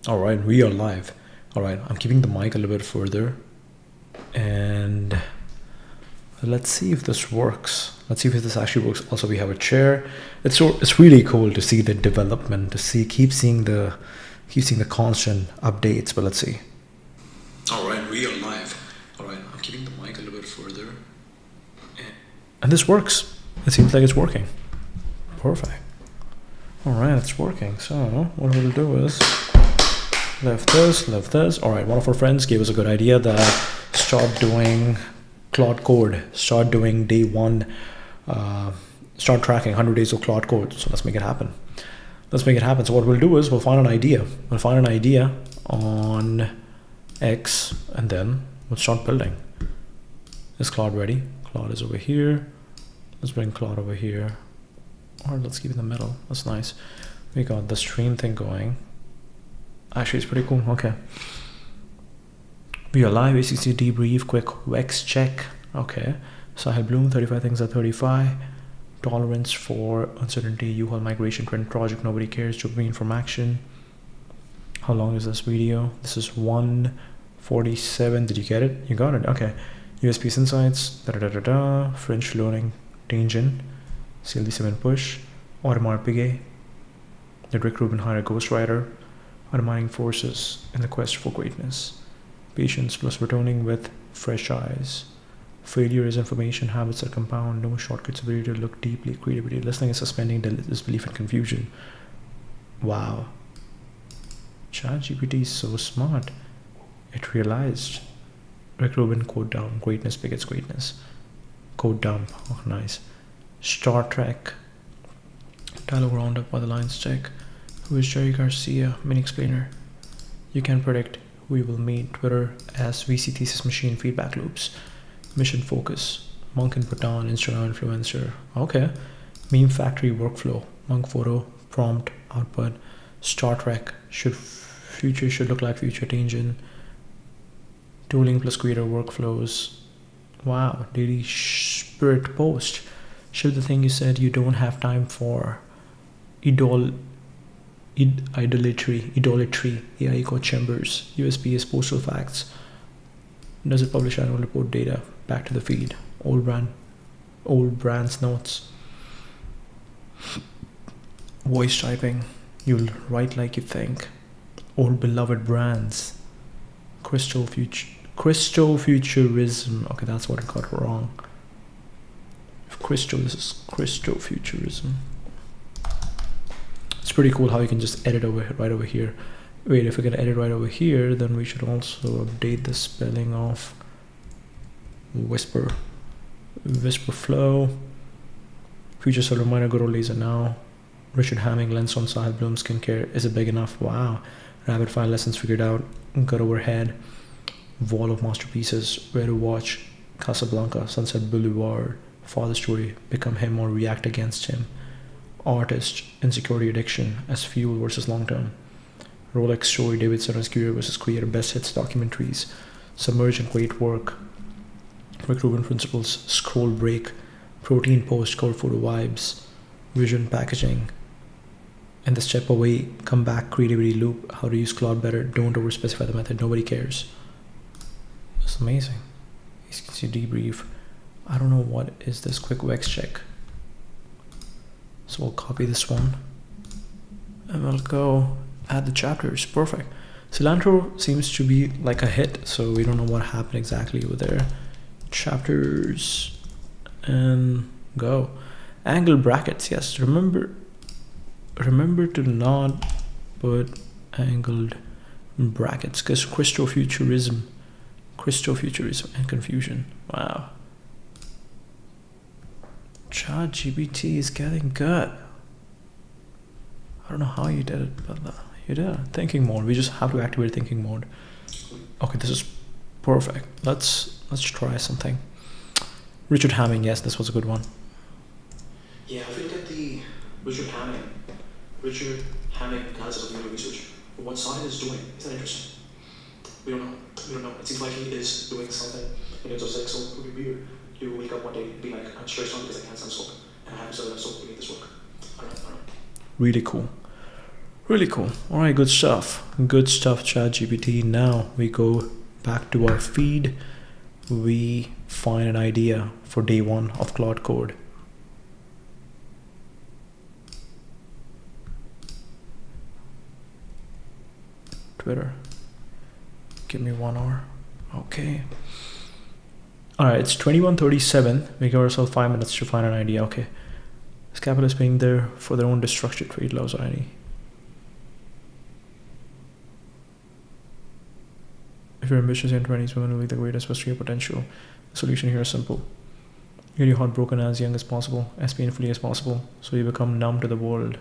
All right, we are live. All right, I'm keeping the mic a little bit further, and let's see if this works. Let's see if this actually works. Also, we have a chair. It's really cool to see the development, to keep seeing the constant updates. But let's see. All right, we are live. All right, I'm keeping the mic a little bit further, and this works. It seems like it's working. Perfect. All right, it's working. So what we'll do is left this. All right, one of our friends gave us a good idea that start doing Claude Code, start doing day one, start tracking 100 days of Claude Code. So let's make it happen. So what we'll do is we'll find an idea. We'll find an idea on X, and then we'll start building. Is Claude ready? Claude is over here. Let's bring Claude over here. Or let's keep it in the middle. That's nice. We got the stream thing going. Actually, it's pretty cool. Okay. We are live. ACC debrief. Quick Vex check. Okay. Sahil Bloom. 35 things at 35. Tolerance for uncertainty. U-Haul migration trend project. Nobody cares. Dopamine from action. How long is this video? This is 1:47. Did you get it? You got it. Okay. USP insights. French learning. Tangent. CLD7 push, Audemars Piguet, did Rick Rubin hire a ghostwriter, undermining forces in the quest for greatness, patience plus returning with fresh eyes, failure is information, habits are compound, no shortcuts, ability to look deeply, creativity, listening is suspending disbelief and confusion. Wow. ChatGPT is so smart. It realized Rick Rubin quote down, greatness begets greatness. Code dump, oh nice. Star Trek, dialogue roundup by the lines check. Who is Jerry Garcia? Mini explainer. You can predict who you will meet. Twitter as VC thesis machine feedback loops. Mission focus. Monk input down. Instagram influencer. Okay. Meme factory workflow. Monk photo prompt output. Star Trek future should look like future tangent. Tooling plus creator workflows. Wow. Daily spirit post. Show the thing you said you don't have time for. Idolatry, AI echo chambers, USB is postal facts. Does it publish annual report data back to the feed? Old brands notes. Voice typing, you'll write like you think. Old beloved brands. Christo-futurism. Okay, that's what I got wrong. This is Christo-futurism. It's pretty cool how you can just edit right over here. Wait, if we can edit right over here, then we should also update the spelling of whisper flow. Future solar reminder, go to laser now. Richard Hamming lens on Sahil Bloom skincare. Is it big enough? Wow. Rapid fire lessons figured out. Got overhead. Wall of masterpieces. Where to watch. Casablanca. Sunset Boulevard. Father story, become him or react against him. Artist, insecurity addiction as fuel versus long term. Rolex story, David Sutton's career versus creator, best hits documentaries. Submerge and create work. Rick Rubin principles, scroll break. Protein post, cold photo vibes. Vision packaging. And the step away, come back, creativity loop. How to use Claude better, don't over specify the method, nobody cares. That's amazing. You can see debrief. I don't know what is this quick Vex check. So we'll copy this one and we'll go add the chapters. Perfect. Cilantro seems to be like a hit, so we don't know what happened exactly over there. Chapters and go. Angle brackets, yes. Remember to not put angled brackets because Christo-futurism and confusion. Wow. ChatGPT is getting good. I don't know how you did it, but you did it. Thinking mode. We just have to activate thinking mode. Okay, this is perfect. Let's try something. Richard Hamming, yes, this was a good one. Yeah, if we look at the Richard Hamming analysis of the research, what Sahil is doing, is that interesting? We don't know. It seems like he is doing something in terms of sex, so it would be weird. You wake up one day and be like, I'm stressed on because I can't stand smoke, and I have to sell that soap to make this work. I don't know. Really cool. Really cool. All right, good stuff. Good stuff, ChatGPT. Now we go back to our feed. We find an idea for day 1 of Claude Code. Twitter. Give me 1 hour. Okay. All right, it's 21:37. We give ourselves 5 minutes to find an idea. Okay. Is capitalists being there for their own destruction, trade loves or any? If you're ambitious in 20s, women will be the greatest for your potential. The solution here is simple. Get your heart broken as young as possible, as painfully as possible, so you become numb to the world.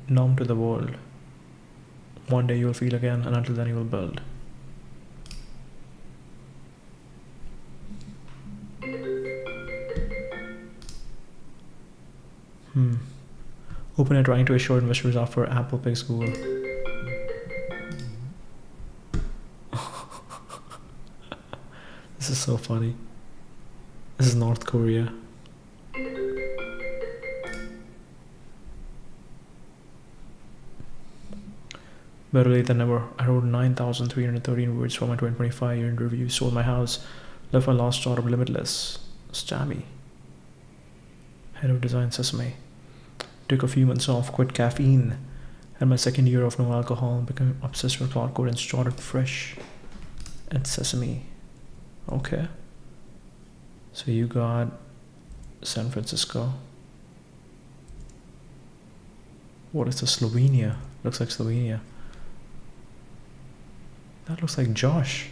Numb to the world. One day you'll feel again, and until then you will build. OpenAI trying to assure investors after Apple picks Google. This is so funny. This is North Korea. Better late than never. I wrote 9,313 words for my 2025 year in review. Sold my house. Left my last startup limitless. Stammy. Head of design Sesame. Took a few months off, quit caffeine. Had my second year of no alcohol. Became obsessed with Claude Code and started fresh at Sesame. Okay. So you got San Francisco. What is the Slovenia? Looks like Slovenia. That looks like Josh.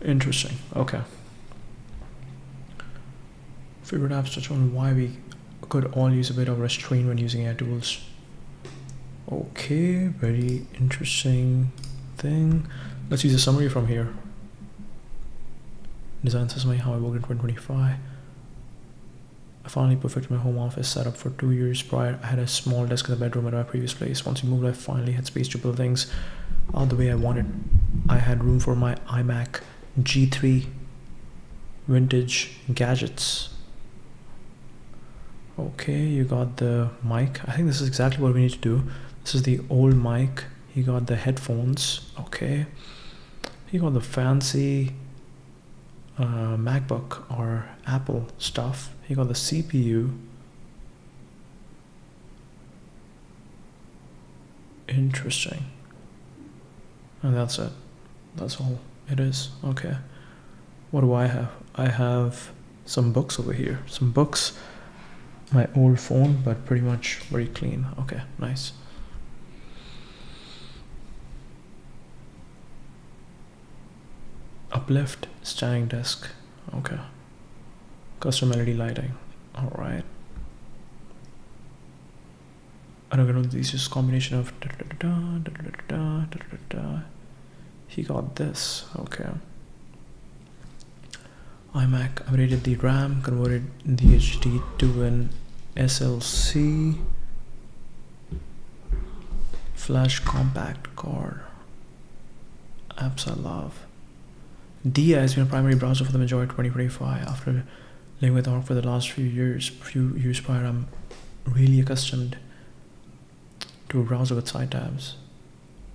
Interesting. Okay. Favorite apps touch on why we could all use a bit of restraint when using AI tools. Okay, very interesting thing. Let's use a summary from here. Design Sesame, how I worked in 2025. I finally perfected my home office setup. For 2 years prior, I had a small desk in the bedroom at my previous place. Once we moved, I finally had space to build things out the way I wanted. I had room for my iMac G3 vintage gadgets. Okay, you got the mic. I think this is exactly what we need to do. This is the old mic. You got the headphones. Okay. You got the fancy MacBook or Apple stuff. You got the CPU. Interesting. And that's it. That's all it is. Okay. What do I have? I have some books over here. Some books. My old phone, but pretty much very clean. Okay, nice. Uplift, standing desk. Okay. Custom LED lighting. All right. I don't know. This is combination of He got this. Okay. iMac upgraded the RAM, converted the HD to an SLC flash compact card. Apps I love. Dia has been a primary browser for the majority of 2025. After living with Arc for the last few years prior, I'm really accustomed to a browser with side tabs.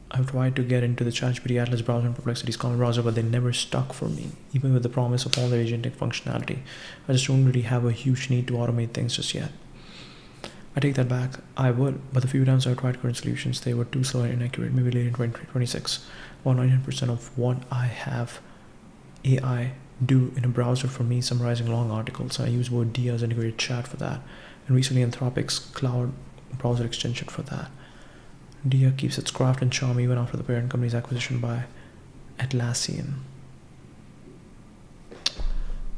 I've tried to get into the ChatGPT Atlas browser and Perplexity's common browser, but they never stuck for me, even with the promise of all their agentic functionality. I just don't really have a huge need to automate things just yet. I take that back. I would, but the few times I've tried current solutions, they were too slow and inaccurate, maybe late in 2026. About 99% of what I have AI do in a browser for me, summarizing long articles. I use Word Dia as integrated chat for that, and recently Anthropic's cloud browser extension for that. Dia keeps its craft and charm even after the parent company's acquisition by Atlassian.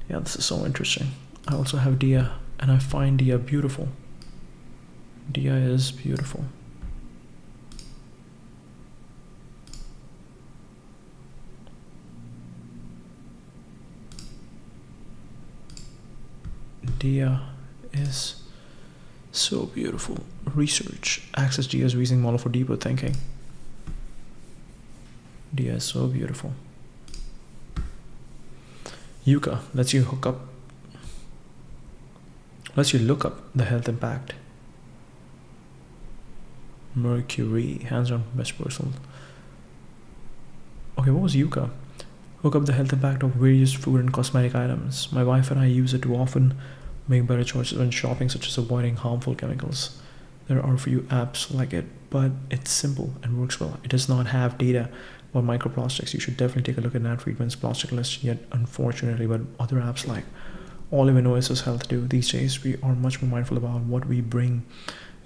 Yeah, this is so interesting. I also have Dia, and I find Dia beautiful. Dia is beautiful. Dia is so beautiful. Research. Access Dia's reasoning model for deeper thinking. Dia is so beautiful. Yuka lets you hook up Unless you look up the health impact. Mercury, hands-on best personal. Okay, what was Yuka? Look up the health impact of various food and cosmetic items. My wife and I use it to often make better choices when shopping, such as avoiding harmful chemicals. There are a few apps like it, but it's simple and works well. It does not have data about microplastics. You should definitely take a look at Nat Friedman's PlasticList, yet unfortunately, but other apps like Olive and OSS Health do. These days, we are much more mindful about what we bring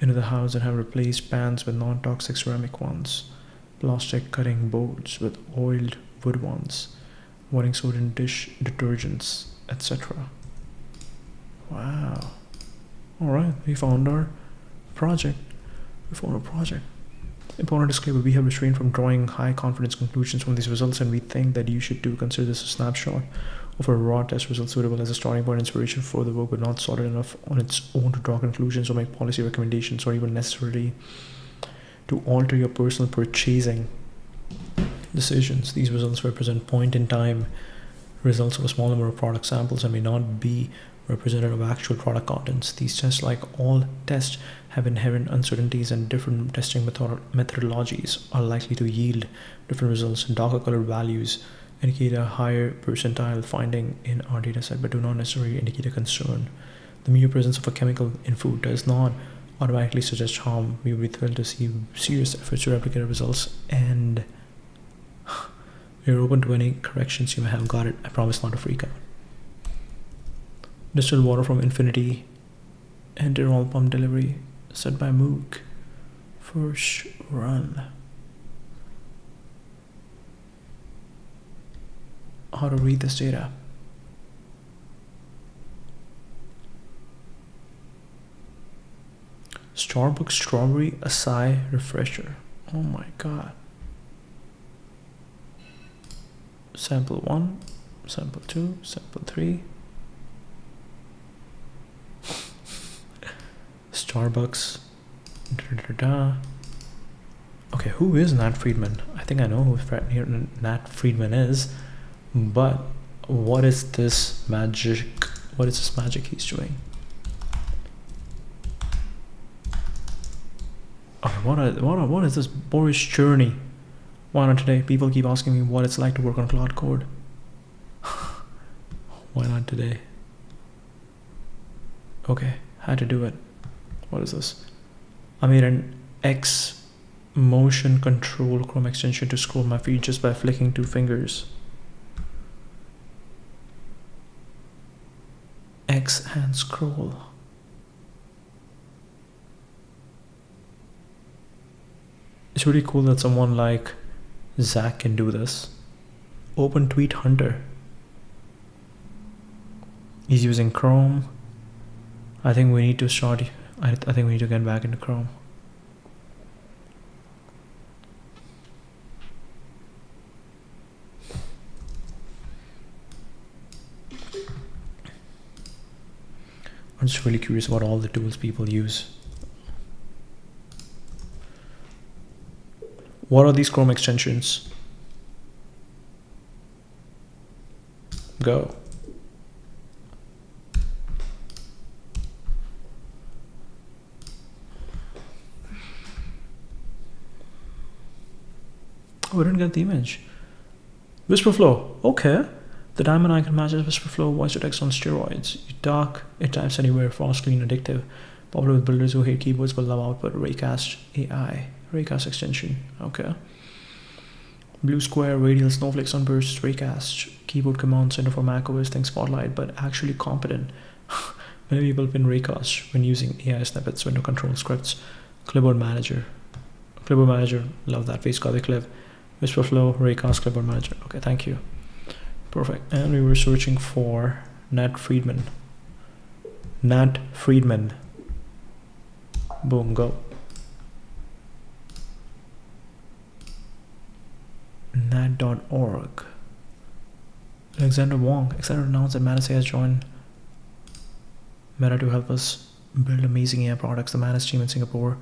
into the house and have replaced pans with non-toxic ceramic ones, plastic cutting boards with oiled wood ones, avoiding sodium dish detergents, etc. Wow. Alright, we found our project. Important disclaimer, we have restrained from drawing high confidence conclusions from these results, and we think that you should consider this a snapshot of a raw test result suitable as a starting point inspiration for the work, but not solid enough on its own to draw conclusions or make policy recommendations, or even necessarily to alter your personal purchasing decisions. These results represent point-in-time results of a small number of product samples and may not be representative of actual product contents. These tests, like all tests, have inherent uncertainties, and different testing methodologies are likely to yield different results. Darker colored values indicate a higher percentile finding in our dataset, but do not necessarily indicate a concern. The mere presence of a chemical in food does not automatically suggest harm. We would be thrilled to see serious efforts to replicate our results, and we are open to any corrections you may have. Got it. I promise not to freak out. Distilled water from infinity. Enter all pump delivery set by Moog. First run. How to read this data. Starbucks strawberry acai refresher. Oh my god. Sample 1, sample 2, sample 3. Starbucks. Okay, who is Nat Friedman? I think I know who Nat Friedman is, but what is this magic? What is this magic he's doing? Okay, what is this Boris journey? Why not today? People keep asking me what it's like to work on Claude Code. Why not today? Okay, had to do it. What is this? I made an X motion control Chrome extension to scroll my feed just by flicking 2 fingers. X hand scroll. It's really cool that someone like Zach can do this. Open Tweet Hunter. He's using Chrome. I think we need to start. I think we need to get back into Chrome. I'm just really curious about all the tools people use. What are these Chrome extensions? Go. Oh, we didn't get the image. Whisper flow. Okay. The diamond icon matches Whisper flow voice to text on steroids. You talk, it types anywhere, fast, clean, addictive. Popular with builders who hate keyboards but love output. Raycast AI. Raycast extension. Okay. Blue square, radial, snowflake, sunburst, Raycast. Keyboard command center for macOS, think Spotlight, but actually competent. Many people pin Raycast when using AI snippets, window control scripts. Clipboard manager. Clipboard manager, love that. Face copy clip. Whisper flow, Raycast, clipboard manager. Okay, thank you. Perfect. And we were searching for Nat Friedman. Nat Friedman. Boom, go. Nat.org. Alexander Wong. Excited to announce that Manase has joined Meta to help us build amazing AI products. The Manase team in Singapore.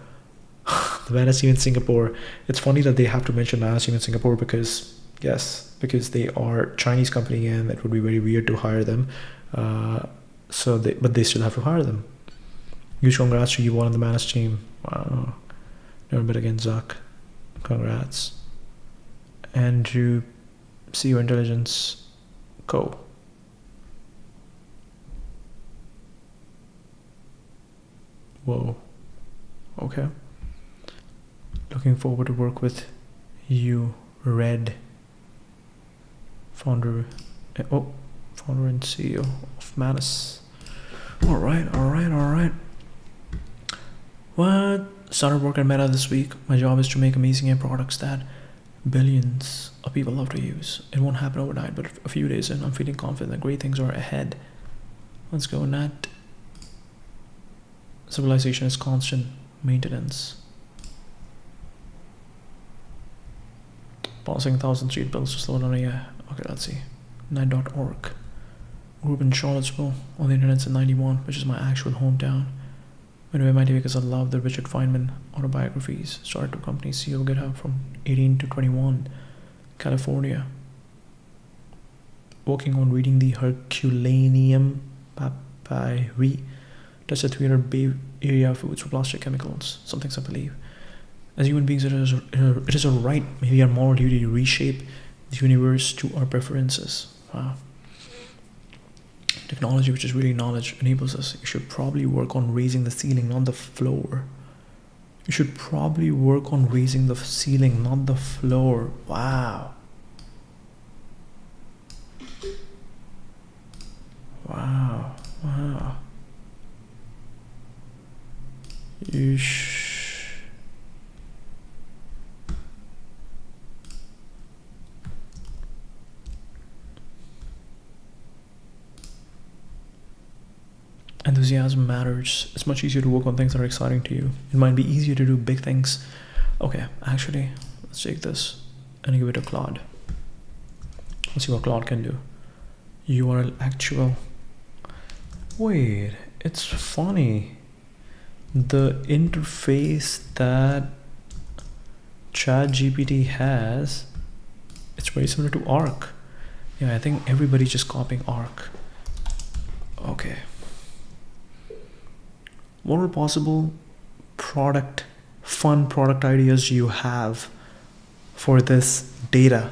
The Manase team in Singapore. It's funny that they have to mention Manase team in Singapore because, yes, because they are a Chinese company and it would be very weird to hire them. But they still have to hire them. Huge congrats to you all on the Manus team. Wow. Never bet against Zuck. Congrats. Andrew, CEO Intelligence Co. Whoa. Okay. Looking forward to work with you, Red. Founder and CEO of Manus. Alright. What? Started work at Meta this week. My job is to make amazing end products that billions of people love to use. It won't happen overnight, but a few days in, I'm feeling confident that great things are ahead. Let's go, Nat. Civilization is constant maintenance. Passing 1,000 street bills to slow down AI. Okay, let's see. Net.org. Group in Charlottesville on the internet since '91, which is my actual hometown. Went to MIT because I love the Richard Feynman autobiographies. Started two companies, CEO GitHub from 18 to 21, California. Working on reading the Herculaneum papyri. Touched the 300 Bay Area foods for plastic chemicals. Something I believe. As human beings, it is a right, maybe our moral duty to reshape the universe to our preferences. Wow. Technology, which is really knowledge, enables us. You should probably work on raising the ceiling, not the floor. You should probably work on raising the ceiling, not the floor. Wow. Enthusiasm matters. It's much easier to work on things that are exciting to you. It might be easier to do big things. Okay, actually, let's take this and give it to Claude. Let's see what Claude can do. URL actual. Wait, it's funny. The interface that ChatGPT has, it's very similar to Arc. Yeah, I think everybody's just copying Arc. Okay. What are possible fun product ideas you have for this data?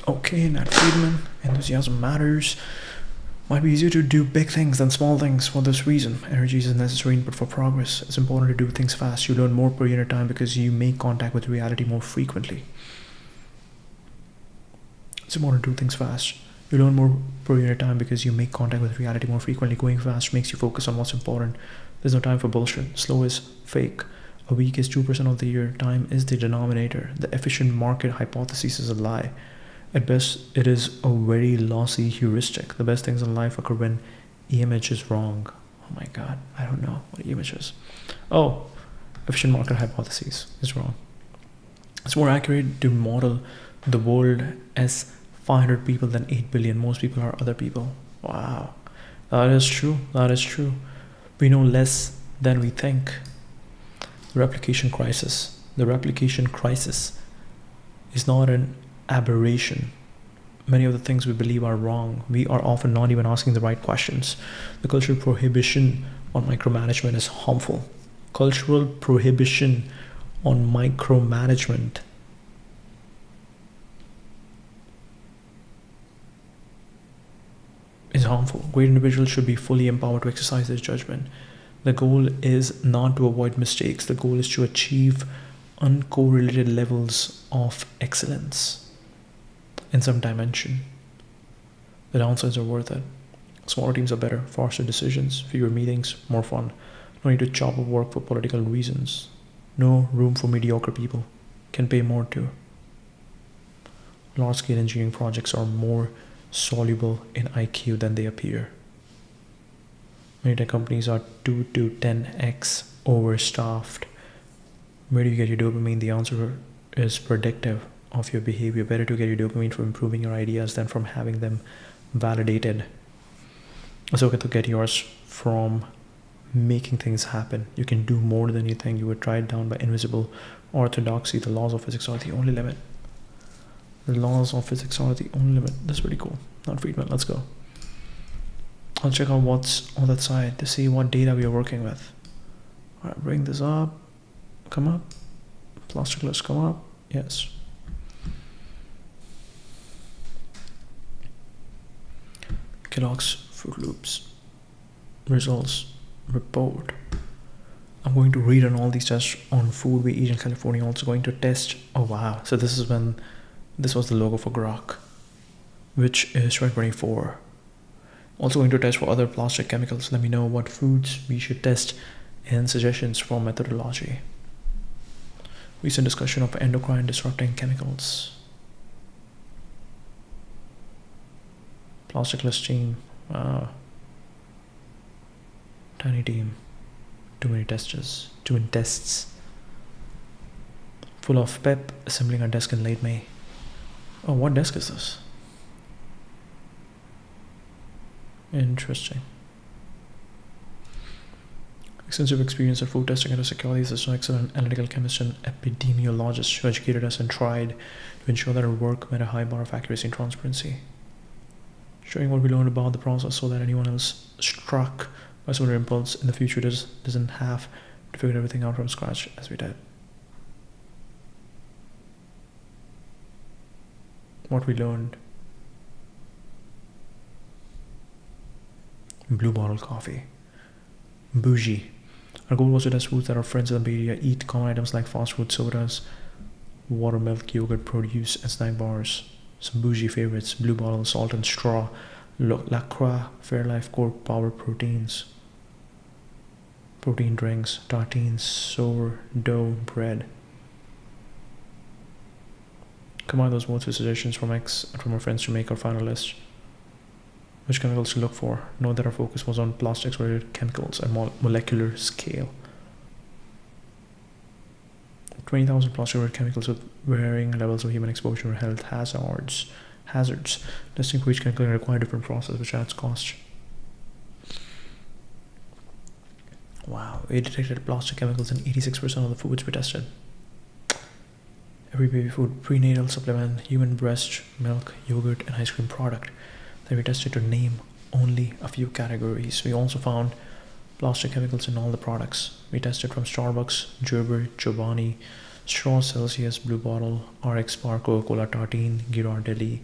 Okay, Nat Friedman, enthusiasm matters. Might be easier to do big things than small things for this reason. Energy is a necessary input for progress. It's important to do things fast. You learn more per unit time because you make contact with reality more frequently. It's important to do things fast. You learn more per unit time because you make contact with reality more frequently. Going fast makes you focus on what's important. There's no time for bullshit. Slow is fake. A week is 2% of the year. Time is the denominator. The efficient market hypothesis is a lie. At best, it is a very lossy heuristic. The best things in life occur when image is wrong. Oh my god, I don't know what image is. Oh, efficient market hypothesis is wrong. It's more accurate to model the world as 500 people than 8 billion. Most people are other people. Wow, that is true. We know less than we think. The replication crisis is not an aberration. Many of the things we believe are wrong. We are often not even asking the right questions. The cultural prohibition on micromanagement is harmful. Cultural prohibition on micromanagement is harmful. Great individuals should be fully empowered to exercise their judgment. The goal is not to avoid mistakes. The goal is to achieve uncorrelated levels of excellence in some dimension. The downsides are worth it. Smaller teams are better, faster decisions, fewer meetings, more fun. No need to chop up work for political reasons. No room for mediocre people. Can pay more too. Large-scale engineering projects are more soluble in IQ than they appear. Many tech companies are 2 to 10x overstaffed. Where do you get your dopamine? The answer is predictive of your behavior. Better to get your dopamine from improving your ideas than from having them validated. It's okay to get yours from making things happen. You can do more than you think. You were tied down by invisible orthodoxy. The laws of physics are the only limit. The laws of physics are the only limit. That's pretty cool. Nat Friedman, let's go. I'll check out what's on that side to see what data we are working with. Alright, bring this up. Come up. PlasticList, come up. Yes. Kellogg's Fruit Loops. Results. Report. I'm going to rerun all these tests on food we eat in California. Also going to test. Oh wow. So this is when this was the logo for Grok, which is 2024. Also going to test for other plastic chemicals. Let me know what foods we should test and suggestions for methodology. Recent discussion of endocrine disrupting chemicals. PlasticList team. Wow. Tiny team. Too many tests. Too many tests. Full of pep. Assembling our desk in late May. Oh, what desk is this? Interesting. Extensive experience in food testing and security is an excellent analytical chemist and epidemiologist who educated us and tried to ensure that our work met a high bar of accuracy and transparency. Showing what we learned about the process so that anyone else struck by similar impulse in the future doesn't have to figure everything out from scratch as we did. What we learned. Blue bottle coffee. Bougie. Our goal was to test foods that our friends in the Bay Area eat, common items like fast food sodas, water, milk, yogurt, produce, and snack bars. Some bougie favorites: Blue Bottle, Salt and Straw, La Croix, Fairlife, Core Power Proteins, protein drinks, tartines, sourdough bread. Combine those votes with suggestions from X and from our friends to make our final list. Which chemicals to look for? Note that our focus was on plastics-related chemicals at molecular scale. 20,000 plastic-related chemicals with varying levels of human exposure or health hazards. Testing for each chemical can require a different process, which adds cost. Wow, we detected plastic chemicals in 86% of the foods we tested. Every baby food, prenatal supplement, human breast milk, yogurt, and ice cream product that we tested, to name only a few categories. We also found plastic chemicals in all the products we tested, from Starbucks, Gerber, Chobani, Straw, Celsius, Blue Bottle, RX Bar, Coca-Cola, Tartine, Ghirardelli.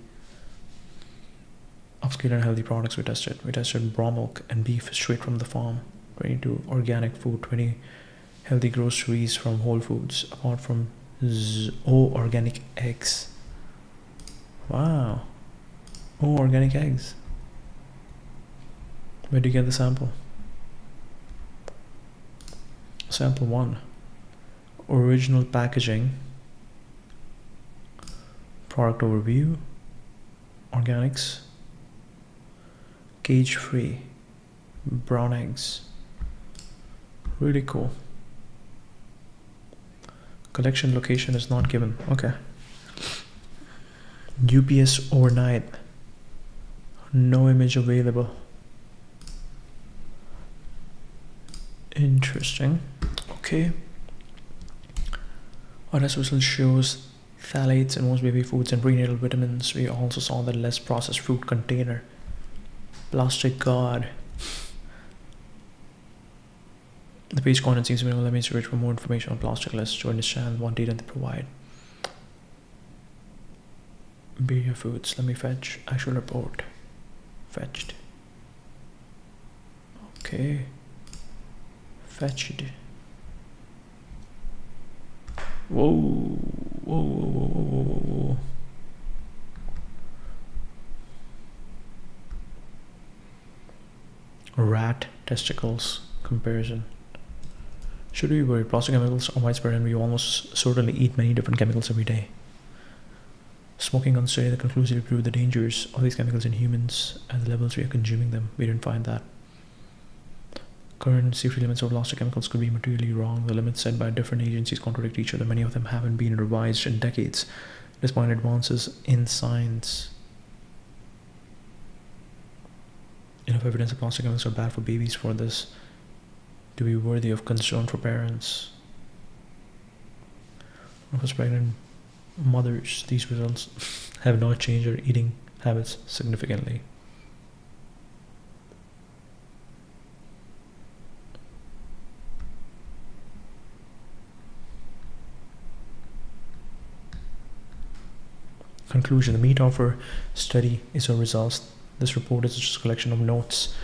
Upscale and healthy products we tested. We tested raw milk and beef straight from the farm, 22 organic food, 20 healthy groceries from Whole Foods, apart from organic eggs. Wow. Organic eggs. Where do you get the sample? Sample 1. Original packaging. Product overview. Organics. Cage free. Brown eggs. Really cool. Collection location is not given. Okay. UPS overnight. No image available. Interesting. Okay. Our test result shows phthalates in most baby foods and prenatal vitamins. We also saw that less processed fruit container. Plastic God. The page content seems minimal. Let me search for more information on PlasticList to understand what data they provide. Beer foods. Let me fetch actual report. Fetched. Okay. Fetched. Whoa. Whoa, whoa, whoa, whoa, whoa, whoa. Rat testicles comparison. Should we worry? Plastic chemicals are widespread and we almost certainly eat many different chemicals every day. Smoking unsteady conclusively proved the dangers of these chemicals in humans at the levels we are consuming them. We didn't find that. Current safety limits of plastic chemicals could be materially wrong. The limits set by different agencies contradict each other. Many of them haven't been revised in decades, despite advances in science. Enough evidence that plastic chemicals are bad for babies for this to be worthy of concern for parents. For pregnant mothers, these results have not changed their eating habits significantly. Conclusion: the meat of our study is our results. This report is just a collection of notes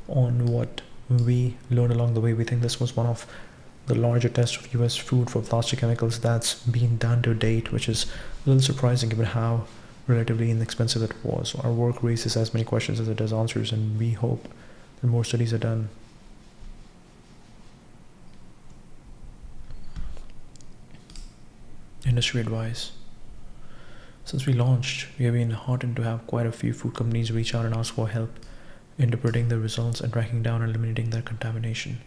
on what we learned along the way. We think this was one of the larger tests of US food for plastic chemicals that's been done to date, which is a little surprising given how relatively inexpensive it was. Our work raises as many questions as it does answers, and we hope that more studies are done. Industry advice. Since we launched, we have been heartened to have quite a few food companies reach out and ask for help interpreting the results and tracking down and eliminating their contamination.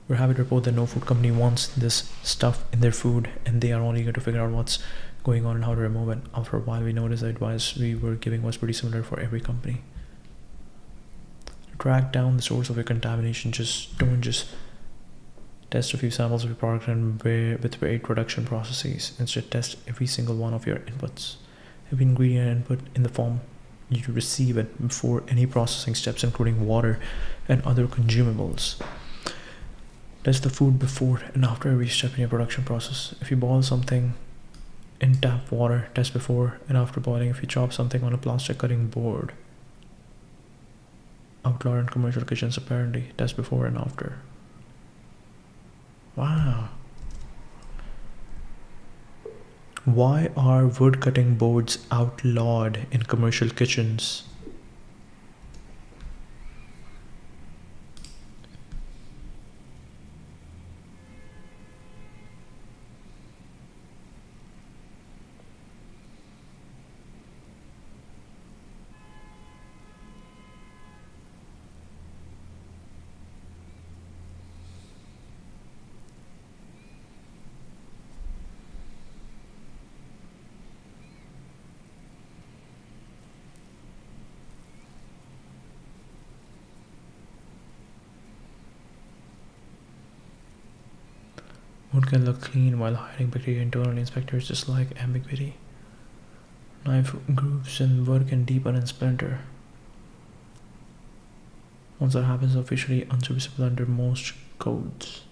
We're happy to report that no food company wants this stuff in their food, and they are all eager to figure out what's going on and how to remove it. After a while, we noticed the advice we were giving was pretty similar for every company. To track down the source of your contamination, don't just test a few samples of your product and with varied production processes. Instead, test every single one of your inputs. Every ingredient input in the form you receive it before any processing steps, including water and other consumables. Test the food before and after every step in your production process. If you boil something in tap water, test before and after boiling. If you chop something on a plastic cutting board, outlaw in commercial kitchens apparently, test before and after. Wow. Why are wood cutting boards outlawed in commercial kitchens? Wood can look clean while hiding bacteria internally. Inspectors dislike ambiguity. Knife grooves in wood can deepen and splinter. Once that happens, officially unserviceable under most codes.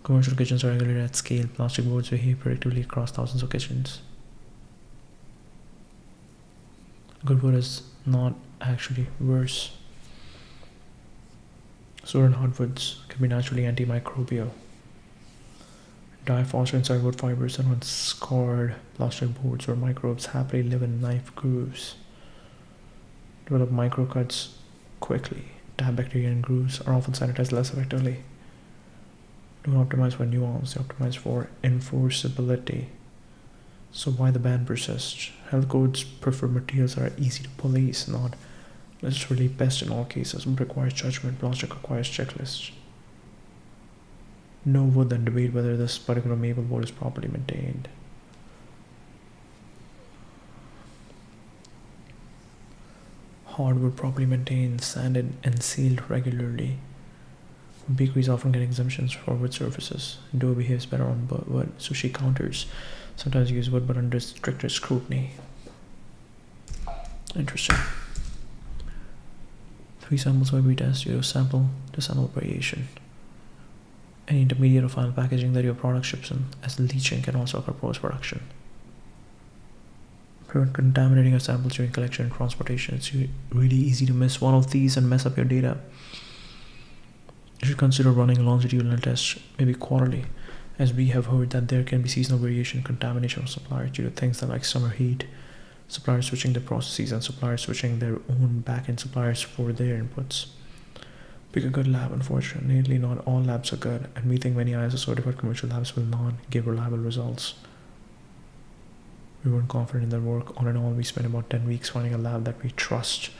Commercial kitchens are regulated at scale. Plastic boards behave predictably across thousands of kitchens. Good wood is not actually worse. Certain hardwoods can be naturally antimicrobial. Die faster inside wood fibers than on scarred plastic boards where microbes happily live in knife grooves. Develop microcuts quickly. Tab bacteria in grooves are often sanitized less effectively. Don't optimize for nuance, they optimize for enforceability. So why the ban persists? Health codes prefer materials that are easy to police, not necessarily best in all cases. Wood requires judgment, plastic requires checklists. No wood then debate whether this particular maple board is properly maintained. Hardwood properly maintained, sanded and sealed regularly. Bakeries often get exemptions for wood surfaces. Dough behaves better on wood. Sushi counters sometimes use wood but under stricter scrutiny. Interesting. 3 samples of every test due to sample to sample variation. Any intermediate or final packaging that your product ships in as leaching can also occur post-production. Prevent contaminating your samples during collection and transportation. It's really easy to miss one of these and mess up your data. You should consider running longitudinal tests, maybe quarterly, as we have heard that there can be seasonal variation in contamination of suppliers due to things like summer heat, suppliers switching their processes, and suppliers switching their own back-end suppliers for their inputs. Pick a good lab. Unfortunately, not all labs are good, and we think many ISO certified commercial labs will not give reliable results. We weren't confident in their work. All in all, we spent about 10 weeks finding a lab that we trust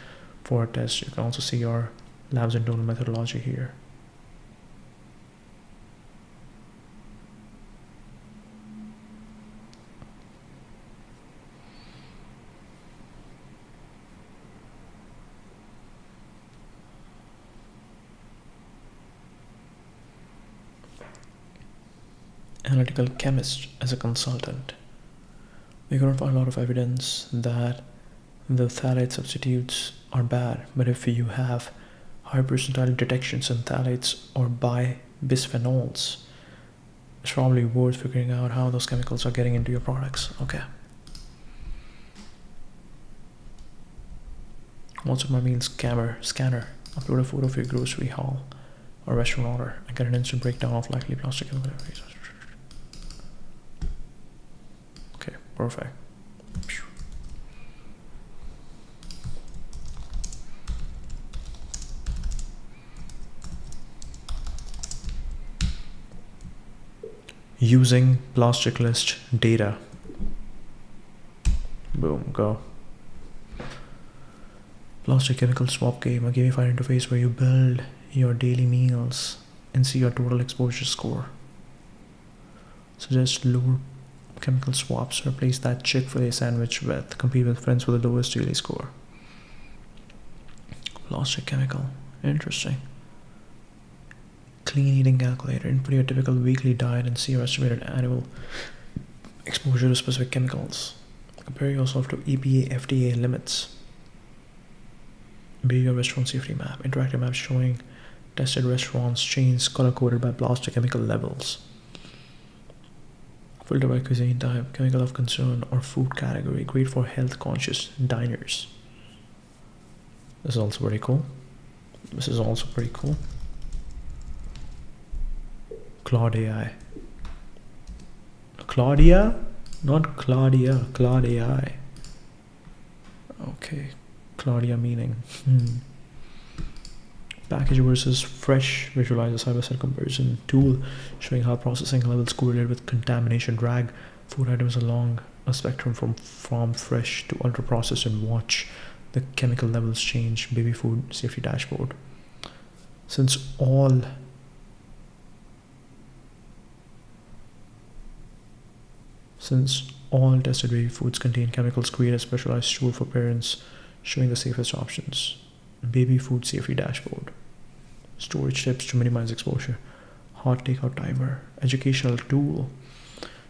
for our tests. You can also see our lab's internal methodology here. Analytical chemist as a consultant. We couldn't find a lot of evidence that the phthalate substitutes are bad, but if you have high percentile detections in phthalates or bisphenols, it's probably worth figuring out how those chemicals are getting into your products. Okay. What's on my meal scanner? Upload a photo of your grocery haul or restaurant order and get an instant breakdown of likely plastic chemical. Okay, perfect. Using PlasticList data. Boom, go. Plastic chemical swap game, a gamified interface where you build your daily meals and see your total exposure score. Suggest lower chemical swaps. Replace that Chick-fil-A sandwich with compete with friends with the lowest daily score. Plastic chemical. Interesting. Clean eating calculator. Input your typical weekly diet and see your estimated annual exposure to specific chemicals. Compare yourself to EPA, FDA limits. Be your restaurant safety map. Interactive map showing tested restaurants, chains color-coded by plastic chemical levels. Filter by cuisine type, chemical of concern, or food category. Great for health-conscious diners. This is also pretty cool. Claude AI. Claudia? Not Claudia. Claude AI. Okay. Claudia meaning. Package versus fresh visualize a cyber-set comparison tool showing how processing levels correlate with contamination. Drag food items along a spectrum from fresh to ultra processed and watch the chemical levels change. Baby food safety dashboard. Since all tested baby foods contain chemicals, create a specialized tool for parents showing the safest options. Baby food safety dashboard. Storage tips to minimize exposure. Hot takeout timer. Educational tool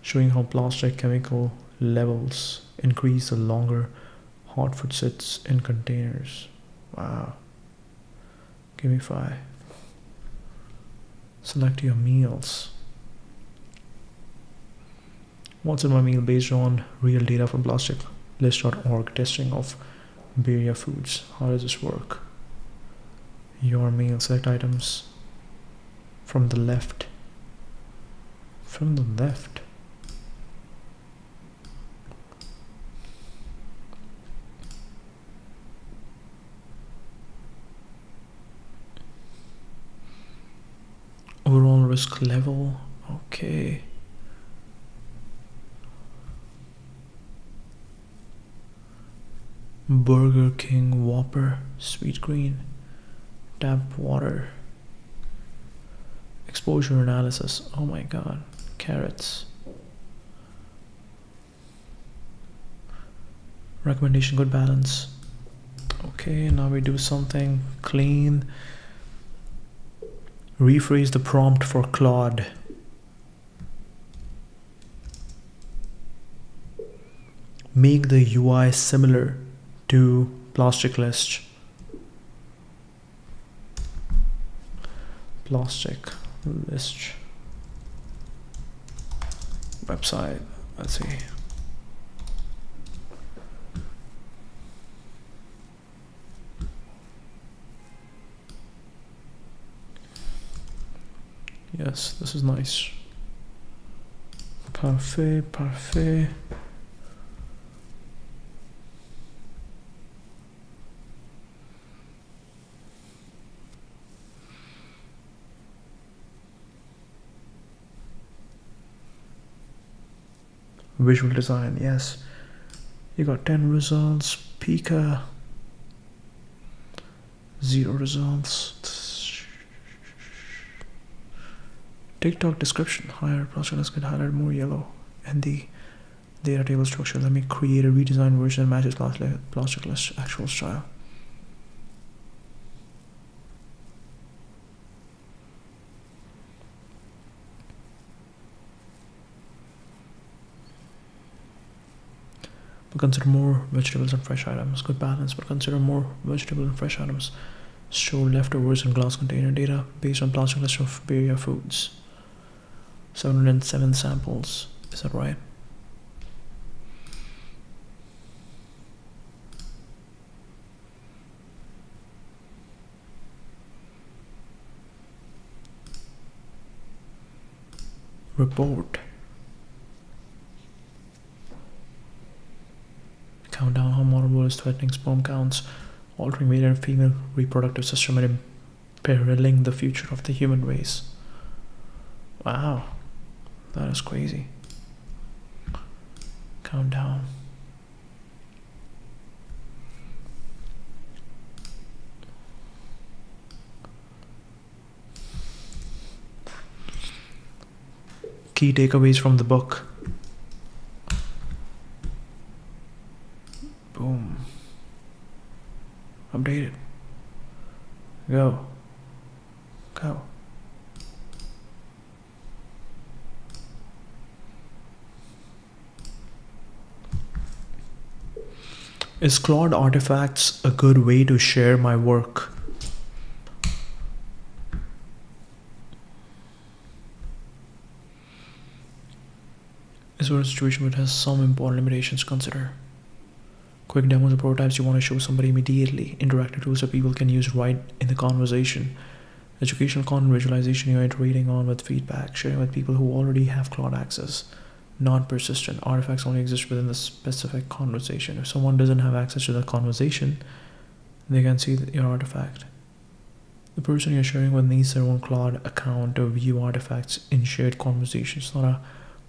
showing how plastic chemical levels increase the longer hot food sits in containers. Wow. Gamify. Select your meals. What's in my meal based on real data from PlasticList.org testing of Birria foods. How does this work? Your meal. Select items from the left. Overall risk level. Okay. Burger King Whopper, sweet green, tap water, exposure analysis. Oh my god, carrots. Recommendation, good balance. Okay, now we do something clean. Rephrase the prompt for Claude. Make the UI similar to PlasticList. PlasticList website. Let's see. Yes, this is nice. Parfait. Visual design, yes. You got 10 results. Pika. 0 results. TikTok description. Higher PlasticList could highlight more yellow. And the data table structure. Let me create a redesigned version that matches PlasticList actual style. but consider more vegetables and fresh items. Good balance, but consider more vegetables and fresh items. Store leftovers in glass container. Data based on PlasticList of Beria Foods. 707 samples. Is that right? Report. Count down how multiple is threatening sperm counts, altering male and female reproductive system and imperiling the future of the human race. Wow, that is crazy. Count down. Key takeaways from the book. Boom. Update it. Go. Go. Is Claude Artifacts a good way to share my work? Is there a situation which has some important limitations to consider? Quick demos and prototypes you want to show somebody immediately. Interactive tools that people can use right in the conversation. Educational content visualization you're iterating on with feedback. Sharing with people who already have Claude access. Not persistent. Artifacts only exist within the specific conversation. If someone doesn't have access to that conversation, they can see your artifact. The person you're sharing with needs their own Claude account to view artifacts in shared conversations, not a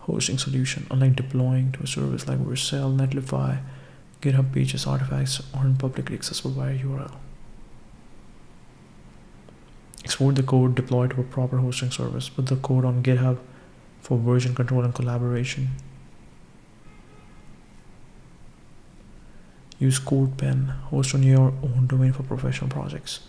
hosting solution. Unlike deploying to a service like Vercel, Netlify, GitHub pages artifacts aren't publicly accessible via URL. Export the code, deploy to a proper hosting service. Put the code on GitHub for version control and collaboration. Use CodePen. Host on your own domain for professional projects.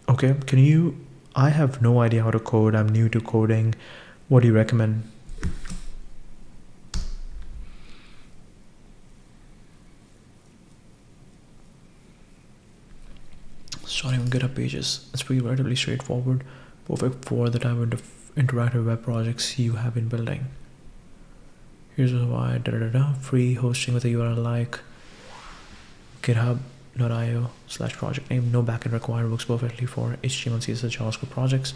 Okay, I have no idea how to code. I'm new to coding. What do you recommend? Starting with GitHub pages. It's pretty relatively straightforward. Perfect for the type of interactive web projects you have been building. Here's why. Free hosting with a URL like github.io/project name. No backend required. Works perfectly for HTML, CSS, JavaScript projects.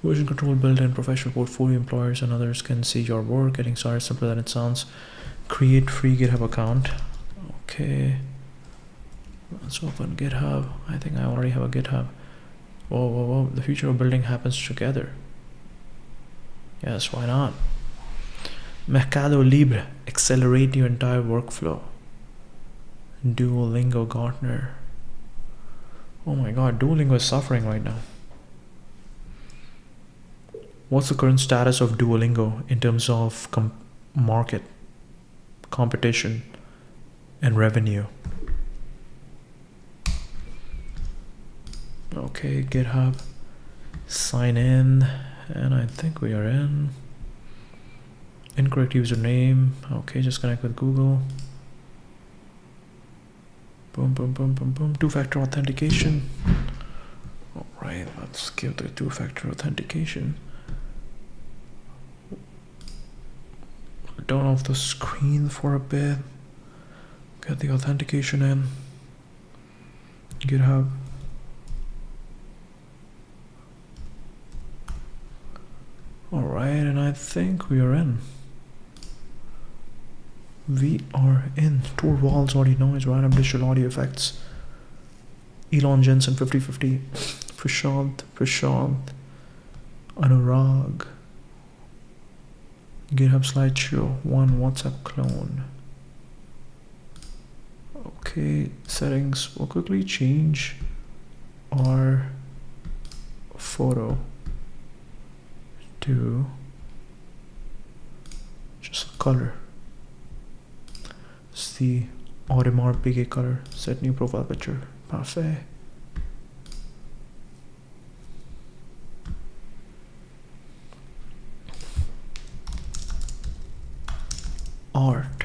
Version control built in. Professional portfolio. Employers and others can see your work. Getting started simpler than it sounds. Create free GitHub account. Okay. Let's open GitHub. I think I already have a GitHub. Whoa. The future of building happens together. Yes, why not? Mercado Libre. Accelerate your entire workflow. Duolingo Gartner. Oh my god, Duolingo is suffering right now. What's the current status of Duolingo in terms of market, competition, and revenue? Okay, GitHub. Sign in, and I think we are in. Incorrect username. Okay, just connect with Google. Boom. Two-factor authentication. All right, let's give the two-factor authentication. Turn off the screen for a bit. Get the authentication in. GitHub. All right, and I think we are in. We are in. Torvalds audio noise, random digital audio effects. Elon Jensen 50/50. Prashant. Anurag. GitHub slideshow. One WhatsApp clone. Okay, settings. We'll quickly change our photo to just color. It's the Audemars Piguet color. Set new profile picture. Parfait. Art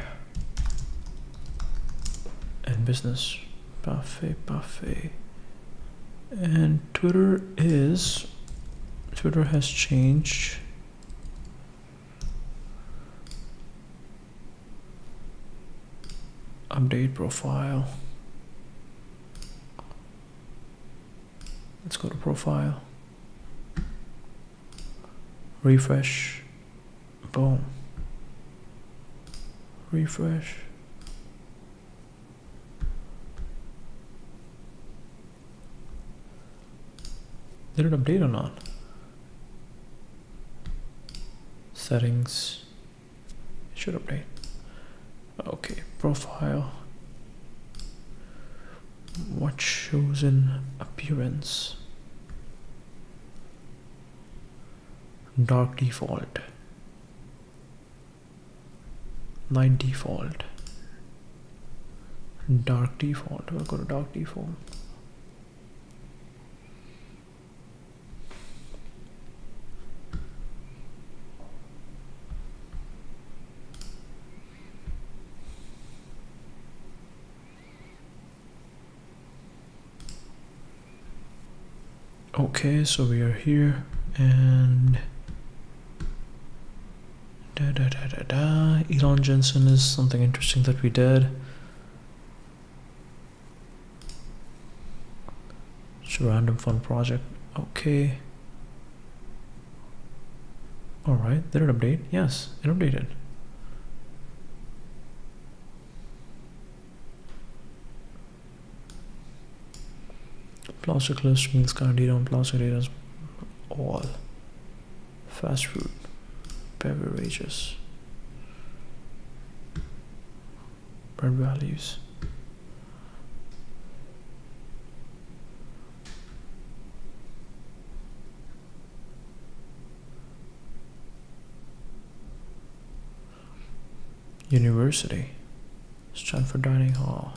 and business. Parfait, parfait. And Twitter has changed. Update profile. Let's go to profile. Refresh. Boom. Refresh. Did it update or not? Settings. It should update. Okay, profile. What shows in appearance? Dark default. Light default. Dark default. We'll go to dark default. Okay, so we are here and Elon Jensen is something interesting that we did. It's a random fun project. Okay. Alright, did it update? Yes, it updated. PlasticList means kind of data on plastic data is all. Fast food, beverages, bread values. University, Stanford Dining Hall.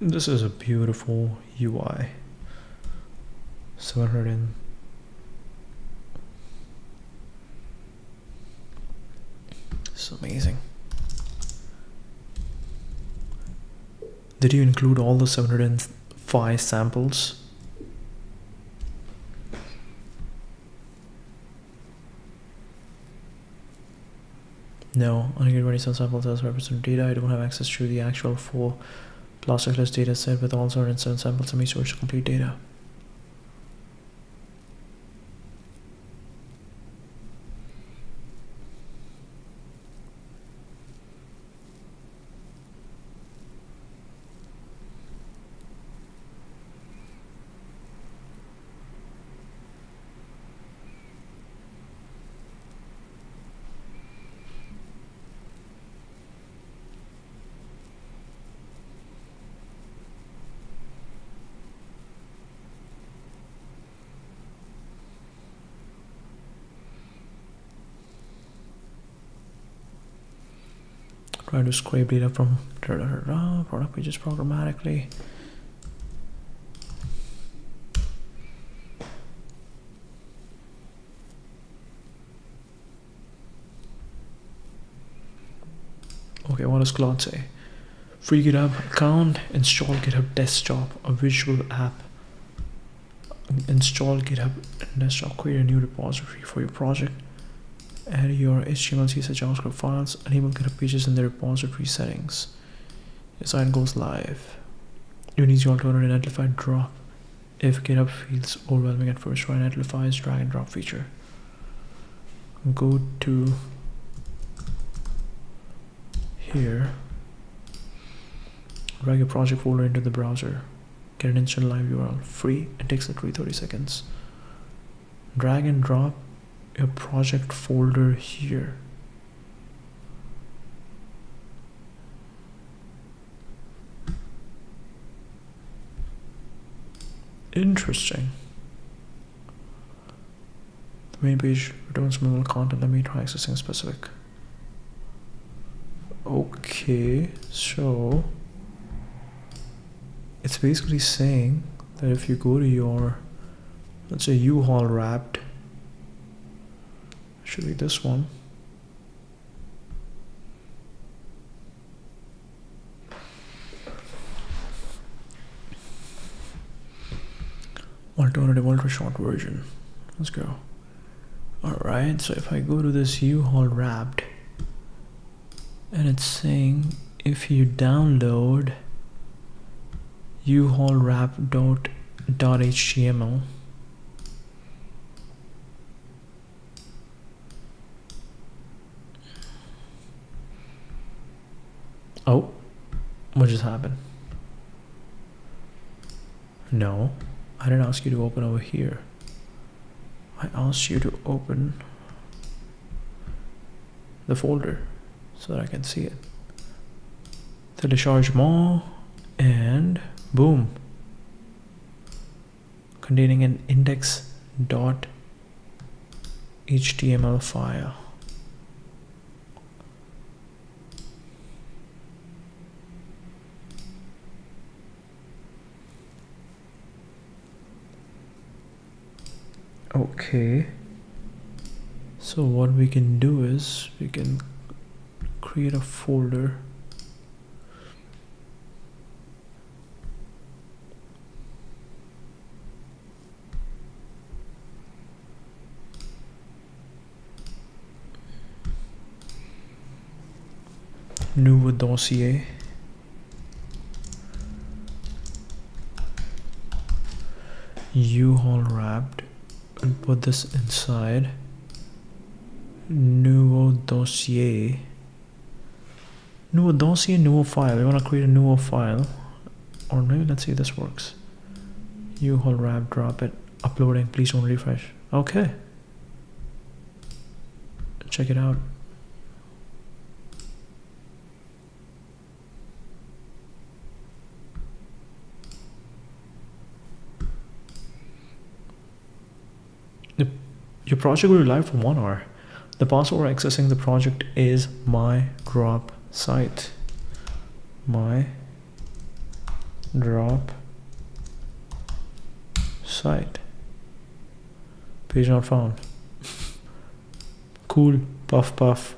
This is a beautiful UI. 700 and it's amazing. Did you include all the 705 samples? No, only get 27 samples as representative data. I don't have access to the actual full PlasticList data set with all 707 samples and me search complete data. Try to scrape data from product pages programmatically. Okay, what does Claude say? Free GitHub account, install GitHub desktop, a visual app. Install GitHub desktop, create a new repository for your project. Add your HTML, CSS, JavaScript files, enable GitHub pages in the repository settings. Your site goes live. You need your alternative Netlify drop. If GitHub feels overwhelming at first, try Netlify's drag and drop feature. Go to here. Drag your project folder into the browser. Get an instant live URL. Free. It takes literally 30 seconds. Drag and drop your project folder here. Interesting. The main page returns minimal content. Let me try accessing specific. Okay, so it's basically saying that if you go to your, let's say, U-Haul wrapped, should be this one. Alternative ultra short version. Let's go. Alright, so if I go to this U-Haul wrapped, and it's saying if you download U-Haul wrap.html, oh, what just happened? No, I didn't ask you to open over here. I asked you to open the folder so that I can see it. Téléchargement, and boom, containing an index.html file. Okay, so what we can do is we can create a folder. New dossier. U-Haul wrapped, and put this inside. Nouveau dossier. Nouveau dossier, nouveau file. We want to create a nouveau file, or maybe let's see if this works. U-Haul wrap, drop it, uploading. Please don't refresh. Okay. Check it out. Your project will be live for 1 hour. The password accessing the project is my drop site. My drop site. Page not found. Cool. Puff puff.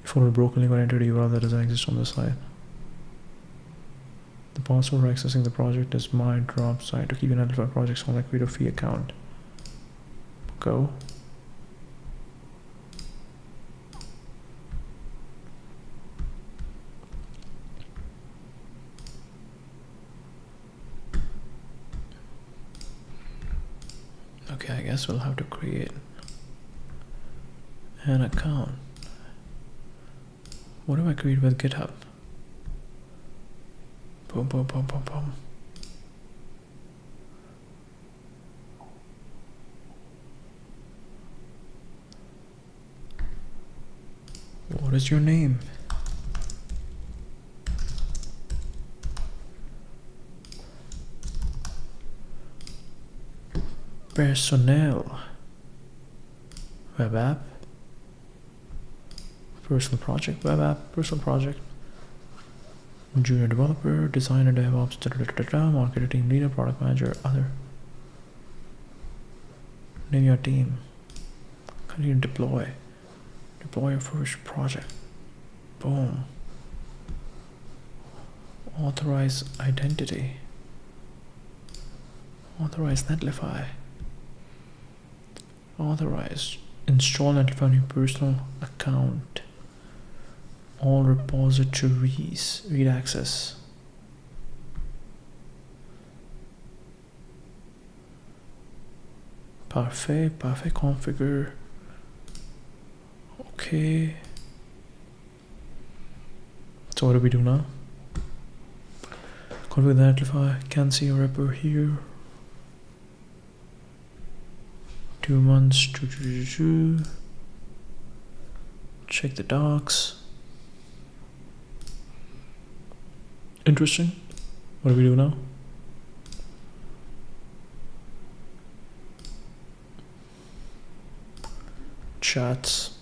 If only broken link or entity URL that doesn't exist on the site. The password accessing the project is my drop site. To keep your Netlify projects on, like, create a free account. Go. Okay, I guess we'll have to create an account. What do I create with GitHub? Boom, boom, boom, boom, boom. What is your name? Personnel. Web app. Personal project. Web app. Personal project. Junior developer. Designer, DevOps. Marketer, team leader, product manager, other. Name your team. Continue to deploy. Deploy your first project. Boom. Authorize identity. Authorize Netlify. Authorize. Install Netlify on your personal account. All repositories. Read access. Parfait. Parfait configure. Okay. So what do we do now? Configure the Netlify. Can't see a repo here. 2 months. Check the docs. Interesting. What do we do now? chats.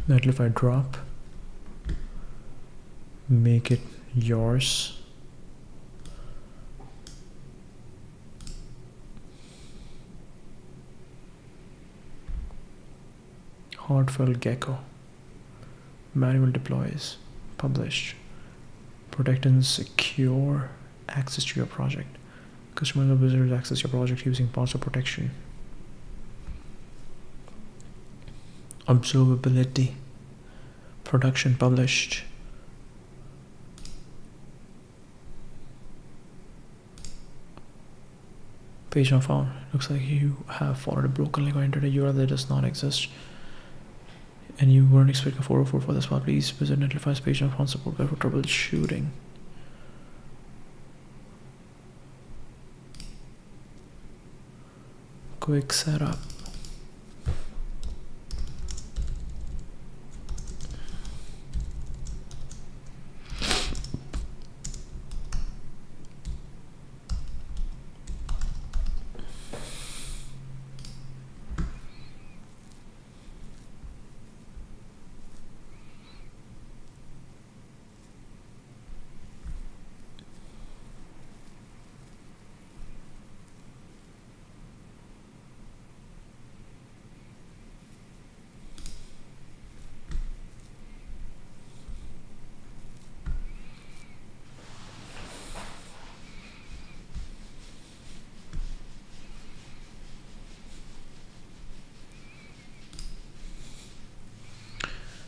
Netlify drop. Make it yours. Heartfelt gecko. Manual deploys. Published. Protect and secure access to your project. Customers or visitors access your project using password protection. Observability. Production published. Page not found. Looks like you have followed a broken link or entered a URL that does not exist. And you weren't expecting a 404 for this part. Please visit Netlify's page not found support guide for troubleshooting. Quick setup.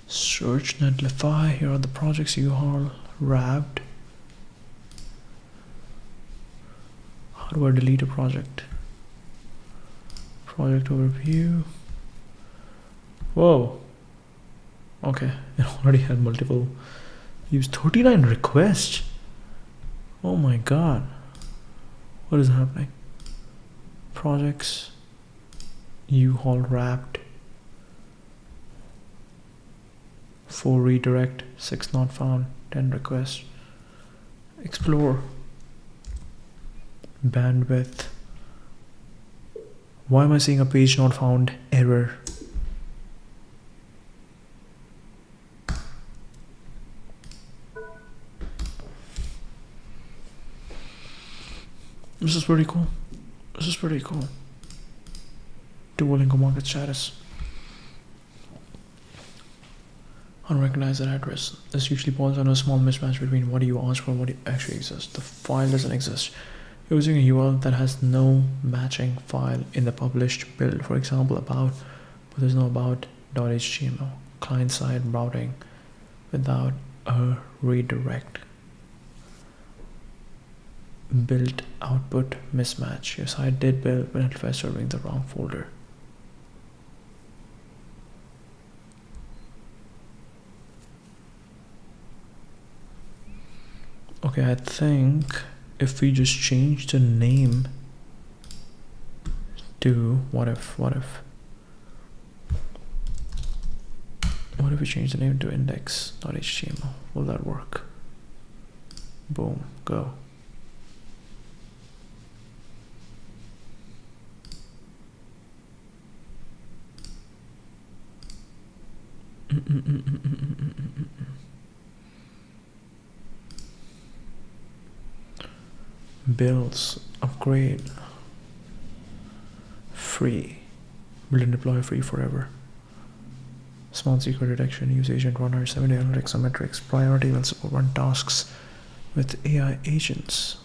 Search Netlify. Here are the projects you all wrapped. How do I delete a project? Project overview. Whoa. Okay, it already had multiple views. 39 requests. Oh my god. What is happening? Projects. You all wrapped. 4 redirect, 6 not found, 10 requests. Explore. Bandwidth. Why am I seeing a page not found error? This is pretty cool. This is pretty cool. Duolingo market status. Unrecognized address. This usually falls under a small mismatch between what you ask for and what actually exists. The file doesn't exist. You're using a URL that has no matching file in the published build. For example, about, but there's no about.html. Client-side routing without a redirect. Build output mismatch. Your site did build, but Netlify is serving the wrong folder. Okay, I think if we just change the name to what if we change the name to index.html? Will that work? Boom, go. Builds, upgrade, free, build and deploy free forever. Small secret detection, use agent runner, 7-day analytics and metrics, priority will support run tasks with AI agents.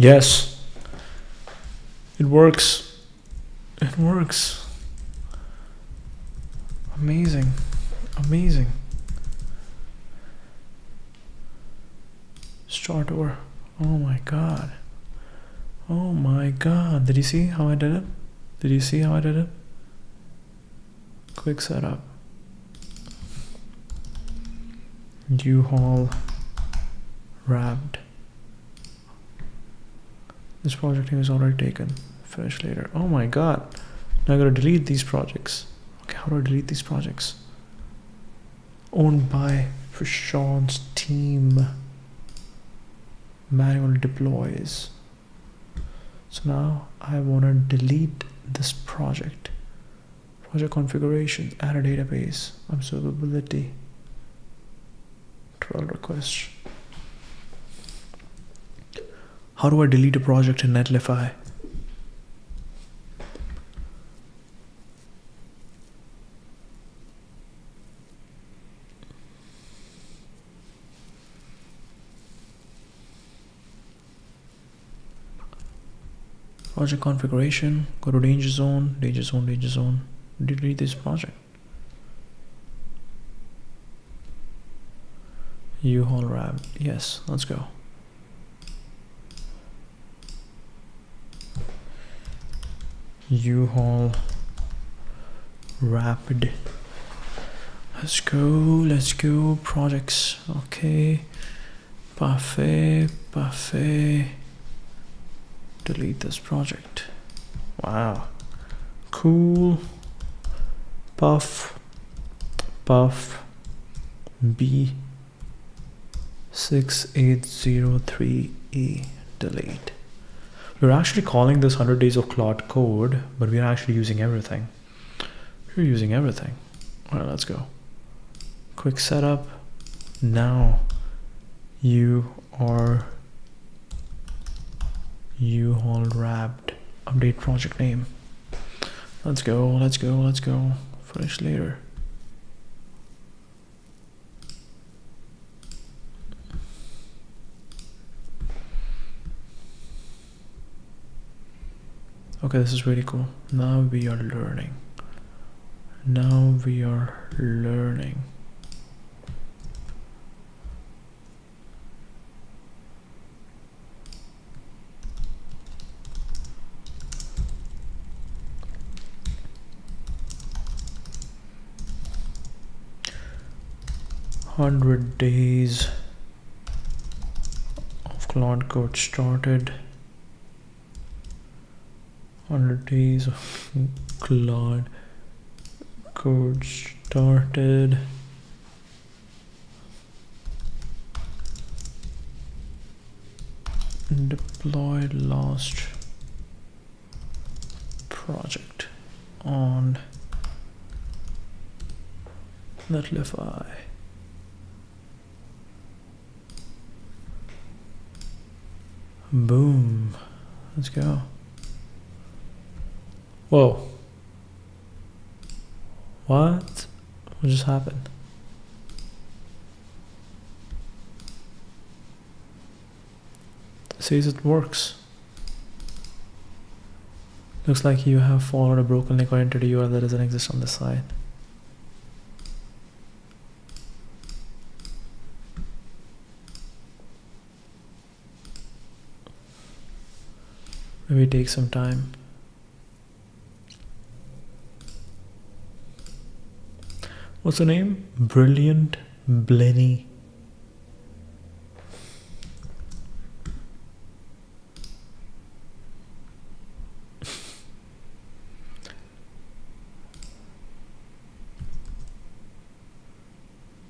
Yes, it works. It works. Amazing. Amazing. Start over. Oh my god. Oh my god. Did you see how I did it? Did you see how I did it? Quick setup. U-Haul wrapped. This project name is already taken. Finish later. Oh my god. Now I gotta delete these projects. Okay, how do I delete these projects? Owned by Prashant's team. Manual deploys. So now I wanna delete this project. Project configuration, add a database, observability, 12 requests. How do I delete a project in Netlify? Project configuration, go to danger zone, danger zone, danger zone. Delete this project. U-Haul wrap. Yes, let's go. U-Haul rapid. Let's go. Projects. Okay. Parfait. Delete this project. Wow. Cool. Puff B 6803E delete. We're actually calling this 100 Days of Claude Code, but we're actually using everything. We're using everything. All right, let's go. Quick setup. Now you are U-Haul wrapped. Update project name. Let's go. Finish later. Okay, this is really cool. Now we are learning. 100 days of Claude Code started. 100 days of Claude Code started. Deployed last project on Netlify. Boom. Let's go. Whoa. What just happened? It says it works. Looks like you have followed a broken link or entered a URL that doesn't exist on the site. Maybe take some time. What's the name? Brilliant Blenny.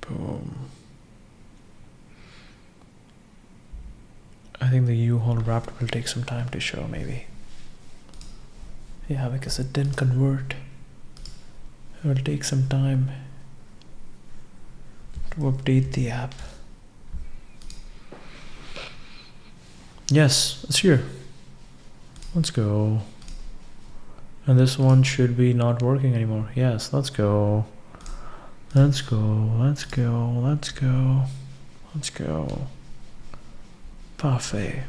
Boom. I think the U-Haul wrapped will take some time to show, maybe. Yeah, because it didn't convert. It will take some time to update the app. Yes, it's here. Let's go. And this one should be not working anymore. Yes, let's go. Let's go. Parfait.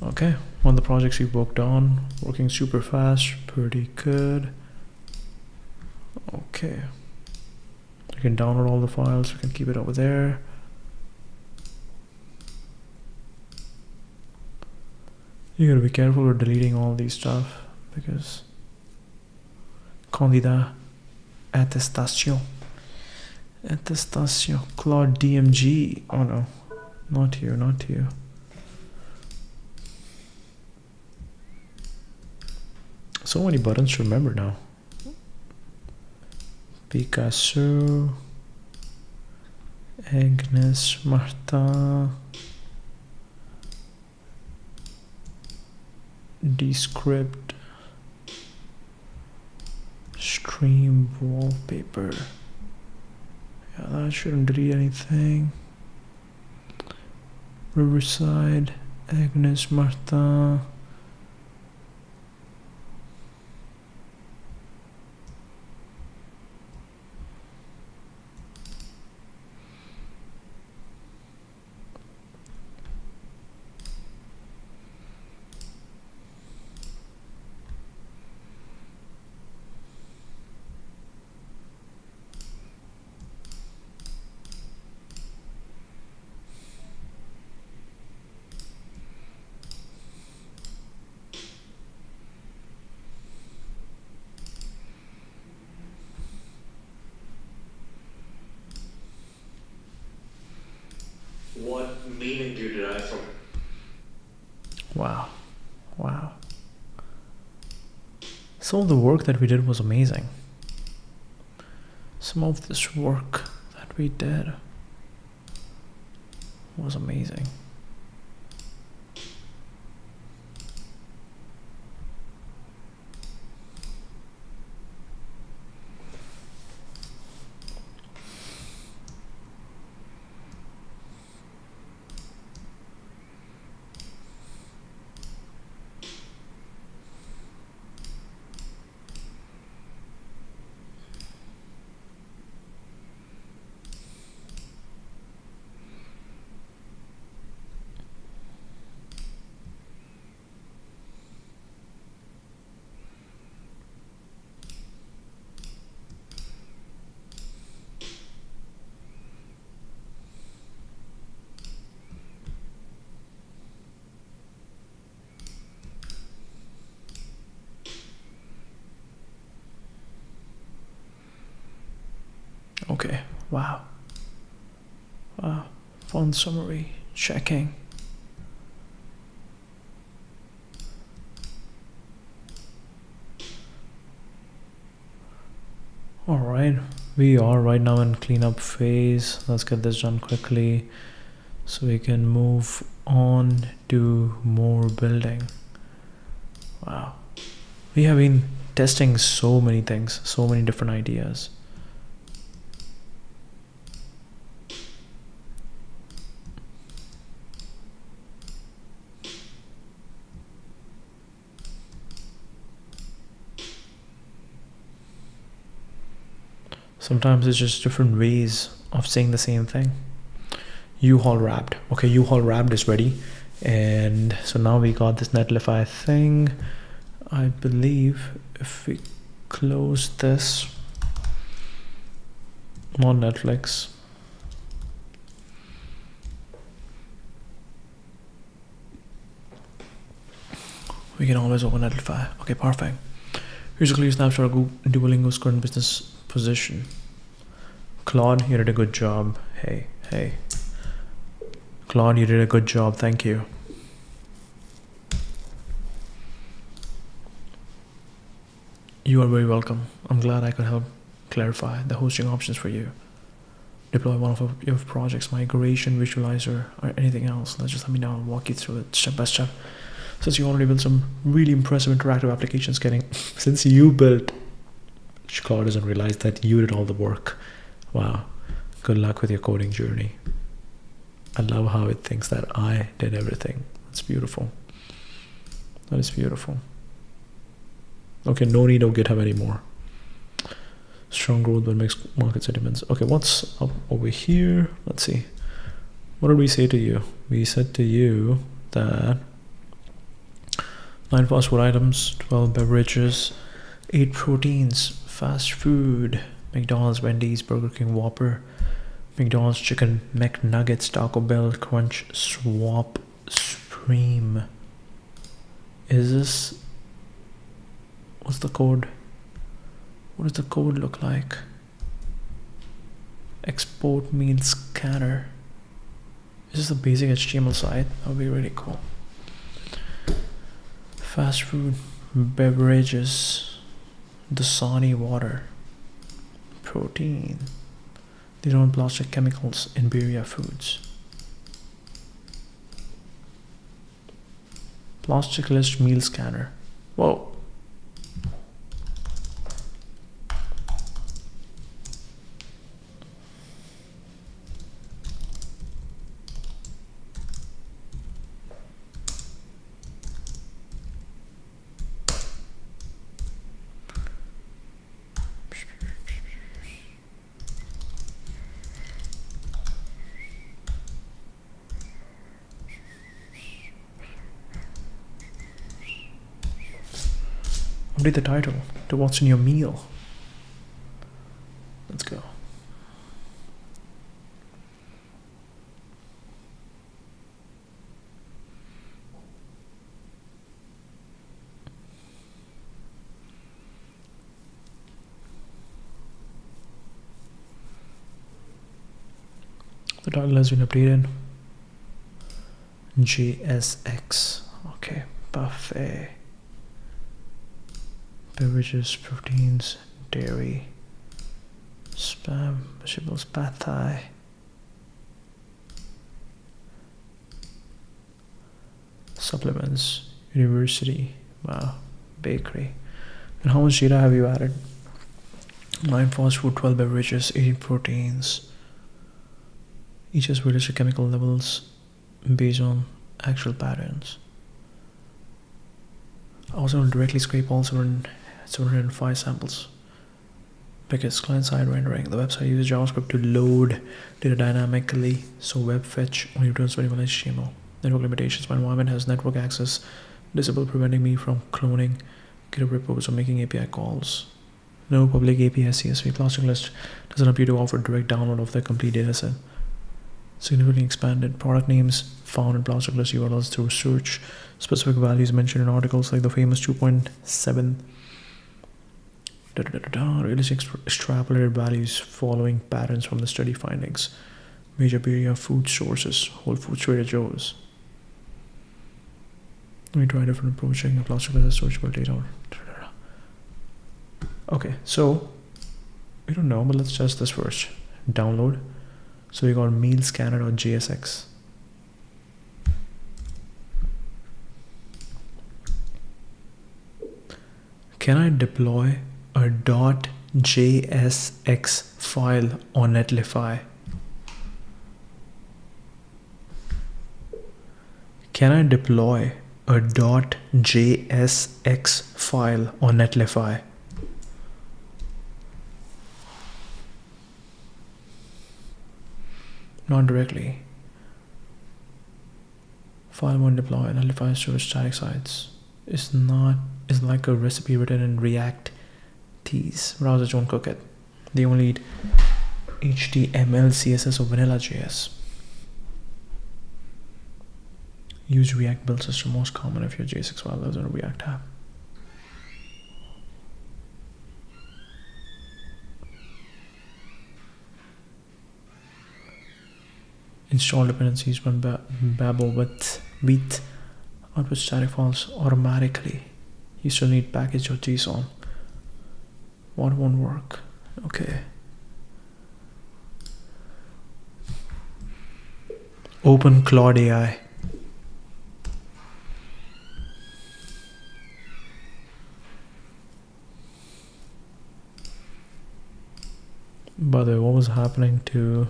Okay, one of the projects we worked on, working super fast, pretty good. Okay, you can download all the files, we can keep it over there. You gotta be careful with deleting all these stuff because Candida attestation Claude DMG. Oh no, not you, not you. So many buttons to remember now. Picasso, Agnes, Marta, Descript, stream wallpaper. Yeah, that shouldn't delete anything. Riverside, Agnes, Marta. What meaning do you derive from it? Wow, wow. Some of the work that we did was amazing. Some of this work that we did was amazing. Okay, wow. Wow, font summary, checking. All right, we are right now in cleanup phase. Let's get this done quickly so we can move on to more building. Wow, we have been testing so many things, so many different ideas. Sometimes it's just different ways of saying the same thing. U-Haul wrapped. Okay, U-Haul wrapped is ready. And so now we got this Netlify thing. I believe if we close this on Netflix, we can always open Netlify. Okay, perfect. Here's a clear snapshot of Duolingo's current business position. Claude, you did a good job. Hey. Claude, you did a good job. Thank you. You are very welcome. I'm glad I could help clarify the hosting options for you. Deploy one of your projects, migration, visualizer, or anything else. Just let me know. I'll walk you through it step by step. Since you already built some really impressive interactive applications, since you built, Claude doesn't realize that you did all the work. Wow. Good luck with your coding journey. I love how it thinks that I did everything. That's beautiful. That is beautiful. Okay, no need of GitHub anymore. Strong growth will make market sentiments. Okay, what's up over here? Let's see. What did we say to you? We said to you that 9 fast food items, 12 beverages, 8 proteins, fast food, McDonald's, Wendy's, Burger King, Whopper, McDonald's Chicken McNuggets, Taco Bell, Crunch, Swap, Supreme. Is this... what's the code? What does the code look like? Export meal scanner. Is this a basic HTML site? That would be really cool. Fast food, beverages, Dasani water, protein. They don't plastic chemicals in Birria foods. PlasticList meal scanner. Whoa. Update the title to what's in your meal. Let's go. The title has been updated. JSX. Okay, buffet. Beverages, proteins, dairy, spam, vegetables, pad thai. Supplements, university, wow, bakery. And how much data have you added? 9 fast food, 12 beverages, 18 proteins. Each has realistic chemical levels based on actual patterns. I was going to directly scrape all 705 samples because client-side rendering, the website uses JavaScript to load data dynamically, so web fetch only returns variable HTML. Network limitations. My environment has network access disabled, preventing me from cloning GitHub repos or making API calls. No public API CSV. PlasticList doesn't appear to offer direct download of the complete dataset. Significantly expanded. Product names found in PlasticList URLs through search. Specific values mentioned in articles like the famous 2.7 realistic extrapolated values following patterns from the study findings. Major Birria food sources, Whole Foods, Trader Joe's. Let me try a different approach, checking the PlasticList as searchable data. Okay, so we don't know, but let's test this first. Download. So we got meal scanner.jsx. Can I deploy a .jsx file on Netlify? Can I deploy a .jsx file on Netlify? Not directly. File won't deploy. Netlify stores static sites. Is like a recipe written in React Tees. Browsers don't cook it. They only need HTML, CSS, or vanilla JS. Use React build system, most common if your JSX file lives in a React tab. Install dependencies when Babel with output static files automatically. You still need package.json. What won't work? Okay. Open Claude AI. By the way, what was happening to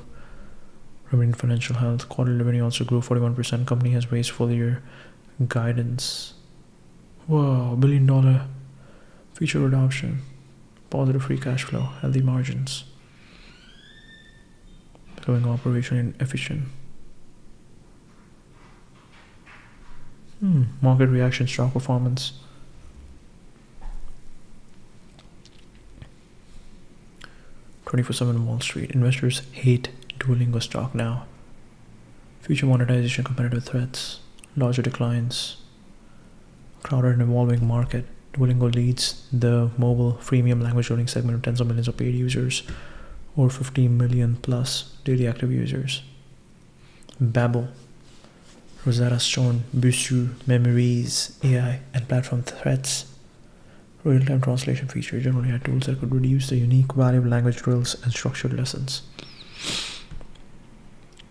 Remaining financial health? Quarterly revenue also grew 41%. Company has raised full year guidance. Whoa, $1 billion feature adoption. Positive free cash flow. Healthy margins. Becoming operationally efficient. Market reaction, stock performance. "24/7 Wall Street. Investors hate Duolingo stock now. Future monetization, competitive threats, larger declines, crowded and evolving market. Duolingo leads the mobile freemium language learning segment with tens of millions of paid users, over 50 million plus daily active users. Babel, Rosetta Stone, Busuu, Memories, AI, and platform threats. Real-time translation feature generally had tools that could reduce the unique value of language drills and structured lessons.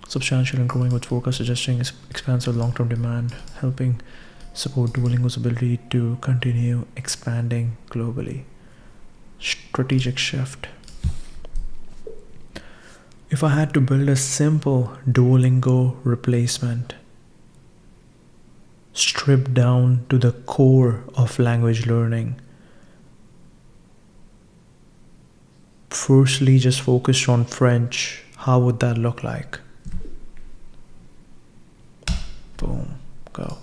Substantial and growing with forecast suggesting expansive long-term demand, helping support Duolingo's ability to continue expanding globally. Strategic shift. If I had to build a simple Duolingo replacement, stripped down to the core of language learning, firstly just focused on French, how would that look like? Boom, go.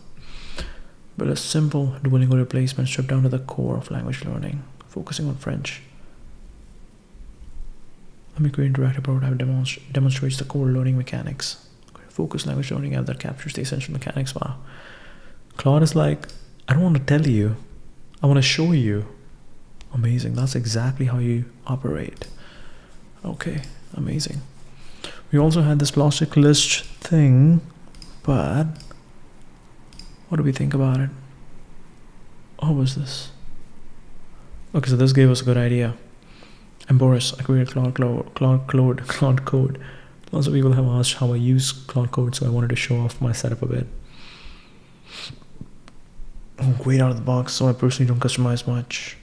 But a simple Duolingo replacement stripped down to the core of language learning, focusing on French. Let me create an interactive prototype demonstrates the core learning mechanics. Focus language learning app that captures the essential mechanics. Wow. Claude is like, I don't want to tell you, I want to show you. Amazing. That's exactly how you operate. Okay, amazing. We also had this PlasticList thing, but what do we think about it? What was this? Okay, so this gave us a good idea. And Boris, I created Claude Code. Lots of people have asked how I use Claude Code, so I wanted to show off my setup a bit. Great out of the box, so I personally don't customize much.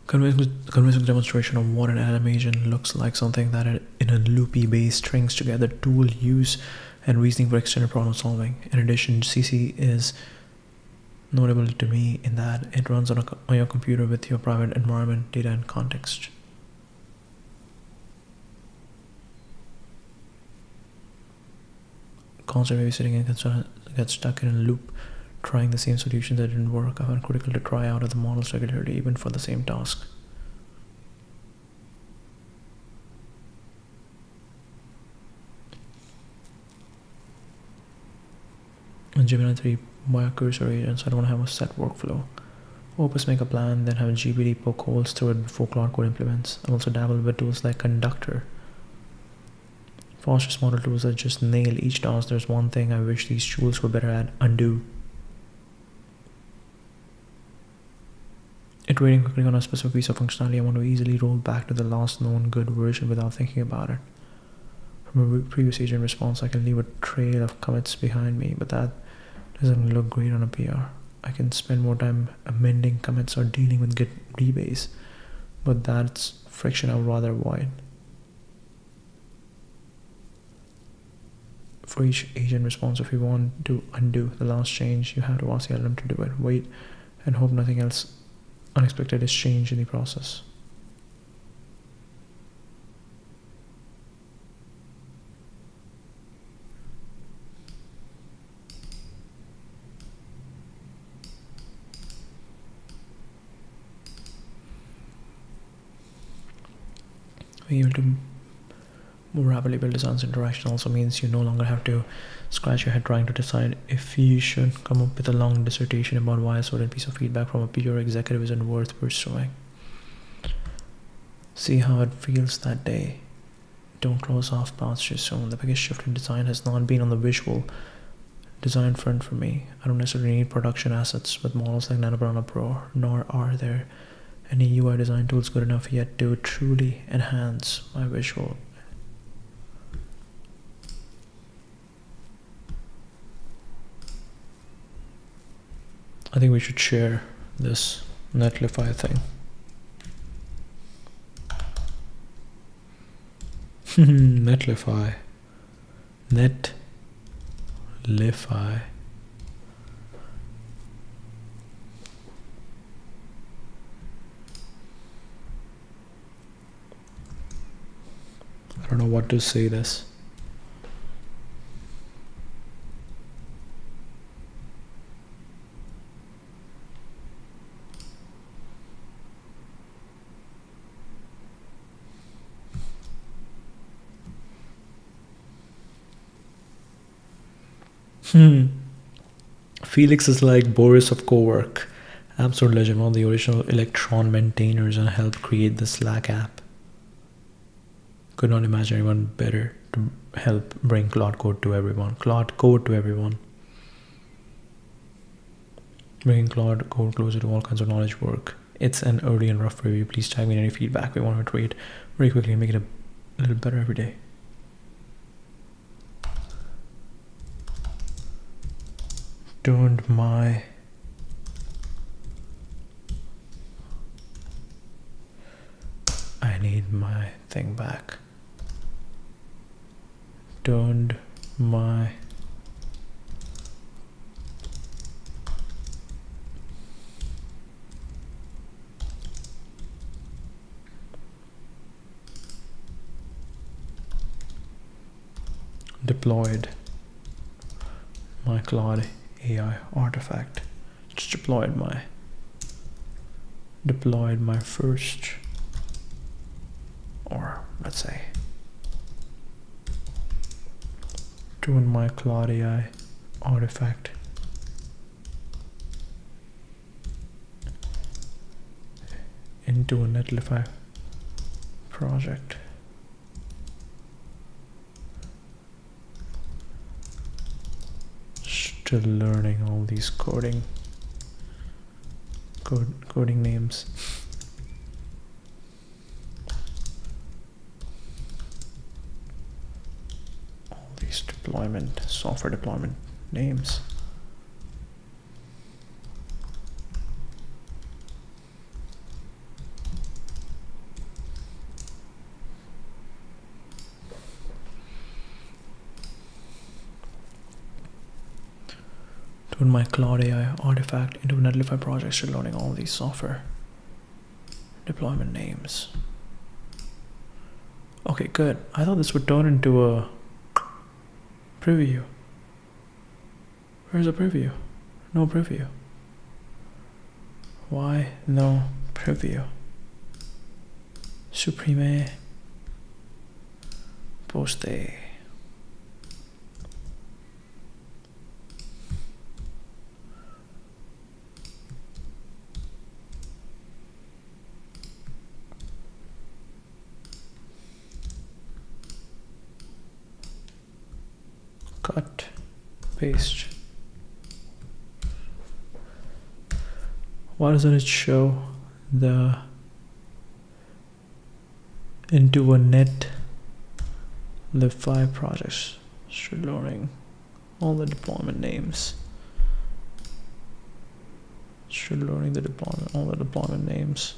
Convincing demonstration of what an animation looks like, something that in a loopy base strings together tool use and reasoning for extended problem solving. In addition, CC is notable to me in that it runs on your computer with your private environment, data, and context. Constantly babysitting and get stuck in a loop, trying the same solution that didn't work. I found critical to try out other models regularly, even for the same task. In Gemini 3, via cursor agents, I don't have a set workflow. Opus make a plan, then have GPT poke holes through it before Claude Code implements. I also dabble with tools like Conductor. Fastest model tools that just nail each task. There's one thing I wish these tools were better at: undo. Iterating quickly on a specific piece of functionality, I want to easily roll back to the last known good version without thinking about it. From a previous agent response, I can leave a trail of commits behind me, but that doesn't look great on a PR. I can spend more time amending commits or dealing with Git rebase, but that's friction I would rather avoid. For each agent response, if you want to undo the last change, you have to ask the LLM to do it. Wait and hope nothing else unexpected is changed in the process. Being able to more rapidly build designs interaction also means you no longer have to scratch your head trying to decide if you should come up with a long dissertation about why a certain piece of feedback from a peer executive isn't worth pursuing. See how it feels that day. Don't close off paths too soon. The biggest shift in design has not been on the visual design front for me. I don't necessarily need production assets with models like Nanobrana Pro, nor are there any UI design tools good enough yet to truly enhance my visual. I think we should share this Netlify thing. Netlify. Netlify. I don't know what to say this. Felix is like Boris of Cowork, absolute legend, one of the original Electron maintainers, and helped create the Slack app. Could not imagine anyone better to help bring Claude Code to everyone. Claude Code to everyone. Bringing Claude Code closer to all kinds of knowledge work. It's an early and rough review. Please tag me in any feedback. We want to iterate very quickly and make it a little better every day. Turned my I need my thing back. Turned my deployed my Claude AI artifact. Just deployed my first, or let's say turned my Claude AI artifact into a Netlify project. Still learning all these coding names. All these software deployment names. Turn my Claude AI artifact into a Netlify project, still learning all these software deployment names. Okay, good. I thought this would turn into a preview. Where's the preview? No preview. Why no preview? Supprimer. Poster. Cut, paste. Why doesn't it show the into a Netlify projects? Still learning all the deployment names. Still learning all the deployment names,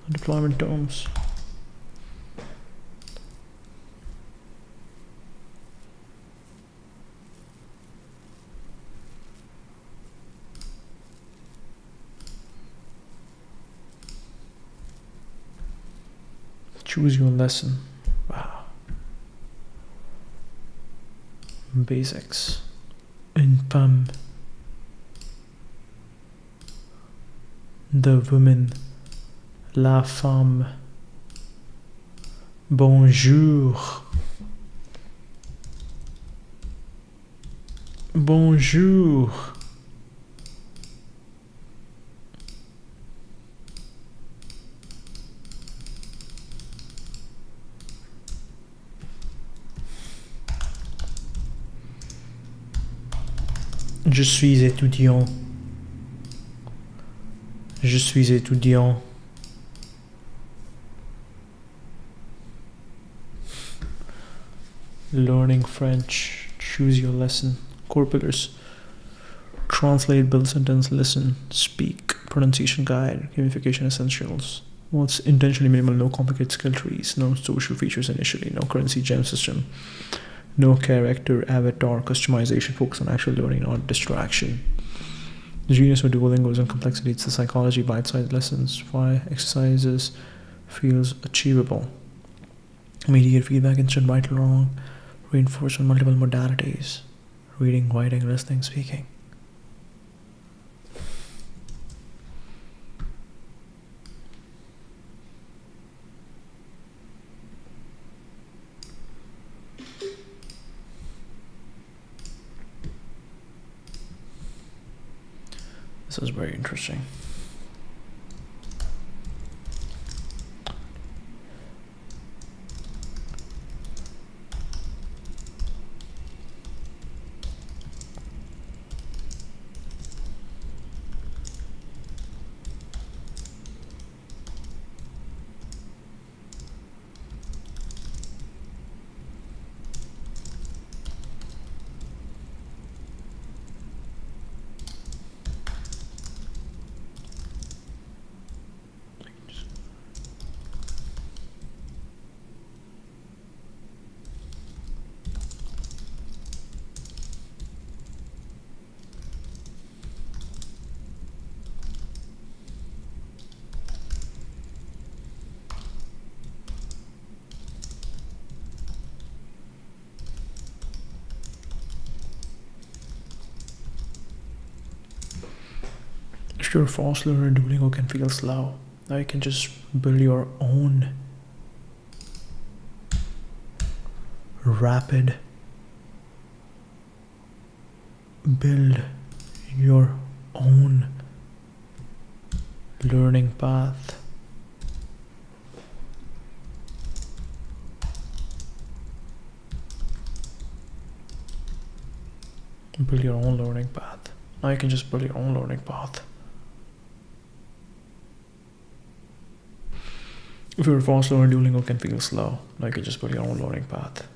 the deployment terms. Choose your lesson. Wow. Basics. Infam. The women. La femme. Bonjour. Bonjour. Je suis étudiant. Je suis étudiant. Learning French. Choose your lesson. Core pillars. Translate, build sentence, listen, speak, pronunciation guide, gamification essentials. What's intentionally minimal, no complicated skill trees, no social features initially, no currency gem system, no character, avatar, customization, focus on actual learning, not distraction. The genius of Duolingo is in complexity, it's the psychology, bite-sized lessons, why exercises feels achievable. Immediate feedback, instant right or wrong, reinforcement, multiple modalities, reading, writing, listening, speaking. This is very interesting. If you're a fast learner, Duolingo can feel slow. Now you can just build your own rapid, build your own learning path. Build your own learning path. Now you can just build your own learning path. If you're a fast learner, Duolingo can feel slow. Now you can just build your own learning path.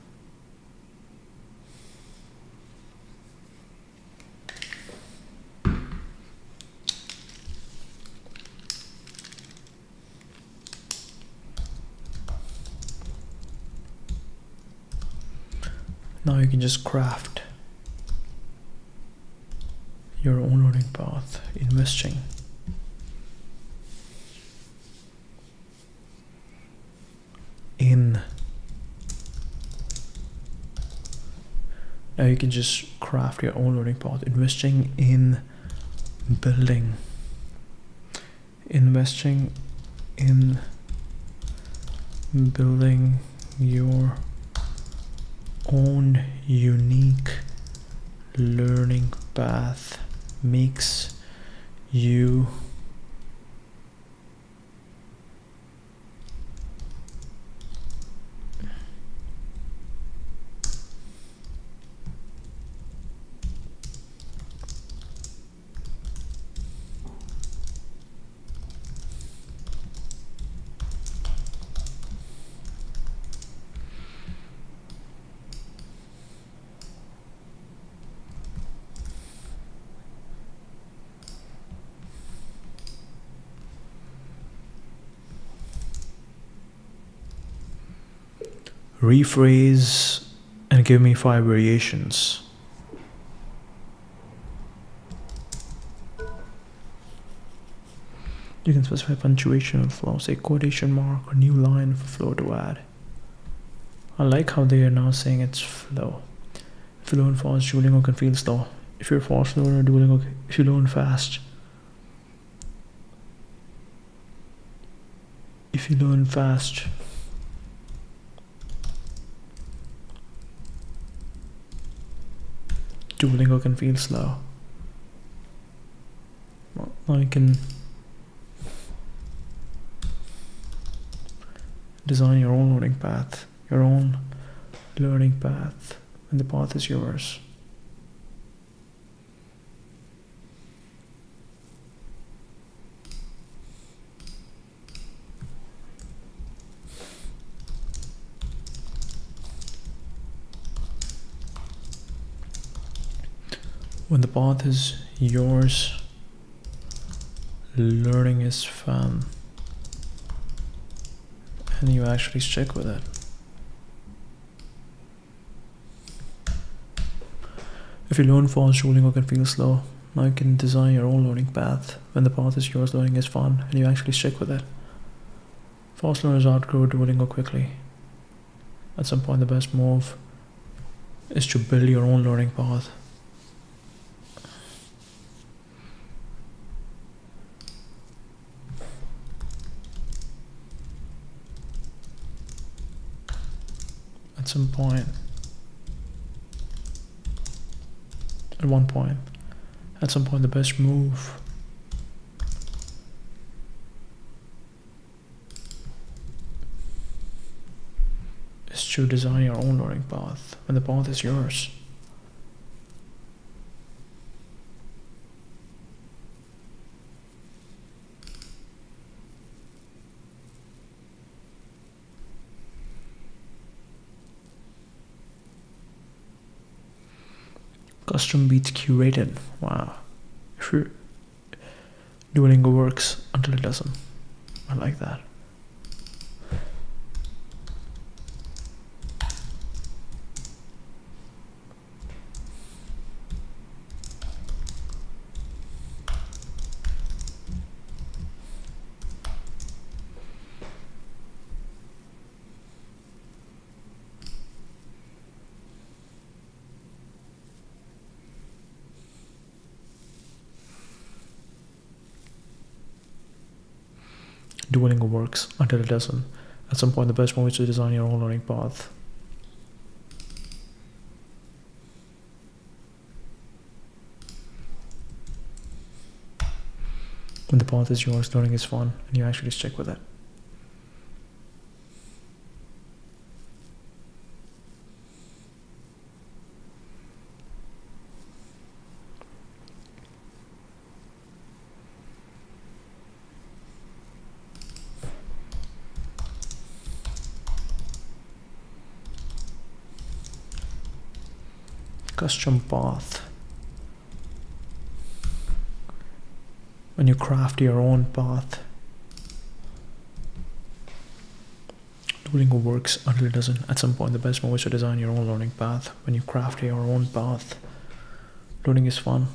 Now you can just craft your own learning path, investing in. Now you can just craft your own learning path, investing in building, investing in building your own unique learning path makes you rephrase and give me 5 variations. You can specify punctuation or flow, say quotation mark or new line for flow to add. I like how they are now saying it's flow. If you learn fast, Duolingo can feel slow. If you're a fast learner, Duolingo, if you learn fast, Duolingo can feel slow. Well, now you can design your own learning path, and the path is yours. When the path is yours, learning is fun, and you actually stick with it. If you learn fast, Duolingo can feel slow. Now you can design your own learning path. When the path is yours, learning is fun, and you actually stick with it. Fast learners outgrow Duolingo quickly. At some point, the best move is to build your own learning path. At some point, the best move is to design your own learning path when the path is yours. Custom beats curated. Wow. Sure. Duolingo works until it doesn't. I like that. Duolingo works until it doesn't. At some point, the best moment is to design your own learning path. When the path is yours, learning is fun, and you actually stick with it. Custom path. When you craft your own path, Duolingo works until it doesn't. At some point, the best moment is to design your own learning path. When you craft your own path, learning is fun.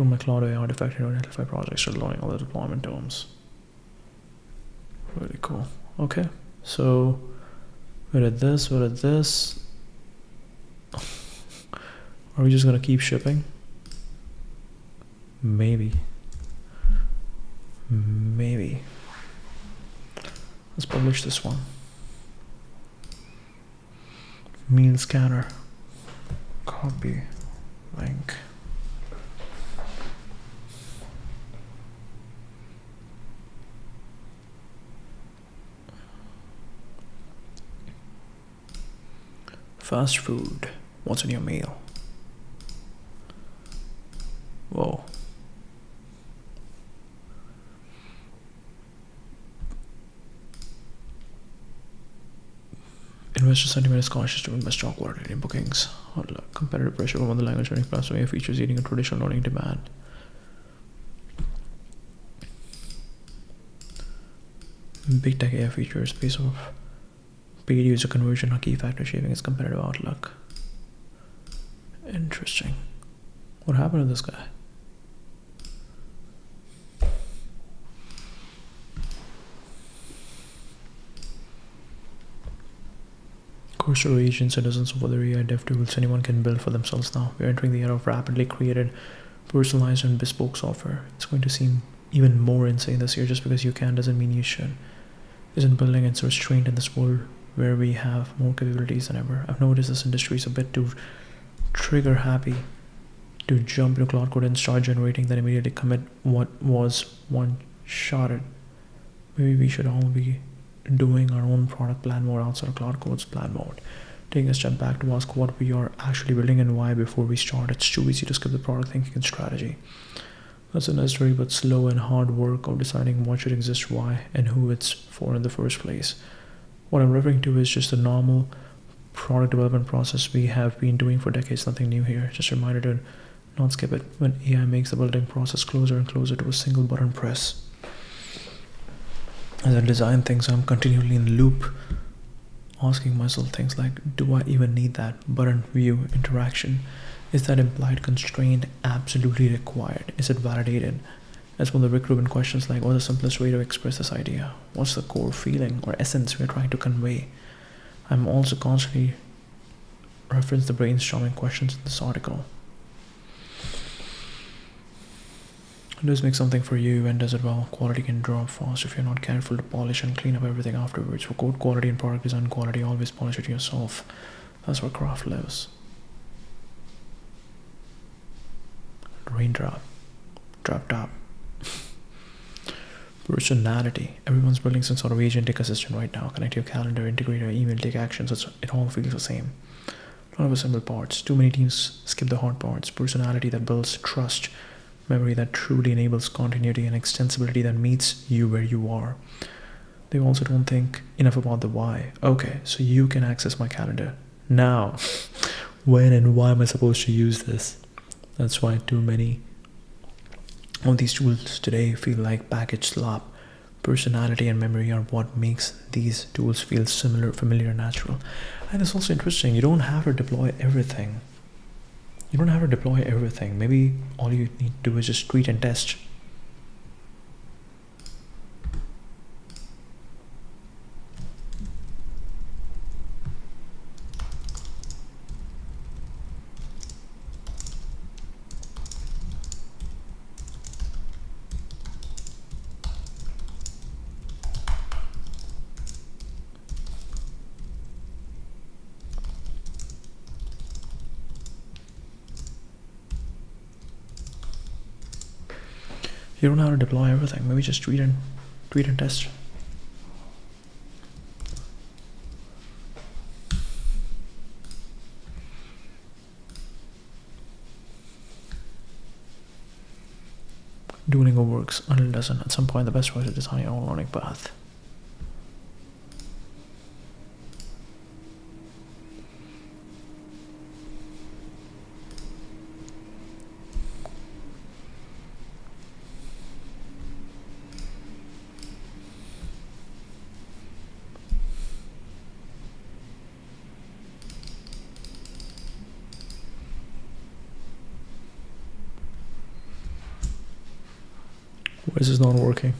My Cloud AI artifact in Netlify projects are loading all the deployment terms. Really cool. Okay, so we did this, we did this. Are we just gonna keep shipping? Maybe. Maybe. Let's publish this one. Meal scanner. Copy. Link. Fast food. What's in your meal? Whoa. Investor sentiment is cautious to invest stock volatility in bookings. Competitive pressure from other language learning platform features eating a traditional learning demand. Big tech AI features based off paid user conversion are key factor shaping its competitive outlook. Interesting. What happened to this guy? Cursor agents and dozens of other AI dev tools anyone can build for themselves now. We're entering the era of rapidly created, personalized and bespoke software. It's going to seem even more insane this year. Just because you can doesn't mean you should. Isn't building and restraint in this world where we have more capabilities than ever. I've noticed this industry is a bit too trigger happy to jump into Claude Code and start generating, then immediately commit what was one-shotted. Maybe we should all be doing our own product plan mode outside of Claude Code's plan mode. Taking a step back to ask what we are actually building and why before we start. It's too easy to skip the product thinking and strategy. That's a necessary but slow and hard work of deciding what should exist, why, and who it's for in the first place. What I'm referring to is just the normal product development process we have been doing for decades, nothing new here. Just a reminder to not skip it when AI makes the building process closer and closer to a single button press. As I design things, I'm continually in the loop, asking myself things like, do I even need that button view interaction? Is that implied constraint absolutely required? Is it validated? That's one of the Rick Rubin questions like, what's the simplest way to express this idea? What's the core feeling or essence we're trying to convey? I'm also constantly reference the brainstorming questions in this article. It does make something for you and does it well. Quality can drop fast if you're not careful to polish and clean up everything afterwards. For code quality and product design quality, always polish it yourself. That's where craft lives. Raindrop. Drop top. Personality. Everyone's building some sort of agentic assistant right now. Connect your calendar, integrate your email, take actions. It all feels the same. A lot of simple parts. Too many teams skip the hard parts. Personality that builds trust. Memory that truly enables continuity, and extensibility that meets you where you are. They also don't think enough about the why. Okay, so you can access my calendar. Now, when and why am I supposed to use this? That's why too many of these tools today feel like package slop. Personality and memory are what makes these tools feel familiar, and natural. And it's also interesting, you don't have to deploy everything. Maybe all you need to do is just tweet and test. You don't have to deploy everything. Maybe just tweet and test. Duolingo works until it doesn't. At some point, the best way to design your own learning path. Why is this not working?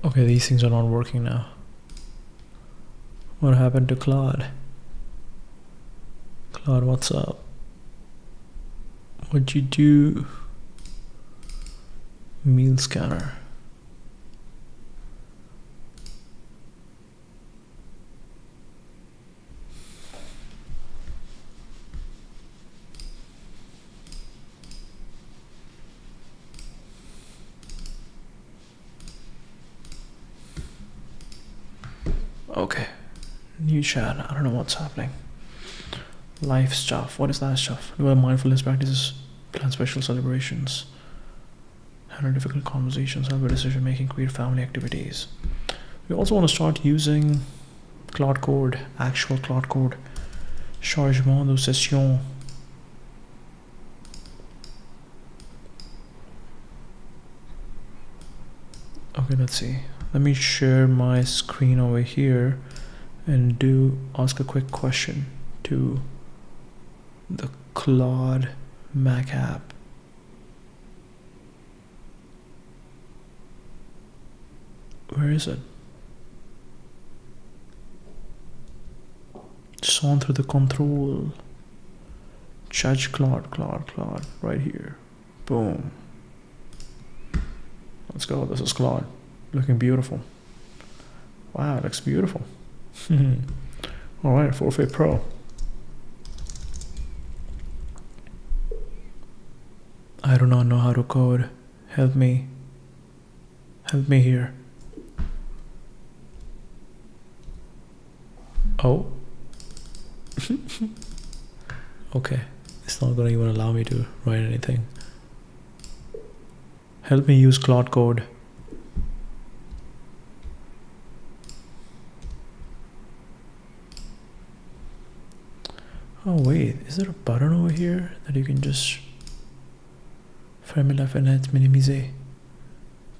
Okay, these things are not working now. What happened to Claude? Claude, what's up? What'd you do? Meal scanner. Okay, new chat. I don't know what's happening. Life stuff. What is that stuff? Develop mindfulness practices, plan special celebrations, handle difficult conversations, help with decision making, create family activities. We also want to start using Claude Code, actual Claude Code. Chargement de session. Okay, let's see. Let me share my screen over here and ask a quick question to the Claude Mac app. Where is it? Just on through the control. Judge Claude, right here. Boom. Let's go. This is Claude. Looking beautiful. Wow, it looks beautiful. All right, Forfeit Pro. I do not know how to code. Help me. Help me here. Oh. Okay. It's not gonna even allow me to write anything. Help me use Claude Code. Oh wait, is there a button over here that you can just fermer la fenêtre, minimiser,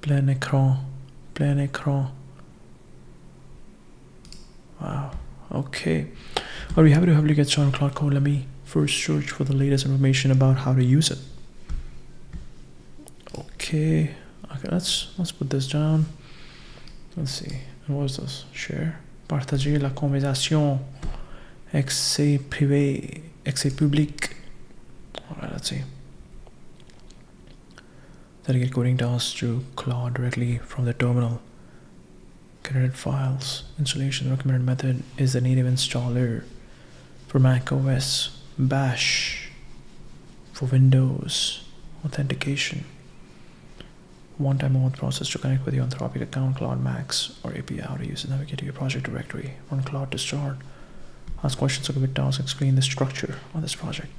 plein écran, plein écran. Wow. Okay. I'll be happy to help you get started on Claude Code. Let me first search for the latest information about how to use it. Okay. Okay, let's put this down. Let's see. What is this? Share. Partager la conversation. Accès privé. Accès public. Alright, let's see. Delegate coding tasks to Claude directly from the terminal. Create files. Installation recommended method is the native installer for Mac OS. Bash for Windows. Authentication. One-time auth process to connect with your Anthropic account, Claude Max, or API. How to use it. Navigate to your project directory. Run Claude to start. Ask questions about tasks. Explain the structure of this project.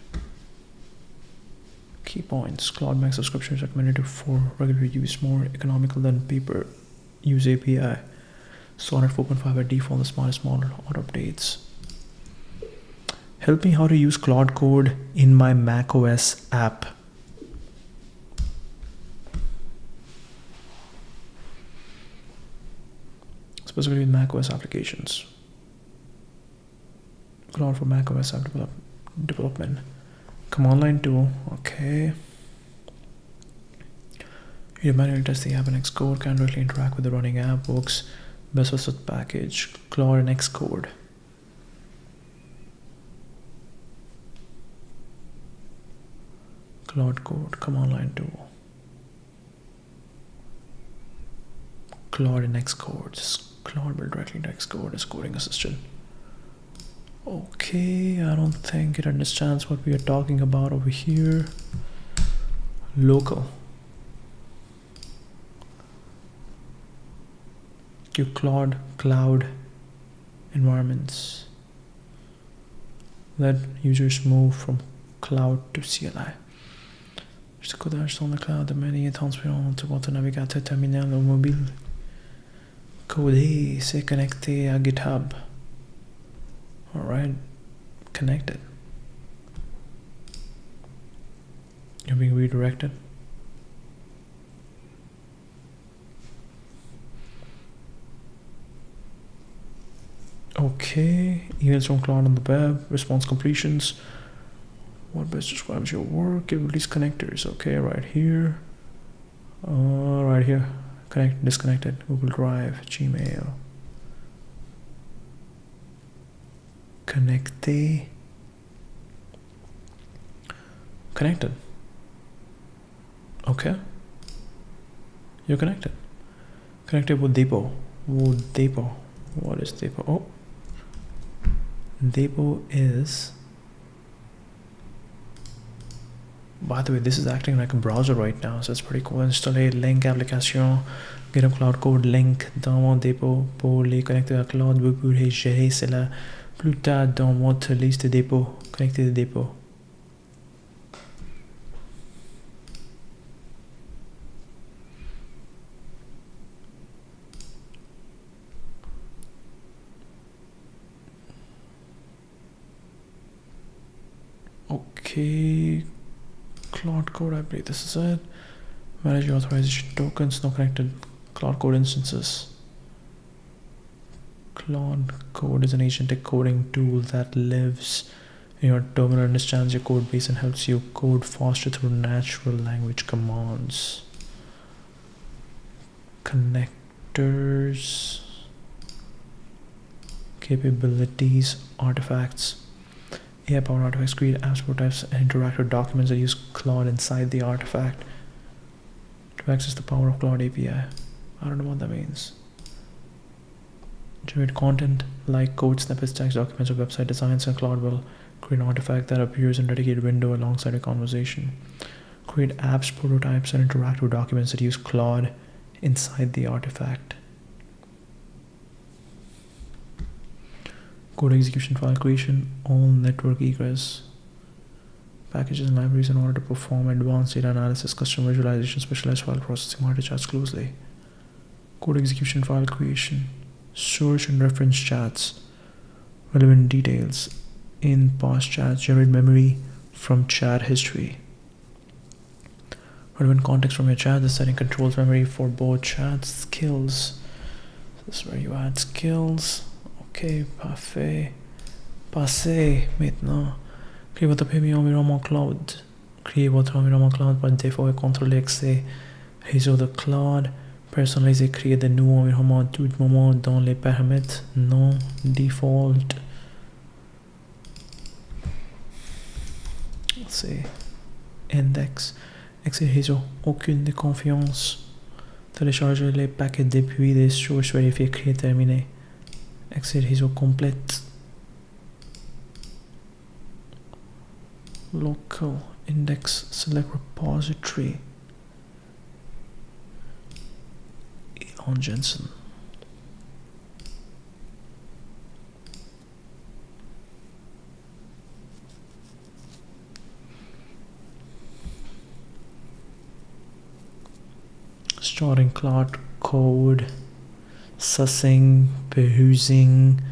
Key points. Claude Max subscription is recommended for regular use, more economical than paper use API. Sonnet 4.5 by default, the smartest model. Auto updates. Help me how to use Claude Code in my macOS app. Specifically with macOS applications. Claude for macOS app development. Command line tool. Okay. You manually test the app in Xcode. Can directly interact with the running app. Works best with package. Claude and Xcode. Claude Code. Command line tool. Claude and Xcode. Claude built directly into Xcode as coding assistant. Okay, I don't think it understands what we are talking about over here. Local. Your Claude cloud environments. Let users move from cloud to CLI. Je te codage sur le cloud de manière transparente sur votre navigateur terminal ou mobile. Coder, c'est connecté à GitHub. Alright, connected. You're being redirected. Okay, emails from Claude on the web, response completions. What best describes your work? Give release connectors. Okay, right here. Right here. Connect, disconnected. Google Drive, Gmail. Connected. Connected. Okay. You're connected. Connected with Depot. With Depot. What is Depot? Oh. Depot is... By the way, this is acting like a browser right now, so it's pretty cool. Installer link application, GitHub Cloud Code link dans mon dépôt pour les connecter à Cloud. Vous pourrez gérer cela plus tard dans votre liste de dépôts. Connecter de dépôt. Okay. Claude Code, I believe this is it. Manage your authorization tokens, no connected Claude Code instances. Claude Code is an agentic coding tool that lives in your terminal, understands your code base, and helps you code faster through natural language commands. Connectors, capabilities, artifacts. AI-powered artifacts create apps, prototypes, and interact with documents that use Claude inside the artifact to access the power of Claude API. I don't know what that means. Generate content like code snippets, text documents, or website designs, and Claude will create an artifact that appears in a dedicated window alongside a conversation. Create apps, prototypes, and interactive documents that use Claude inside the artifact. Code execution, file creation, all network egress. Packages and libraries in order to perform advanced data analysis, custom visualization, specialized file processing, monitor chats closely. Code execution, file creation, search and reference chats, relevant details in past chats, generate memory from chat history. Relevant context from your chat, the setting controls memory for both chats. Skills, this is where you add skills. Ok, parfait. Passé maintenant. Créer votre premier environnement cloud. Créer votre environnement cloud par défaut et contrôler l'accès réseau de cloud. Personnaliser, créer de nouveaux environnements à tout moment dans les paramètres non default. C'est index. Accès réseau, aucune de confiance. Télécharger les paquets depuis des sources vérifiées, créer, terminé. Accès réseau complète. Local index, select repository. Elon Jensen. Starting Claude Code, sussing, perusing.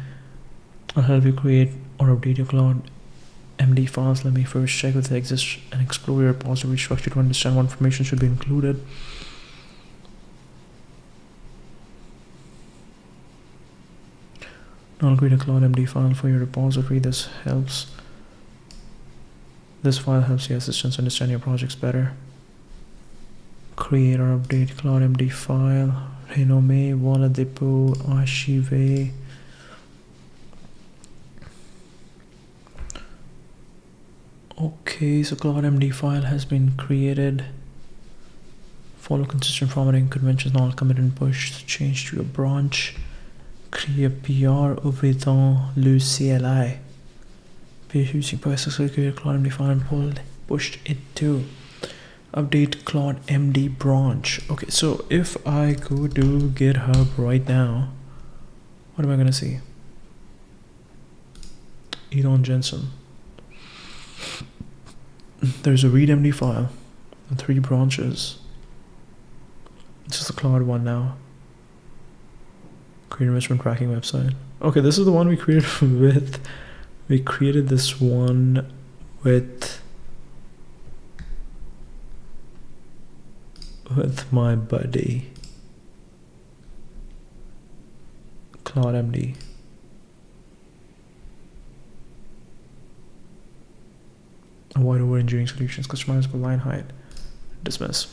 I'll help you create or update your Claude MD files. Let me first check if there exists and explore your repository structure to understand what information should be included. Now I'll create a Claude MD file for your repository. This file helps your assistants understand your projects better. Create or update Claude MD file. Renommé, voilà dépôt, archivé. Okay, so Claude MD file has been created. Follow consistent formatting conventions, not commit and push. Change to a branch. Créer PR, ouvrez dans le CLI. Puis using PlasticList, create Claude MD file and pushed it to. Update Claude MD branch. Okay, so if I go to GitHub right now, what am I gonna see? Elon Jensen. There's a readMD file and 3 branches. This is the Claude one now. Create investment tracking website. Okay, this is the one we created with. We created this one with my buddy Claude MD. Avoid over engineering solutions, customizable line height, dismiss.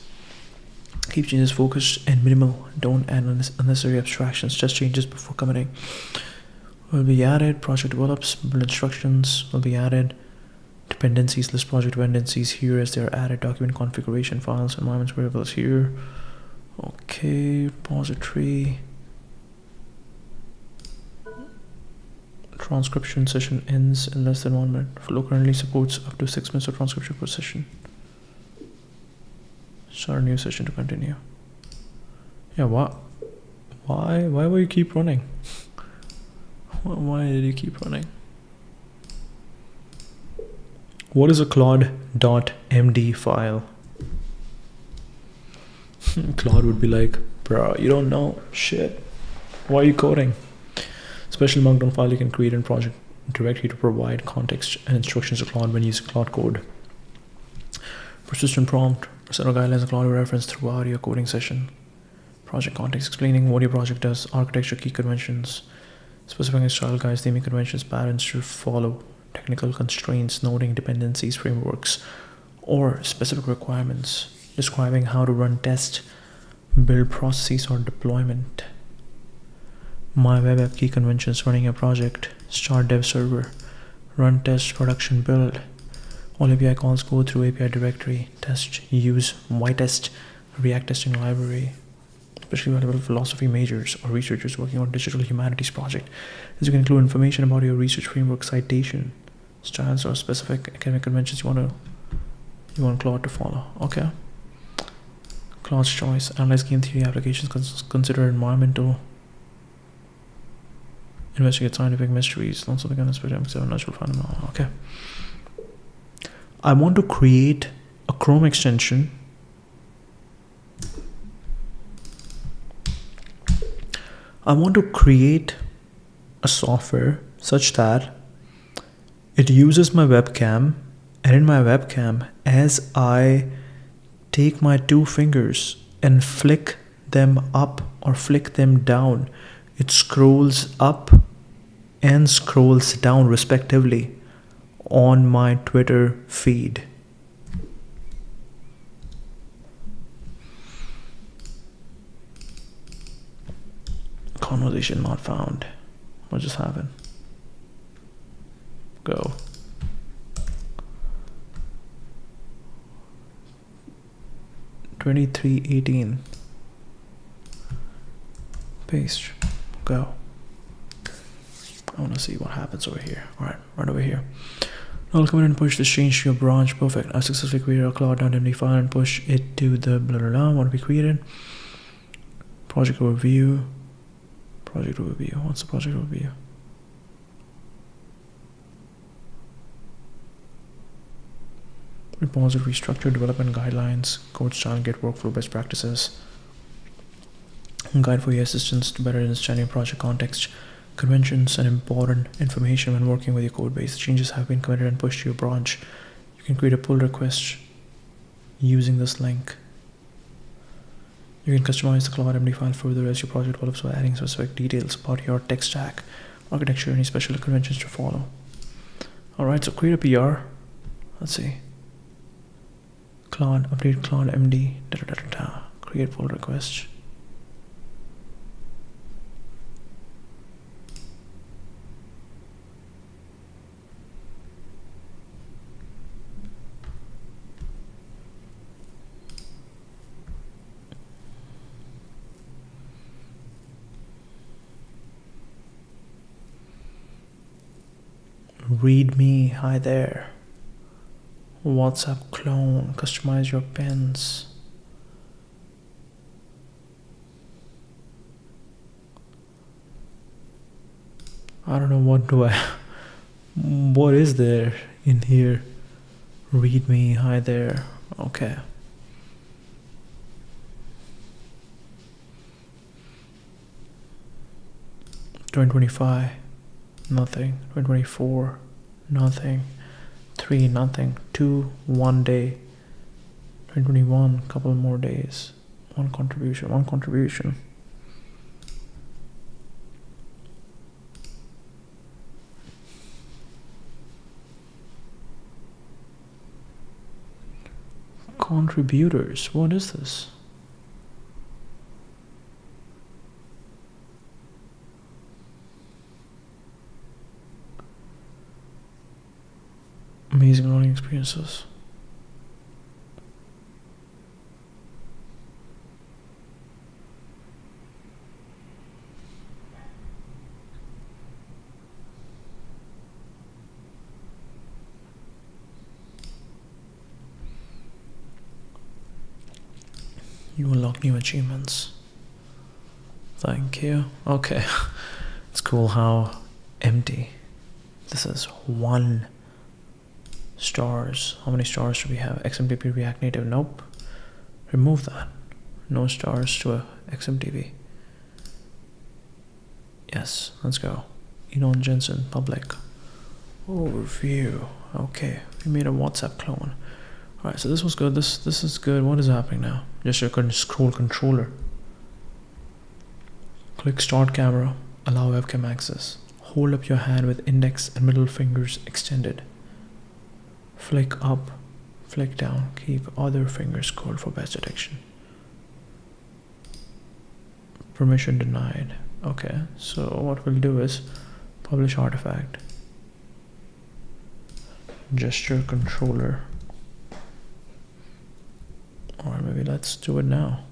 Keep changes focused and minimal. Don't add unnecessary abstractions, just changes before committing. Will be added. Project develops, build instructions will be added. Dependencies, list project dependencies here as they are added. Document configuration files, environments, variables here. Okay, repository. Transcription session ends in less than 1 minute. Flow currently supports up to 6 minutes of transcription per session. Start a new session to continue. Yeah, what? Why will you keep running? Why did you keep running? What is a Claude.md file? Claude would be like, bro, you don't know shit. Why are you coding? Special markdown file you can create in project directly to provide context and instructions to Claude when using Claude Code. Persistent prompt, set of guidelines of Claude reference throughout your coding session. Project context, explaining what your project does, architecture, key conventions, specifying style guides, naming conventions, patterns to follow, technical constraints, noting dependencies, frameworks, or specific requirements, describing how to run test, build processes or deployment. My web app key conventions, running a project, start dev server, run test, production, build. All API calls go through API directory, test, use, YTest, React testing library. Especially valuable philosophy majors or researchers working on digital humanities project, as you can include information about your research framework, citation, styles, or specific academic conventions you want to You want Claude to follow. Okay. Claude's choice. Analyze game theory applications. Consider environmental. Investigate scientific mysteries. Not something unexpected. Natural phenomena. Okay. I want to create a Chrome extension. I want to create a software such that it uses my webcam, and in my webcam, as I take my two fingers and flick them up or flick them down, it scrolls up and scrolls down respectively on my Twitter feed. Conversation not found. What just happened? Go. $23.18. Paste. Go. I want to see what happens over here. Alright, right over here. Now I'll come in and push this change to your branch. Perfect. I've successfully created a Claude.md file and push it to the blah blah blah. What we created. Project overview. Project overview. What's the project overview? Repository structure, development guidelines, code style, Git workflow best practices, guide for your assistants to better understand your project context, conventions, and important information when working with your code base. Changes have been committed and pushed to your branch. You can create a pull request using this link. You can customize the Claude MD file further as your project develops by adding specific details about your tech stack, architecture, any special conventions to follow. Alright, so create a PR. Let's see. Claude, update Claude MD, create pull request. README, hi there. WhatsApp clone, customize your pins. I don't know what is there in here? README, hi there. Okay. $20.25, nothing. $20.24, nothing. 3, nothing. 2, 1 day. 2021, couple more days. One contribution. Contributors, what is this? Amazing learning experiences. You unlock new achievements. Thank you. Okay. It's cool how empty. This is 1 stars. How many stars do we have? XMDB React Native. Nope. Remove that. No stars to a XMDB. Yes, let's go. Elon Jensen, public. Overview. Okay, we made a WhatsApp clone. Alright, so this was good. This is good. What is happening now? Just a scroll controller. Click start camera. Allow webcam access. Hold up your hand with index and middle fingers extended. Flick up, flick down. Keep other fingers curled for best detection. Permission denied. Okay, so what we'll do is publish artifact. Gesture controller. Or maybe let's do it now.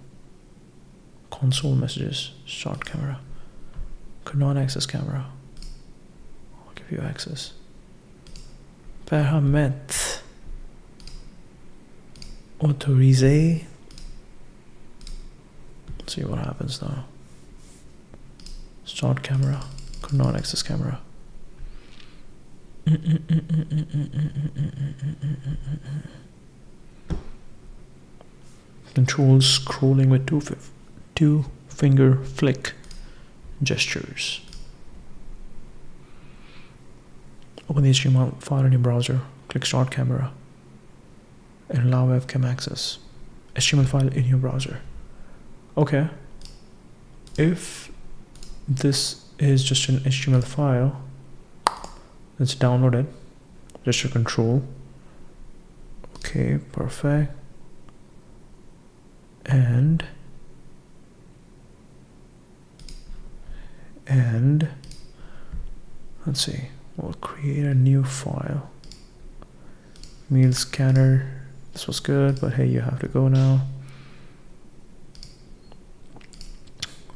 Console messages. Start camera. Could not access camera. I'll give you access. Paramètres. authorize. Let's see what happens now. Start camera, could not access camera. Control scrolling with two finger flick gestures. Open the HTML file in your browser, click start camera, and allow webcam access. HTML file in your browser. Okay. If this is just an HTML file, let's download it. Gesture control. Okay, perfect. And let's see, we'll create a new file. Meal scanner. This was good, but hey, you have to go now.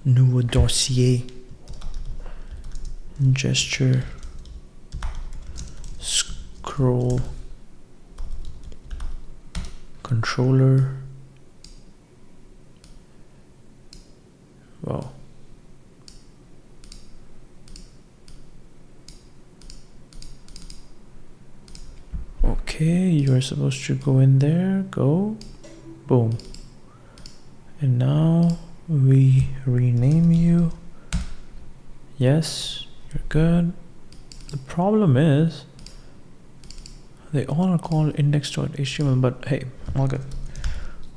New dossier. Gesture. Scroll. Controller. Wow. Okay, you're supposed to go in there, go, boom. And now we rename you. Yes, you're good. The problem is they all are called index.html, but hey, all good.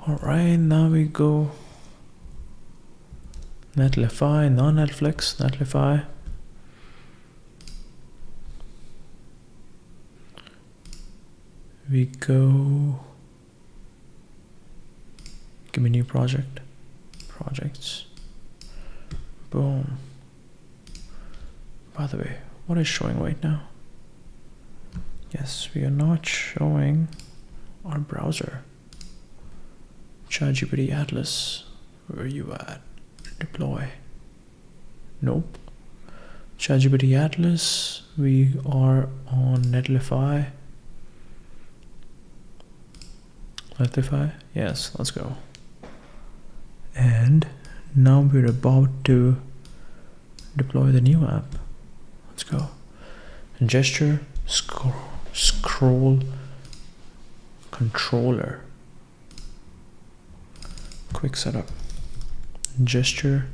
All right, now we go Netlify, non-Netflix, Netlify. We go, give me new project, projects, boom. By the way, what is showing right now? Yes, we are not showing our browser. ChatGPT Atlas, where are you at? Deploy. Nope. ChatGPT Atlas, we are on Netlify. Netlify? Yes, let's go. And now we're about to deploy the new app. Let's go. And gesture, scroll, controller. Quick setup. Gesture,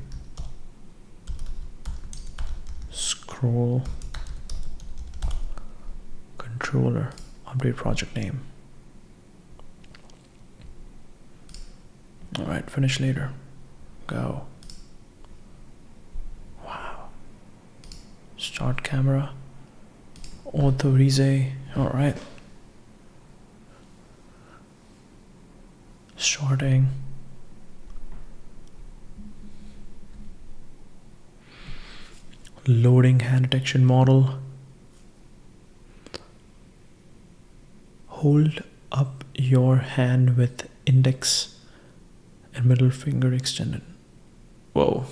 scroll, controller, update project name. All right, finish later. Go. Wow. Start camera. Authorize. All right. Starting. Loading hand detection model. Hold up your hand with index and middle finger extended. Whoa.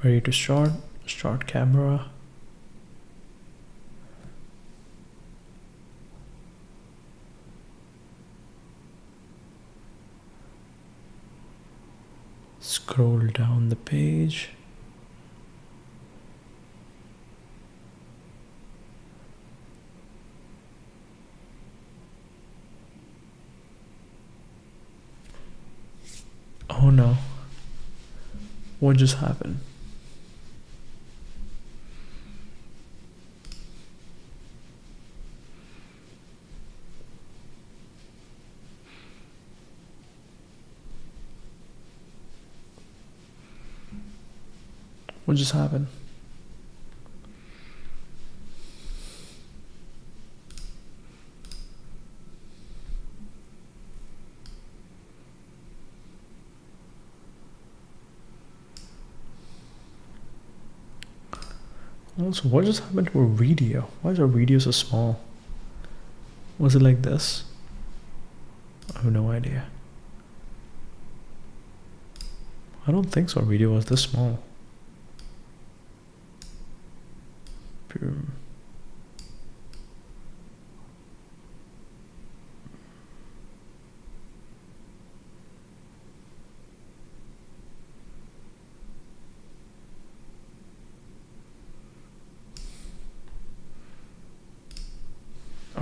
Ready to start. Start camera. Scroll down the page. Oh no. What just happened? What just happened? Also, what just happened to our video? Why is our video so small? Was it like this? I have no idea. I don't think so. Our video was this small. Boom.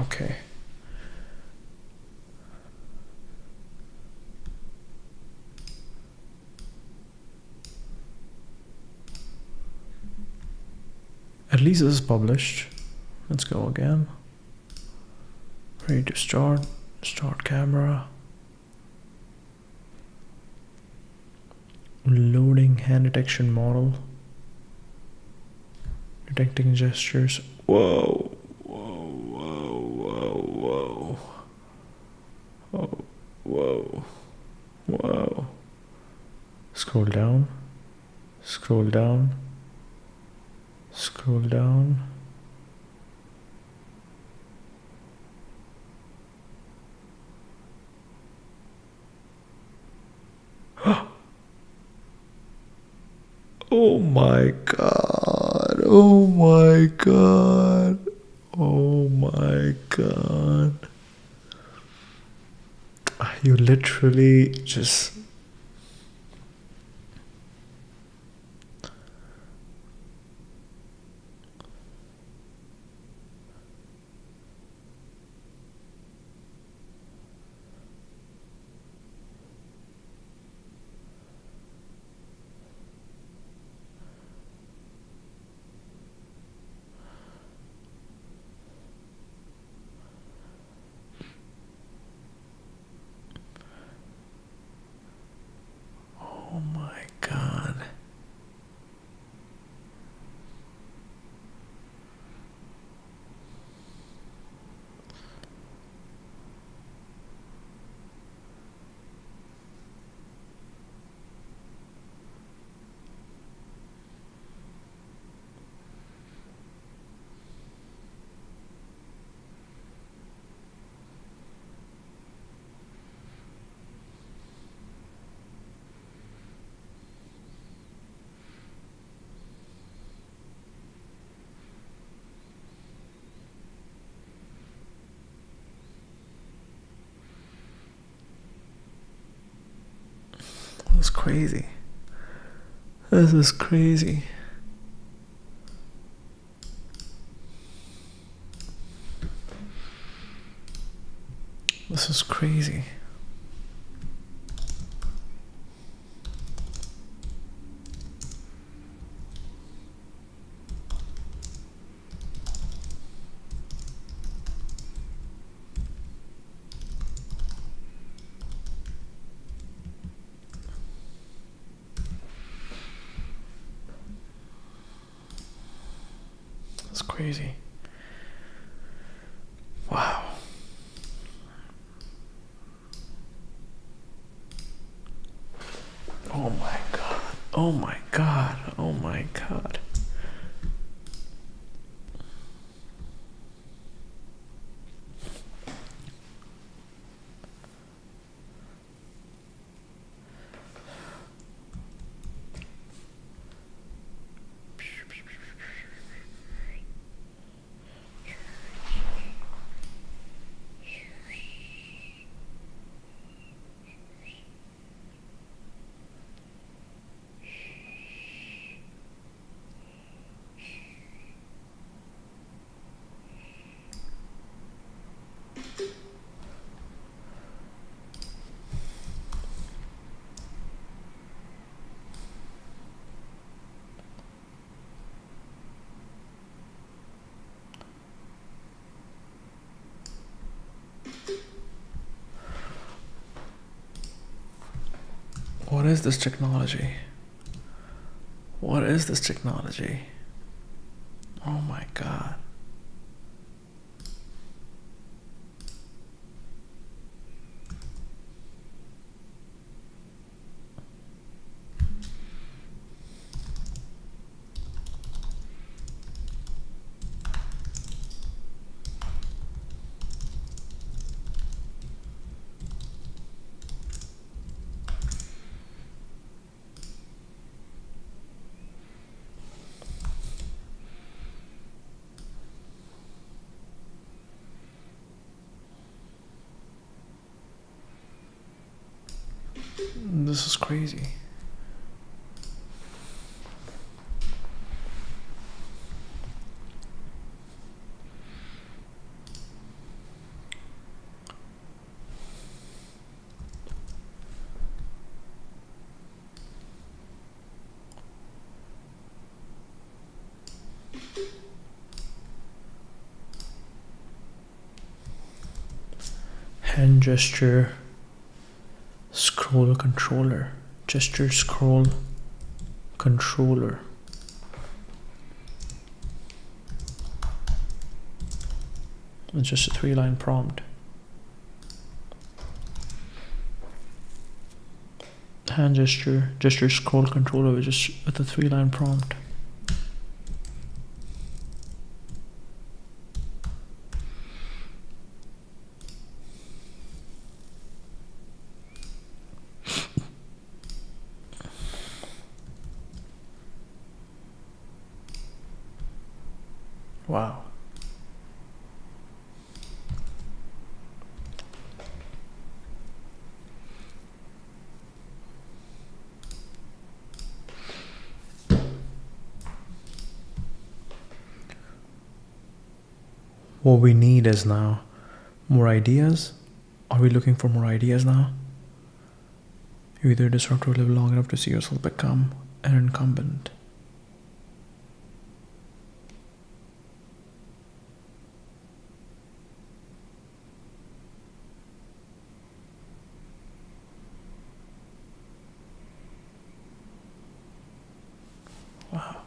Okay. At least this is published. Let's go again. Ready to start. Start camera. Loading hand detection model. Detecting gestures. Whoa. Whoa, whoa, whoa, whoa. Oh, whoa. Whoa. Scroll down. Scroll down. Scroll down. Oh my god. Oh my god. Oh my god. You literally just... Oh my god. This is crazy. This is crazy. This is crazy. It's crazy. Wow. Oh my god. Oh my god. Oh my god. What is this technology? What is this technology? Oh my god. This is crazy. hand gesture scroll controller. Gesture scroll controller. It's just a 3-line prompt. Hand gesture scroll controller with a 3-line prompt. Wow. What we need is now more ideas. Are we looking for more ideas now? You either disrupt or live long enough to see yourself become an incumbent. Wow.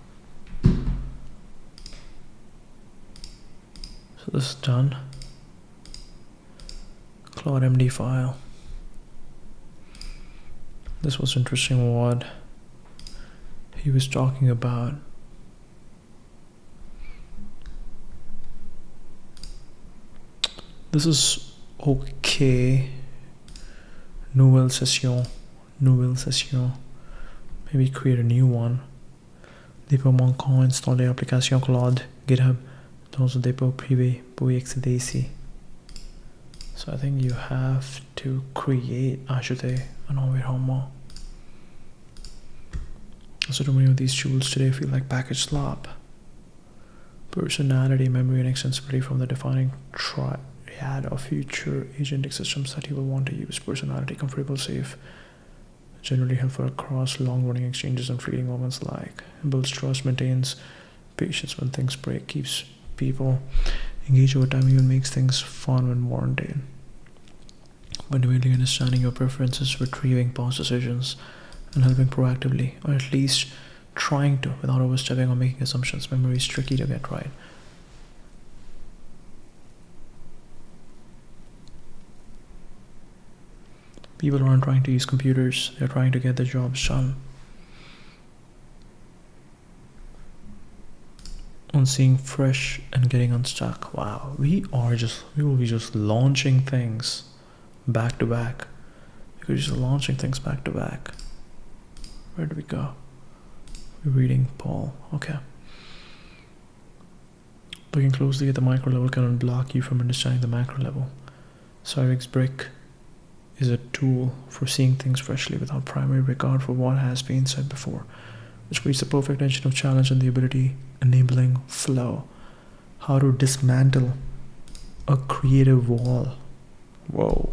So this is done. Claude MD file. This was interesting what he was talking about. This is okay. Nouvelle session. Maybe create a new one. Dépôt manquant, installer l'application Claude, GitHub, dans un dépôt privé pour y accéder ici. So I think you have to create, ajouter un environnement. So too many of these tools today feel like package slop. Personality, memory, and extensibility from the defining triad of future agentic systems that you will want to use. Personality, comfortable, safe, generally helpful across long-running exchanges and fleeting moments alike. Builds trust, maintains patience when things break, keeps people engaged over time, even makes things fun when warranted. Fundamentally understanding your preferences, retrieving past decisions, and helping proactively, or at least trying to, without overstepping or making assumptions. Memory is tricky to get right. People aren't trying to use computers, they're trying to get their jobs done. On seeing fresh and getting unstuck. Wow, we will be just launching things back to back. We're just launching things back to back. Where do we go? We're reading Paul. Okay. Looking closely at the micro level can unblock you from understanding the macro level. Cyrix Brick is a tool for seeing things freshly without primary regard for what has been said before, which creates the perfect engine of challenge and the ability enabling flow. How to dismantle a creative wall. Whoa.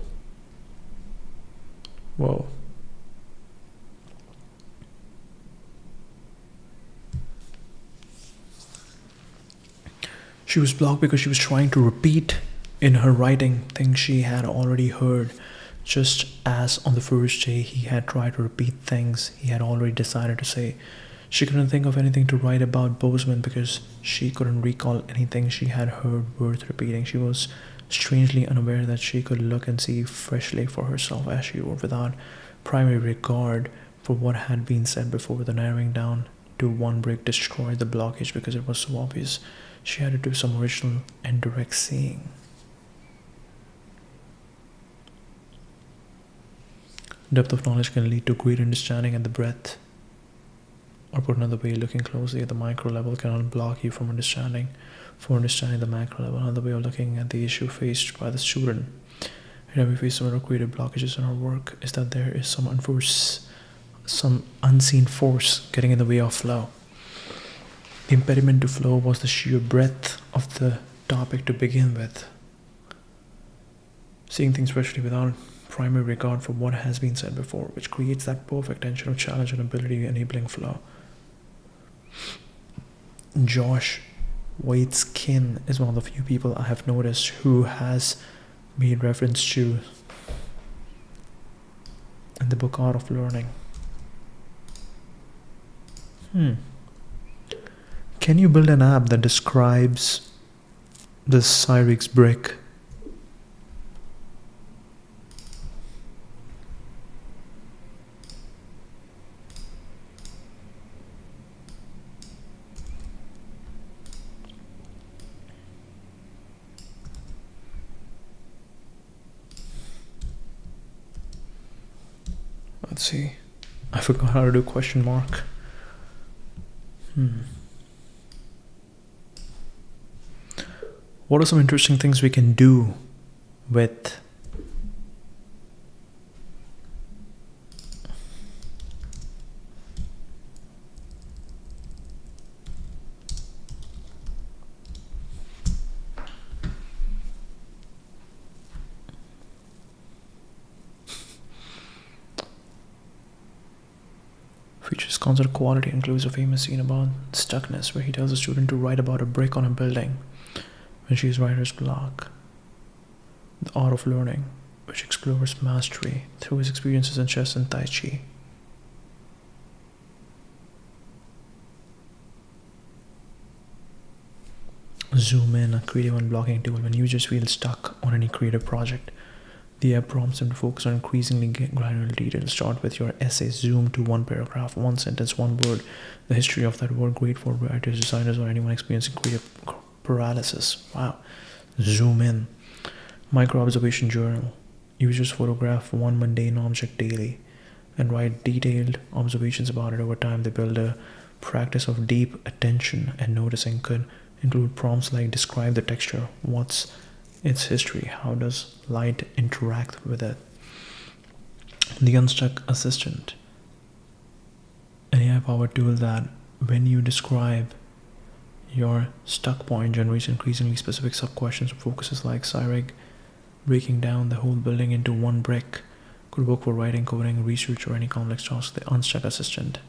She was blocked because she was trying to repeat in her writing things she had already heard. Just as on the first day he had tried to repeat things he had already decided to say. She couldn't think of anything to write about Bozeman because she couldn't recall anything she had heard worth repeating. She was strangely unaware that she could look and see freshly for herself as she wrote without primary regard for what had been said before. The narrowing down to one break destroyed the blockage because it was so obvious. She had to do some original and direct seeing. Depth of knowledge can lead to great understanding at the breadth. Or put another way, looking closely at the micro level can unblock you from understanding the macro level. Another way of looking at the issue faced by the student. And we face similar creative blockages in our work is that there is some unseen force getting in the way of flow. The impediment to flow was the sheer breadth of the topic to begin with. Seeing things freshly without primary regard for what has been said before, which creates that perfect tension of challenge and ability enabling flow. Josh Waitskin is one of the few people I have noticed who has made reference to in the book Art of Learning. Can you build an app that describes this Cyrix brick? Let's see. I forgot how to do question mark. What are some interesting things we can do with features concept quality? Includes a famous scene about stuckness where he tells a student to write about a brick on a building when she is writer's block. The Art of Learning, which explores mastery through his experiences in chess and tai chi. Zoom in, a creative unblocking tool. When users feel stuck on any creative project, the app prompts them to focus on increasingly granular details. Start with your essay, zoom to one paragraph, one sentence, one word, the history of that word. Great for writers, designers, or anyone experiencing creative paralysis. Wow. Zoom in. Micro observation journal. Users photograph one mundane object daily and write detailed observations about it over time. They build a practice of deep attention and noticing. Could include prompts like describe the texture, what's its history, how does light interact with it. The Unstuck Assistant, an AI-powered tool that, when you describe your stuck point, generates increasingly specific sub-questions or focuses like Cyrix, breaking down the whole building into one brick. Could work for writing, coding, research, or any complex task. The Unstuck Assistant.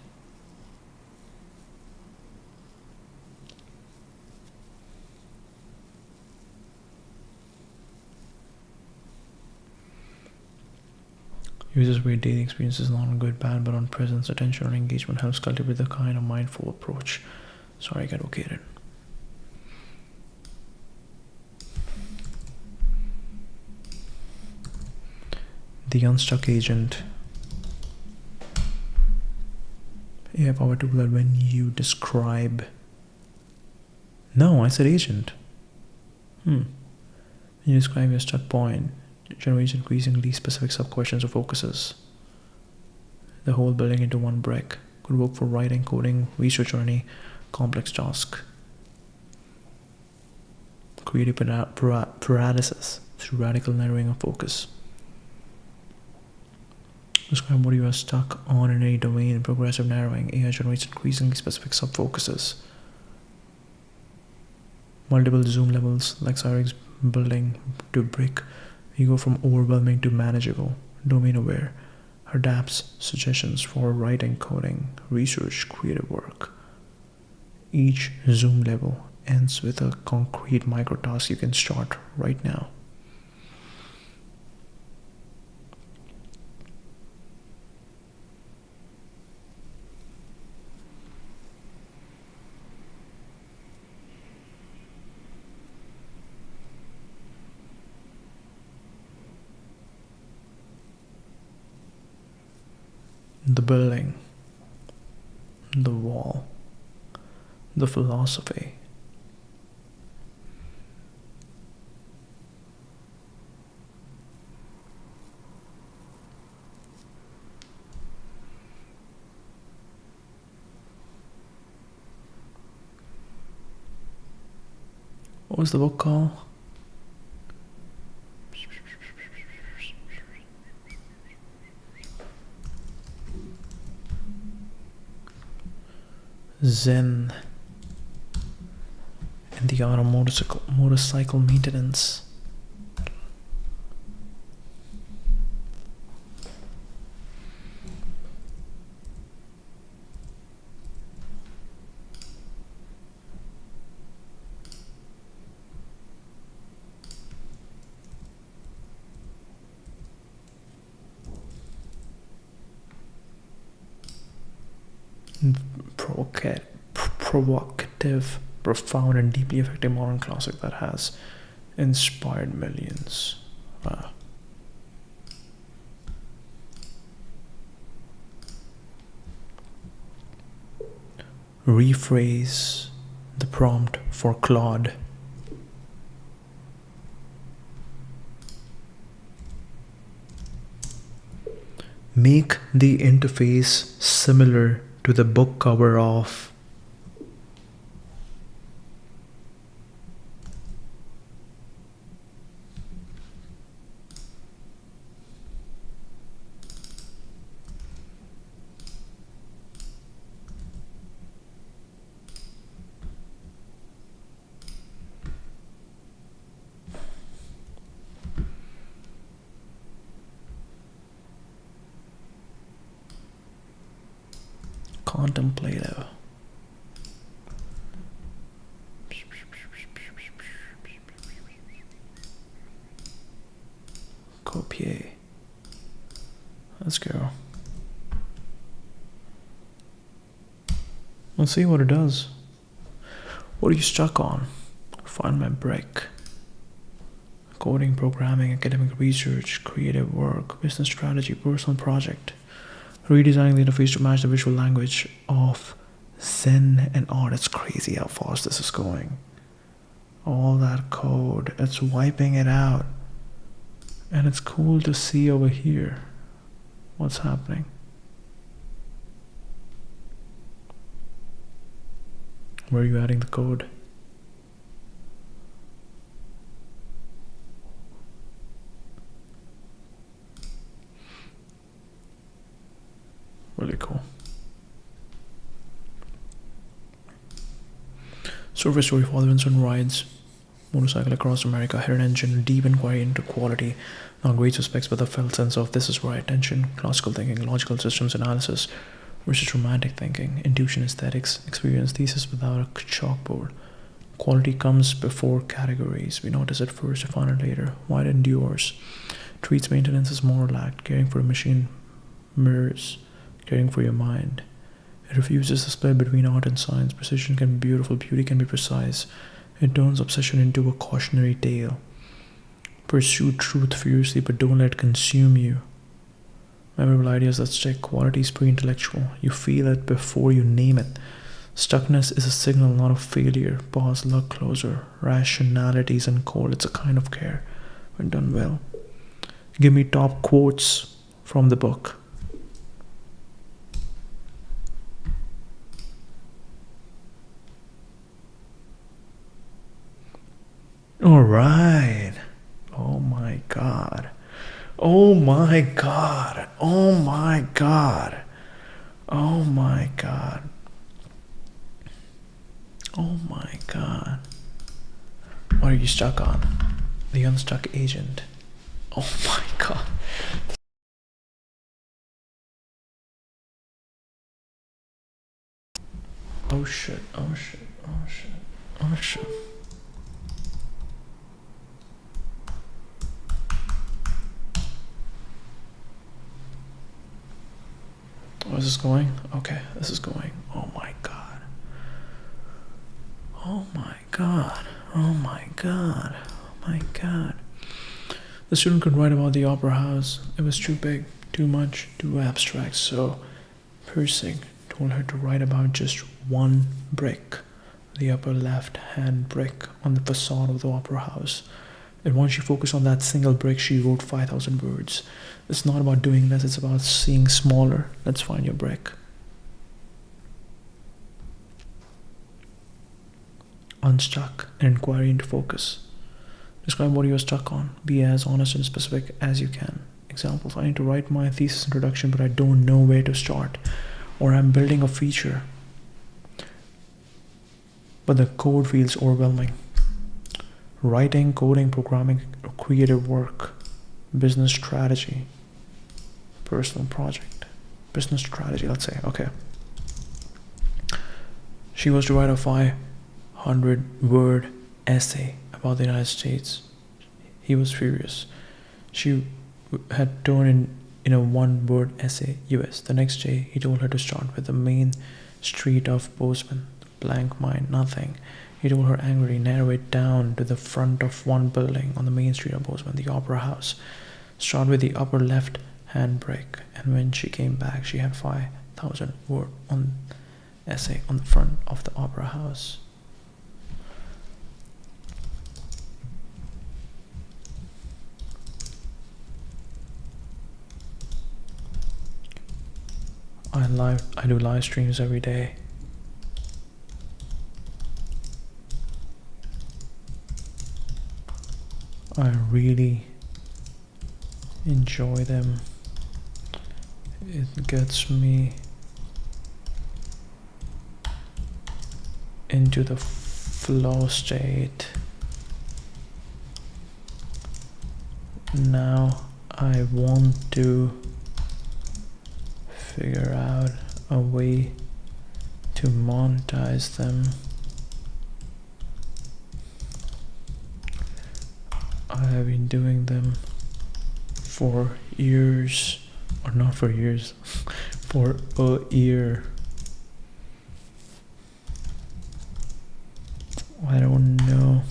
Users rate daily experiences not on good, bad, but on presence, attention, or engagement. Helps cultivate the kind of mindful approach. Sorry, get located. The Unstuck Agent. AI power tool that when you describe. No, I said agent. When you describe your stuck point, it generates increasingly specific sub-questions or focuses. The whole building into one brick. Could work for writing, coding, research, or any complex task. Creative paralysis through radical narrowing of focus. Describe what you are stuck on in any domain. Progressive narrowing. AI generates increasingly specific sub-focuses. Multiple zoom levels like Cyrix building to brick. You go from overwhelming to manageable. Domain aware. Adapts suggestions for writing, coding, research, creative work. Each zoom level ends with a concrete micro task you can start right now. The building, the wall, the philosophy. What was the book called? Zen and the art of motorcycle maintenance. provocative, profound, and deeply effective modern classic that has inspired millions. Wow. Rephrase the prompt for Claude. Make the interface similar to the book cover of contemplative. Copier. Let's go. Let's see what it does. What are you stuck on? Find my brick. Coding, programming, academic research, creative work, business strategy, personal project. Redesigning the interface to match the visual language of Zen and art. It's crazy how fast this is going. All that code, it's wiping it out. And it's cool to see over here what's happening. Where are you adding the code? Really cool. Survey story for Vincent rides motorcycle across America, hidden engine, deep inquiry into quality, not great suspects, but the felt sense of this is right, attention, classical thinking, logical systems analysis versus romantic thinking, intuition, aesthetics, experience, thesis without a chalkboard. Quality comes before categories. We notice it first, refine it later. Why it endures. Treats maintenance as moral act, caring for a machine mirrors caring for your mind. It refuses the split between art and science. Precision can be beautiful, beauty can be precise. It turns obsession into a cautionary tale. Pursue truth fiercely, but don't let it consume you. Memorable ideas that stick. Quality is pre-intellectual. You feel it before you name it. Stuckness is a signal, not of failure. Pause, look closer. Rationality isn't cold, it's a kind of care when done well. Give me top quotes from the book. All right. Oh my God. Oh my God. Oh my God. Oh my God. Oh my God. What are you stuck on? The Unstuck Agent. Oh my God. Oh shit. Oh shit. Oh shit. Oh shit. Oh, is this going? Okay, this is going. Oh my God. Oh my God. Oh my God. Oh my God. The student could write about the opera house. It was too big, too much, too abstract, so Persig told her to write about just one brick, the upper left-hand brick on the facade of the opera house. And once she focused on that single brick, she wrote 5,000 words. It's not about doing less, it's about seeing smaller. Let's find your brick. Unstuck, an inquiry into focus. Describe what you are stuck on. Be as honest and specific as you can. Examples: I need to write my thesis introduction, but I don't know where to start. Or I'm building a feature, but the code feels overwhelming. Writing, coding, programming, creative work, business strategy, personal project, business strategy, let's say. Okay. She was to write a 500-word essay about the United States. He was furious. She had turned in a one-word essay, US. The next day, he told her to start with the main street of Bozeman. Blank mind, nothing. He told her angrily, narrow it down to the front of one building on the main street of Bozeman, the Opera House. Start with the upper left hand brick. And when she came back, she had 5,000 word on essay on the front of the Opera House. I do live streams every day. I really enjoy them. It gets me into the flow state. Now I want to figure out a way to monetize them. I have been doing them for years, or not for years, for a year. I don't know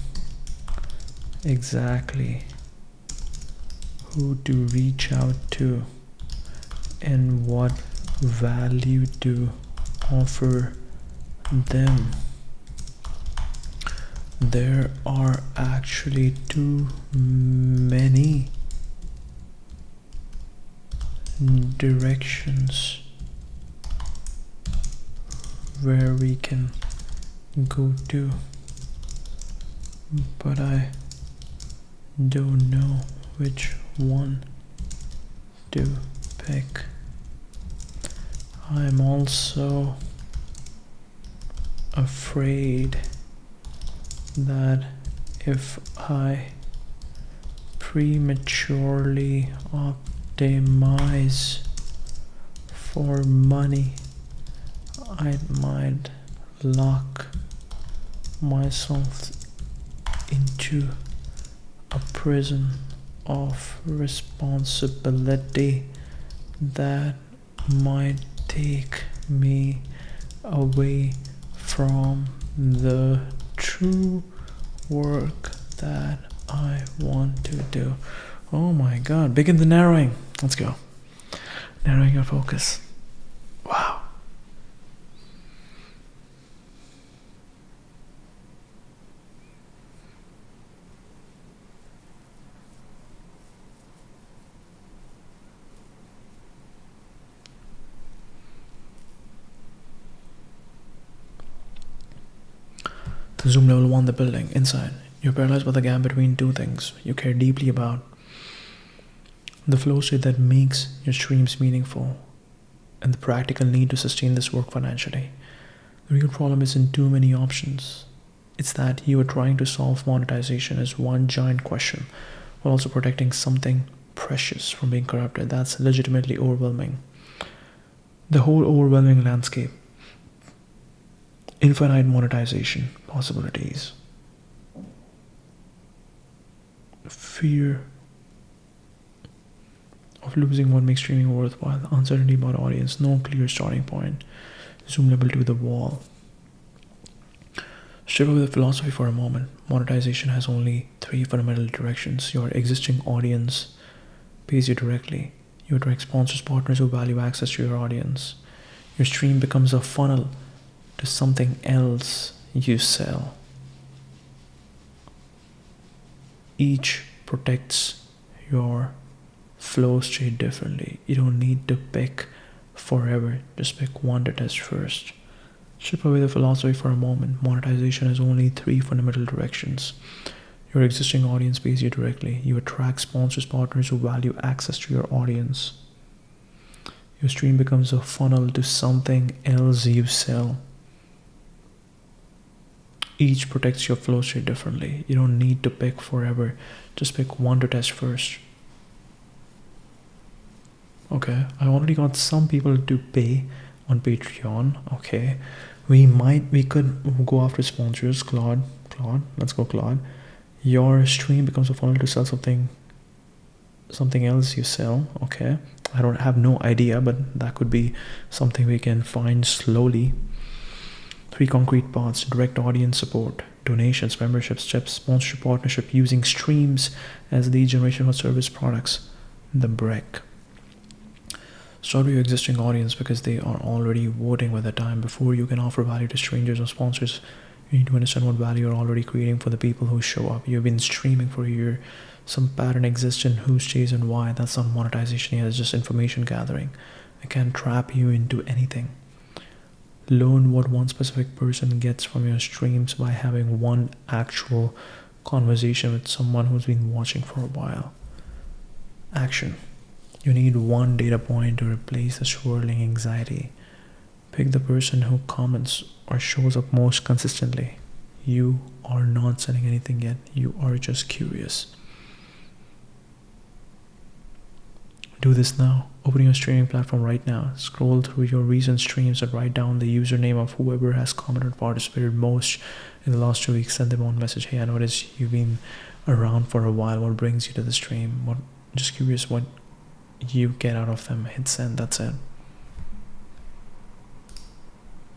exactly who to reach out to and what value to offer them. There are actually too many directions where we can go to, but I don't know which one to pick. I'm also afraid that if I prematurely optimize for money, I might lock myself into a prison of responsibility that might take me away from the true work that I want to do. Oh my god, begin the narrowing. Let's go. Narrowing your focus. Wow. Zoom level 1, the building. Inside, you're paralyzed by the gap between two things you care deeply about. The flow state that makes your streams meaningful, and the practical need to sustain this work financially. The real problem isn't too many options. It's that you are trying to solve monetization as one giant question, while also protecting something precious from being corrupted. That's legitimately overwhelming. The whole overwhelming landscape. Infinite monetization possibilities. Fear of losing what makes streaming worthwhile. Uncertainty about audience. No clear starting point. Zoom level to the wall. Strip away the philosophy for a moment. Monetization has only 3 fundamental directions. Your existing audience pays you directly. You attract sponsors, partners who value access to your audience. Your stream becomes a funnel to something else you sell. Each protects your flow state differently. You don't need to pick forever. Just pick one to test first. Strip away the philosophy for a moment. Monetization has only 3 fundamental directions. Your existing audience pays you directly. You attract sponsors, partners who value access to your audience. Your stream becomes a funnel to something else you sell. Each protects your flow state differently. You don't need to pick forever. Just pick one to test first. Okay, I already got some people to pay on Patreon. Okay, we could go after sponsors. Claude, let's go Claude. Your stream becomes a funnel to sell something something else you sell. Okay, I don't have no idea, but that could be something we can find slowly. 3 concrete paths: direct audience support, donations, memberships, tips, sponsorship, partnership, using streams as lead generation for service products. The break. Start with your existing audience because they are already voting with the time. Before you can offer value to strangers or sponsors, you need to understand what value you're already creating for the people who show up. You've been streaming for a year. Some pattern exists in who stays and why. That's not monetization yet, it's just information gathering. I can't trap you into anything. Learn what one specific person gets from your streams by having one actual conversation with someone who's been watching for a while. Action. You need one data point to replace the swirling anxiety. Pick the person who comments or shows up most consistently. You are not selling anything yet. You are just curious. Do this now. Open your streaming platform right now. Scroll through your recent streams and write down the username of whoever has commented, participated most in the last 2 weeks. Send them one message. Hey, I noticed you've been around for a while. What brings you to the stream? Just curious what you get out of them. Hit send. That's it.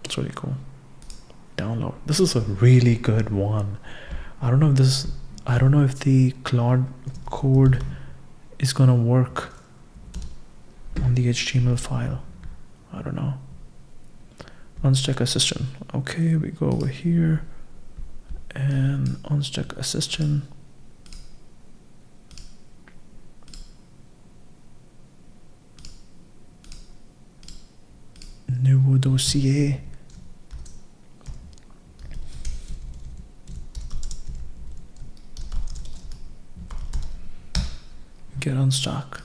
It's really cool. Download. This is a really good one. I don't know if the Claude Code is gonna work on the HTML file. I don't know. Unstuck Assistant. Okay, we go over here and Unstuck Assistant. Nouveau dossier. Get unstuck.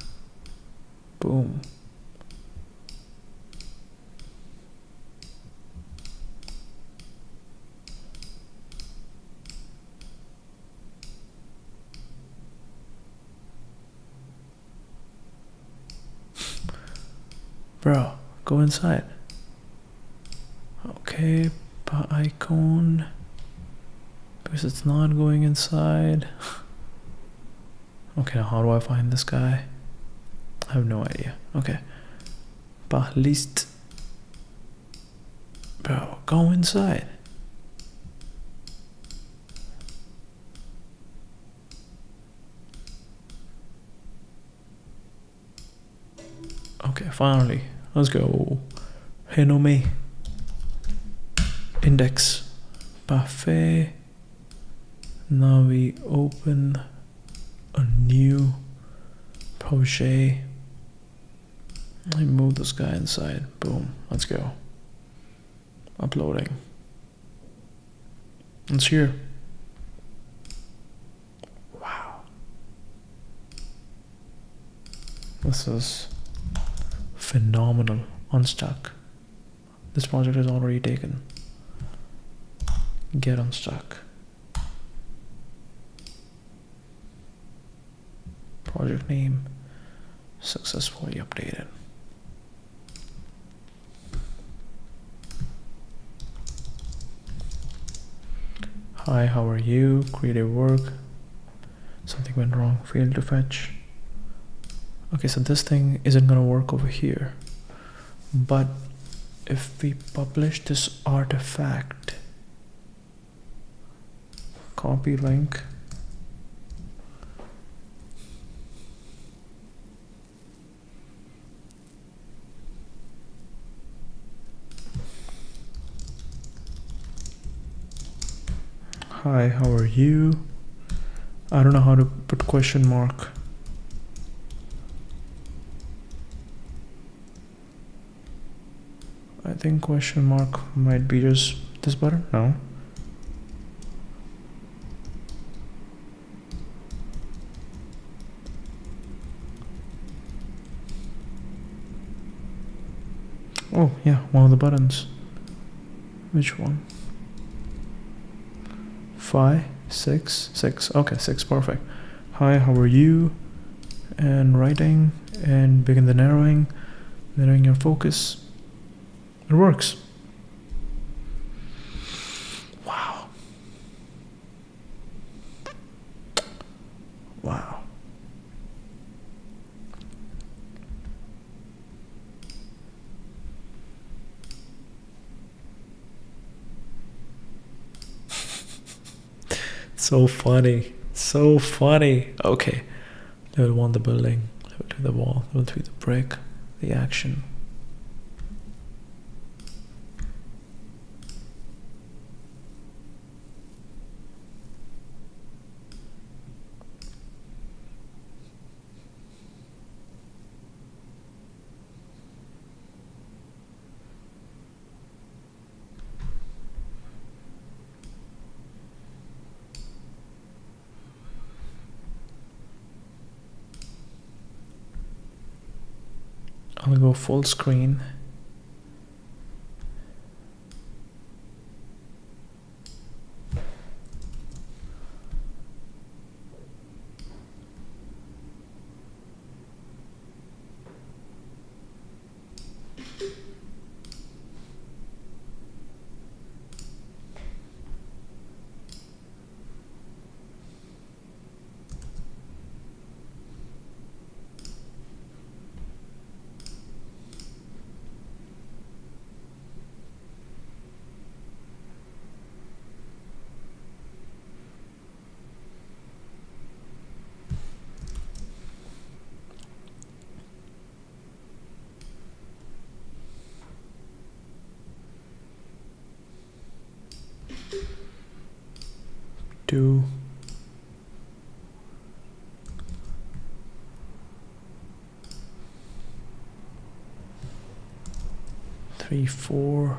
Boom. Bro, go inside. Okay, icon. Because it's not going inside. Okay, now how do I find this guy? I have no idea. Okay. PlasticList. Bro, go inside. Okay, finally. Let's go. Hey, no me. Index. Parfait. Now we open a new project. I move this guy inside. Boom. Let's go. Uploading. It's here. Wow. This is phenomenal. Unstuck. This project is already taken. Get unstuck. Project name successfully updated. Hi, how are you? Creative work. Something went wrong. Failed to fetch. Okay, so this thing isn't gonna work over here. But if we publish this artifact, copy link, hi, how are you? I don't know how to put question mark. I think question mark might be just this button. No. Oh yeah, one of the buttons. Which one? 5, 6, 6. Okay, 6, perfect. Hi, how are you? And writing and begin the narrowing your focus. It works. Wow. Wow. So funny. So funny. Okay. Level 1, the building. Level 2, the wall. Level 3, the brick. The action. I'll go full screen. Two. 3, 4.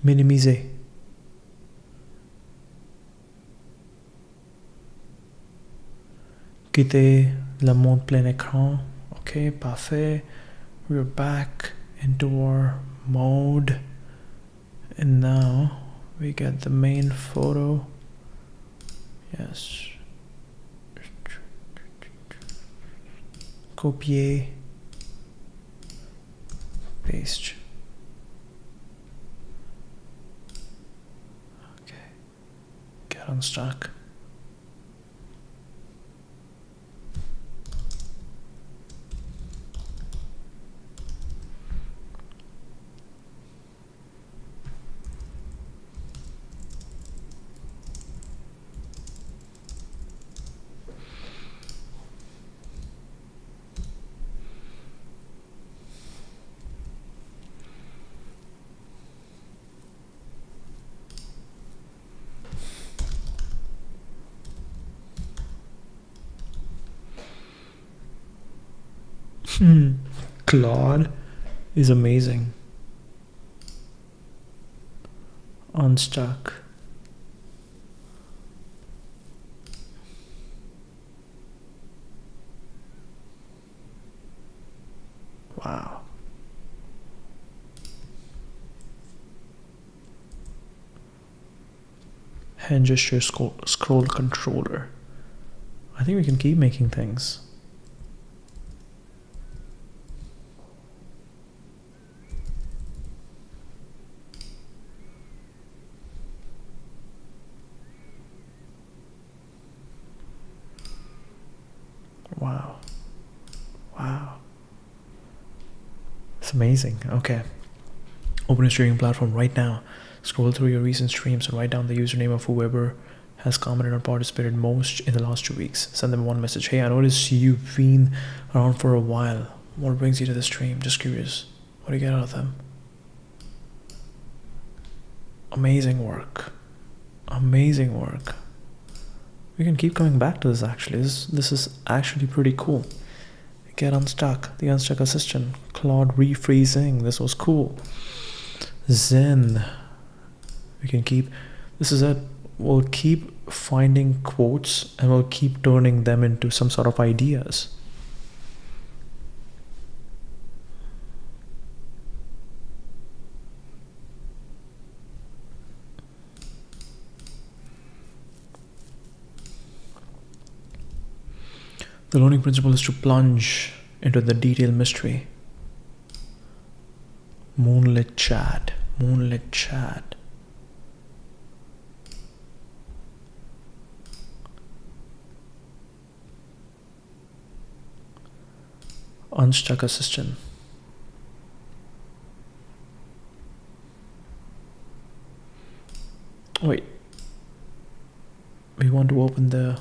Minimiser. Quitter le mode plein écran. Okay, parfait. We're back into our mode. And now we get the main photo. Yes. Copier. Paste. Get unstuck. Claude is amazing. Unstuck. Wow. Hand gesture scroll controller. I think we can keep making things. Wow. Wow. It's amazing. Okay. Open a streaming platform right now. Scroll through your recent streams and write down the username of whoever has commented or participated most in the last 2 weeks. Send them one message. Hey, I noticed you've been around for a while. What brings you to the stream? Just curious. What do you get out of them? Amazing work. Amazing work. We can keep coming back to this actually. This is actually pretty cool. Get unstuck. The Unstuck Assistant. Claude rephrasing. This was cool. Zen. We can keep. This is it. We'll keep finding quotes and we'll keep turning them into some sort of ideas. The learning principle is to plunge into the detailed mystery. Moonlit chat. Moonlit chat. Unstuck assistant. Wait. We want to open the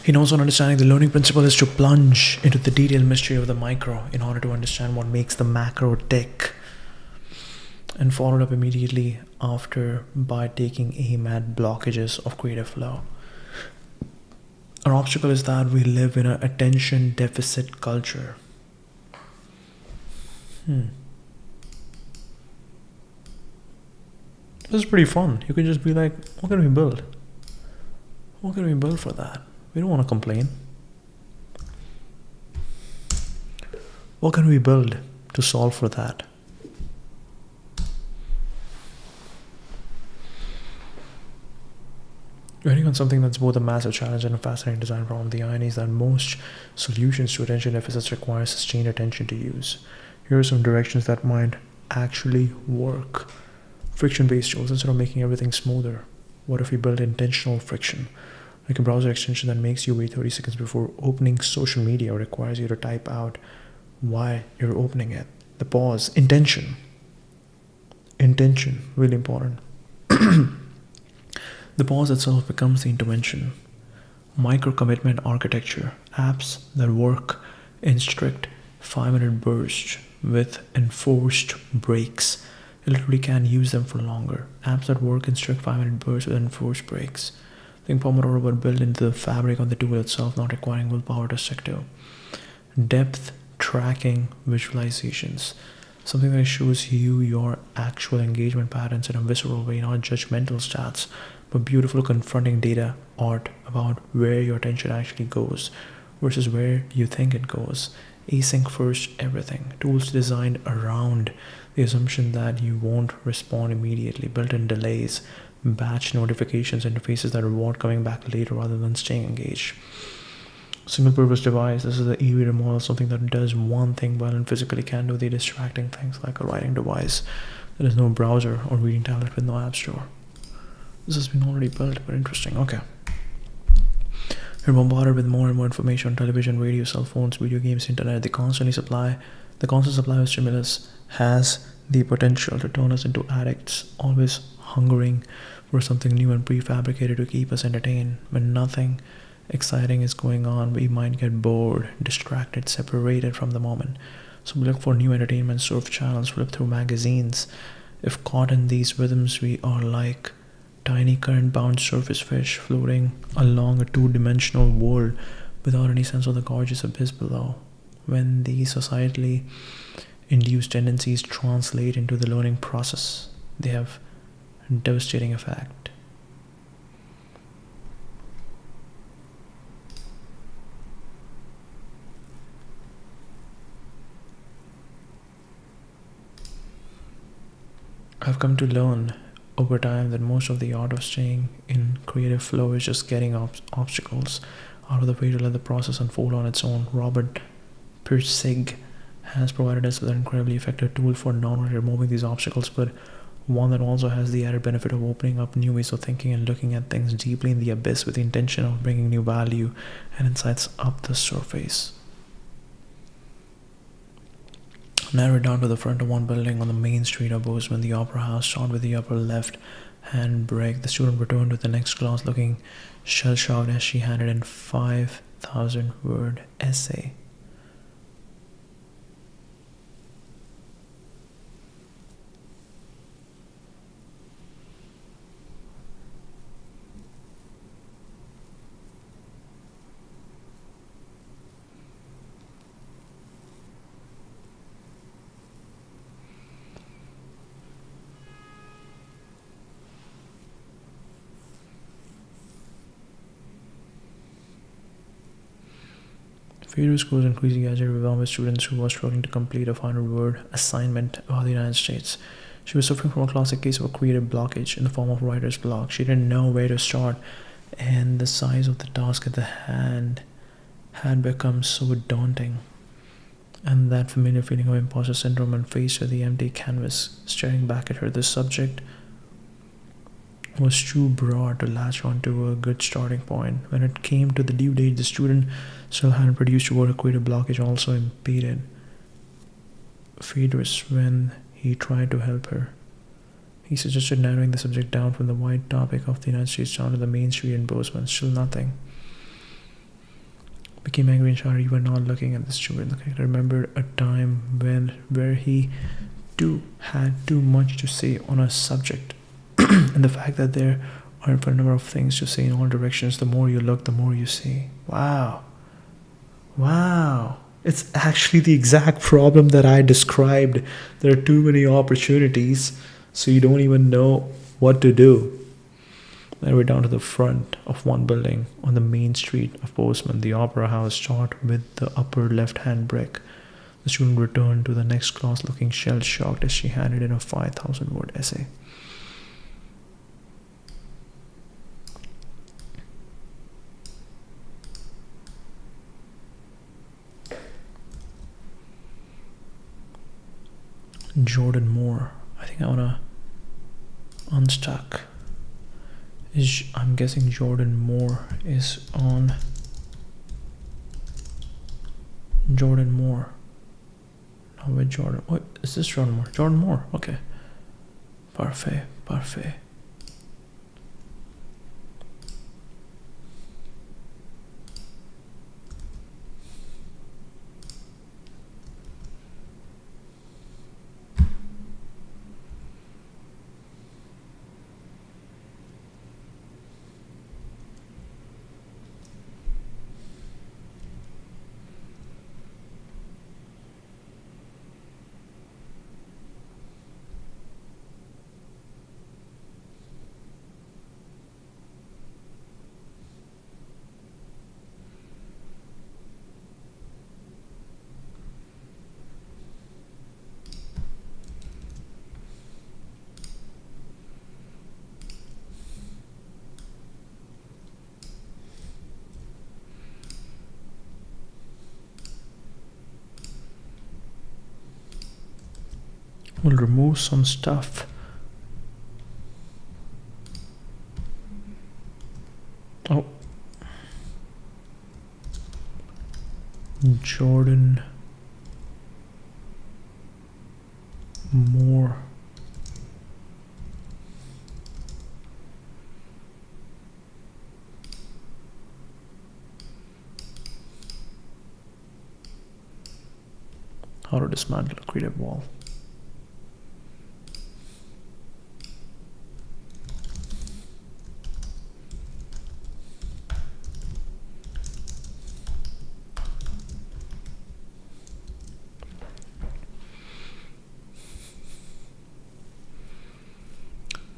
He knows on understanding the learning principle is to plunge into the detailed mystery of the micro in order to understand what makes the macro tick. And followed up immediately after by taking aim at blockages of creative flow. Our obstacle is that we live in an attention deficit culture. This is pretty fun. You can just be like, what can we build? What can we build for that? We don't want to complain. What can we build to solve for that? Working on something that's both a massive challenge and a fascinating design problem. The irony is that most solutions to attention deficits require sustained attention to use. Here are some directions that might actually work. Friction-based tools. Instead of making everything smoother, what if we build intentional friction? Like a browser extension that makes you wait 30 seconds before opening social media or requires you to type out why you're opening it. The pause. Intention. Intention. Really important. The pause itself becomes the intervention. Micro-commitment architecture. Apps that work in strict 5-minute bursts with enforced breaks. You literally can't use them for longer. Apps that work in strict 5-minute bursts with enforced breaks. Think Pomodoro were built into the fabric of the tool itself, not requiring willpower to stick to. Depth tracking visualizations. Something that shows you your actual engagement patterns in a visceral way, not judgmental stats, but beautiful confronting data art about where your attention actually goes versus where you think it goes. Async first everything. Tools designed around the assumption that you won't respond immediately. Built-in delays. Batch notifications interfaces that reward coming back later rather than staying engaged. Single purpose device. This is the e-reader model, something that does one thing well and physically can do the distracting things like a writing device. There is no browser or reading tablet with no app store. This has been already built, but interesting. Okay. You're bombarded with more and more information on television, radio, cell phones, video games, internet. The constant supply of stimulus has the potential to turn us into addicts, always hungering for something new and prefabricated to keep us entertained. When nothing exciting is going on, we might get bored, distracted, separated from the moment. So we look for new entertainment, surf channels, flip through magazines. If caught in these rhythms, we are like tiny current-bound surface fish floating along a two-dimensional world without any sense of the gorgeous abyss below. When these societally induced tendencies translate into the learning process, they have a devastating effect. I've come to learn over time that most of the art of staying in creative flow is just getting obstacles out of the way to let the process unfold on its own. Robert Pirsig has provided us with an incredibly effective tool for not only removing these obstacles, but one that also has the added benefit of opening up new ways of thinking and looking at things deeply in the abyss with the intention of bringing new value and insights up the surface. Narrow it down to the front of one building on the main street of Bozeman, the Opera House. Start with the upper left hand break. The student returned to the next class looking shell-shocked as she handed in 5,000-word essay. Fear schools increasing as a overwhelmed with students who were struggling to complete a 500-word assignment about the United States. She was suffering from a classic case of a creative blockage in the form of writer's block. She didn't know where to start, and the size of the task at the hand had become so daunting. And that familiar feeling of imposter syndrome and faced with the empty canvas staring back at her, the subject was too broad to latch onto a good starting point. When it came to the due date, the student still hadn't produced a word. A creative blockage also impeded Phaedrus when he tried to help her. He suggested narrowing the subject down from the wide topic of the United States down to the main street in Bozeman. Still nothing. Became angry and shouted, "You were not looking at the student." The character remembered a time where he too had too much to say on a subject. And the fact that there are a number of things to say in all directions, the more you look, the more you see. Wow. It's actually the exact problem that I described. There are too many opportunities, so you don't even know what to do. Then we're down to the front of one building on the main street of Bozeman, the Opera House. Start with the upper left-hand brick. The student returned to the next class looking shell-shocked as she handed in a 5,000-word essay. Jordan Moore. I think I wanna unstuck. I'm guessing Jordan Moore is on. Jordan Moore. No, with Jordan. What is this? Jordan Moore. Jordan Moore. Okay. Parfait. We'll remove some stuff. Oh. Jordan Moore. How to dismantle a creative wall.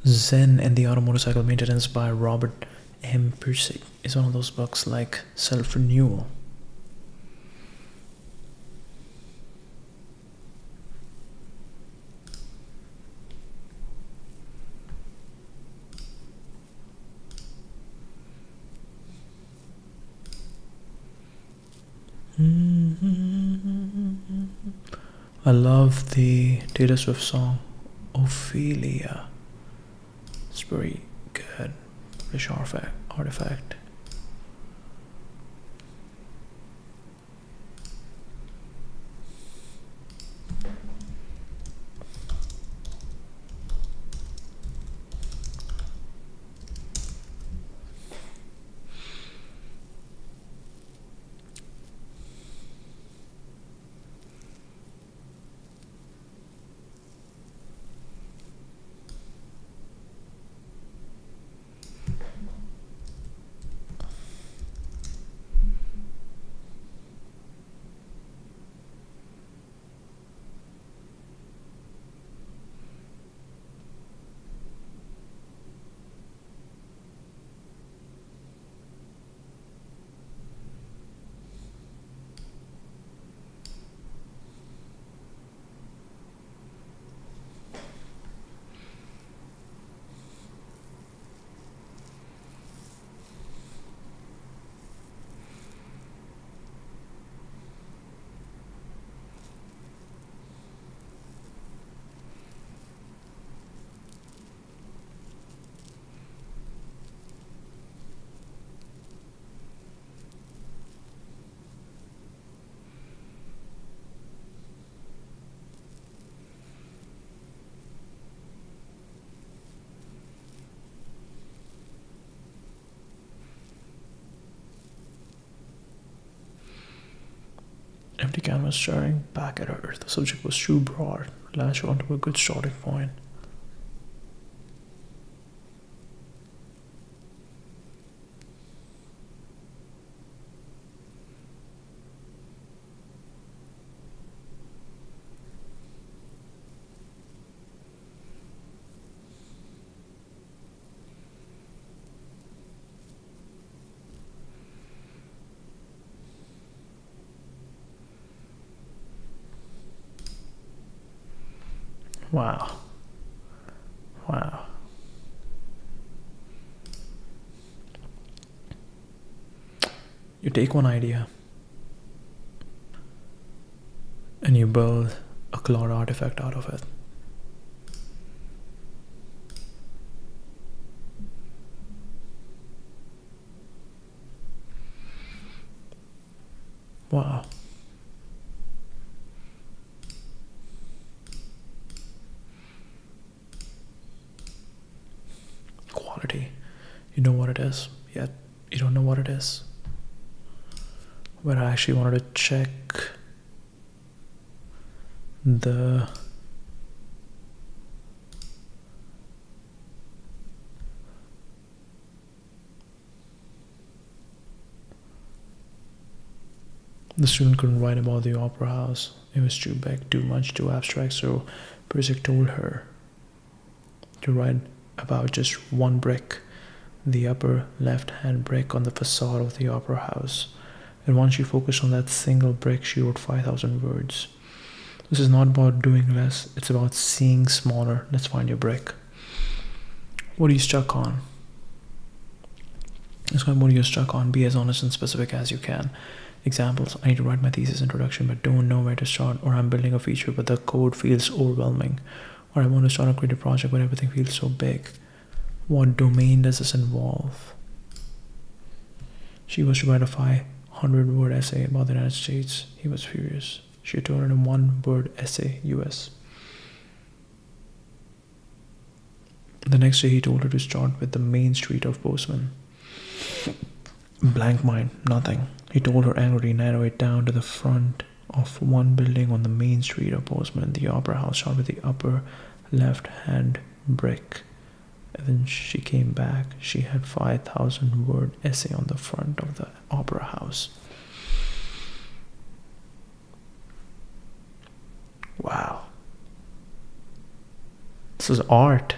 Zen and the Automotorcycle Maintenance by Robert M. Pirsig is one of those books like self-renewal. I love the Taylor Swift song Ophelia. It's very good. British artifact. empty canvas staring back at her. The subject was too broad. Latch onto a good starting point. Wow. Wow. You take one idea and you build a Claude artifact out of it. Wow. Quality. You know what it is, yet you don't know what it is. But I actually wanted to check the student couldn't write about the opera house. It was too big, too much, too abstract, so Persic told her to write about just one brick, the upper left-hand brick on the facade of the opera house. And once she focused on that single brick, she wrote 5,000 words. This is not about doing less, it's about seeing smaller. Let's find your brick. What are you stuck on? It's kind of what you're stuck on. Be as honest and specific as you can. Examples: I need to write my thesis introduction but don't know where to start, or I'm building a feature but the code feels overwhelming, or I want to start a creative project but everything feels so big. What domain does this involve? She was to write a 500-word essay about the United States. He was furious. She turned it in one-word essay, US. The next day he told her to start with the main street of Bozeman. Blank mind, nothing. He told her angrily, narrow it down to the front of one building on the main street of Bozeman, the opera house. Start with the upper left-hand brick. And then she came back. She had 5,000-word essay on the front of the opera house. Wow. This is art.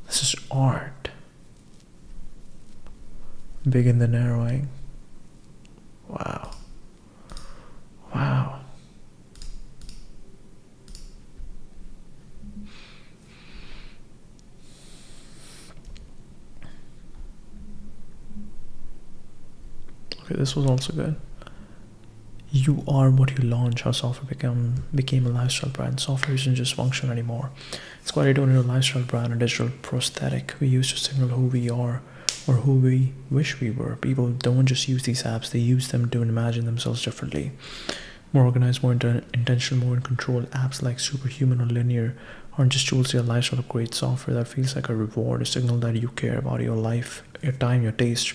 This is art. Big in the narrowing. Wow. Wow. Okay, this was also good. You are what you launch. How software became a lifestyle brand. Software isn't just function anymore. It's quite a lifestyle brand, a digital prosthetic we use to signal who we are or who we wish we were. People don't just use these apps, they use them to imagine themselves differently. More organized, more intentional, more in control. Apps like Superhuman or Linear aren't just tools, they're lifestyle upgrade software that feels like a reward, a signal that you care about your life, your time, your taste.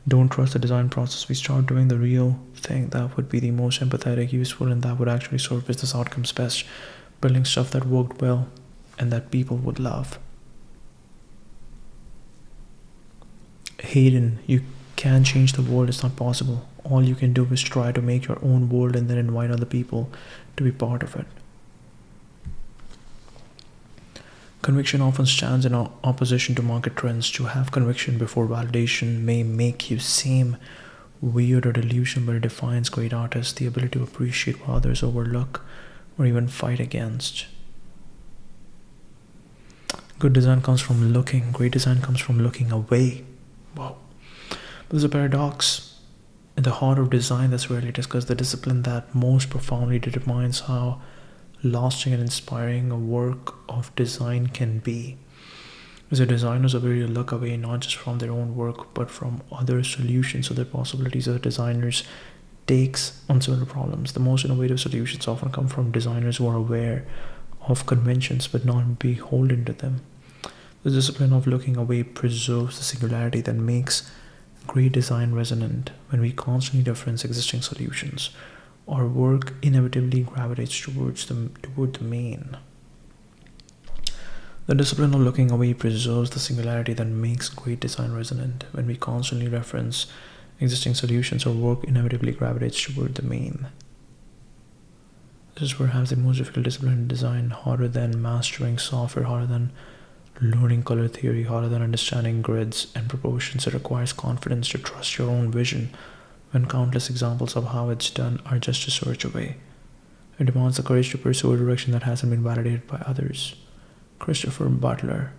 Don't trust the design process. We start doing the real thing that would be the most empathetic, useful, and that would actually serve business outcomes best. Building stuff that worked well and that people would love. Hayden, you can't change the world. It's not possible. All you can do is try to make your own world and then invite other people to be part of it. Conviction often stands in opposition to market trends. To have conviction before validation may make you seem weird or delusional, but it defines great artists, the ability to appreciate what others overlook or even fight against. Good design comes from looking. Great design comes from looking away. Wow. But there's a paradox in the heart of design that's rarely discussed, the discipline that most profoundly determines how lasting and inspiring a work of design can be. As a designer's ability to look away not just from their own work but from other solutions, other possibilities of designers takes on similar problems. The most innovative solutions often come from designers who are aware of conventions but not beholden to them. The discipline of looking away preserves the singularity that makes great design resonant when we constantly reference existing solutions. Our work inevitably gravitates toward the main. The discipline of looking away preserves the singularity that makes great design resonant. When we constantly reference existing solutions, our work inevitably gravitates toward the main. This is perhaps the most difficult discipline in design, harder than mastering software, harder than learning color theory, harder than understanding grids and proportions. It requires confidence to trust your own vision when countless examples of how it's done are just a search away. It demands the courage to pursue a direction that hasn't been validated by others. Christopher Butler.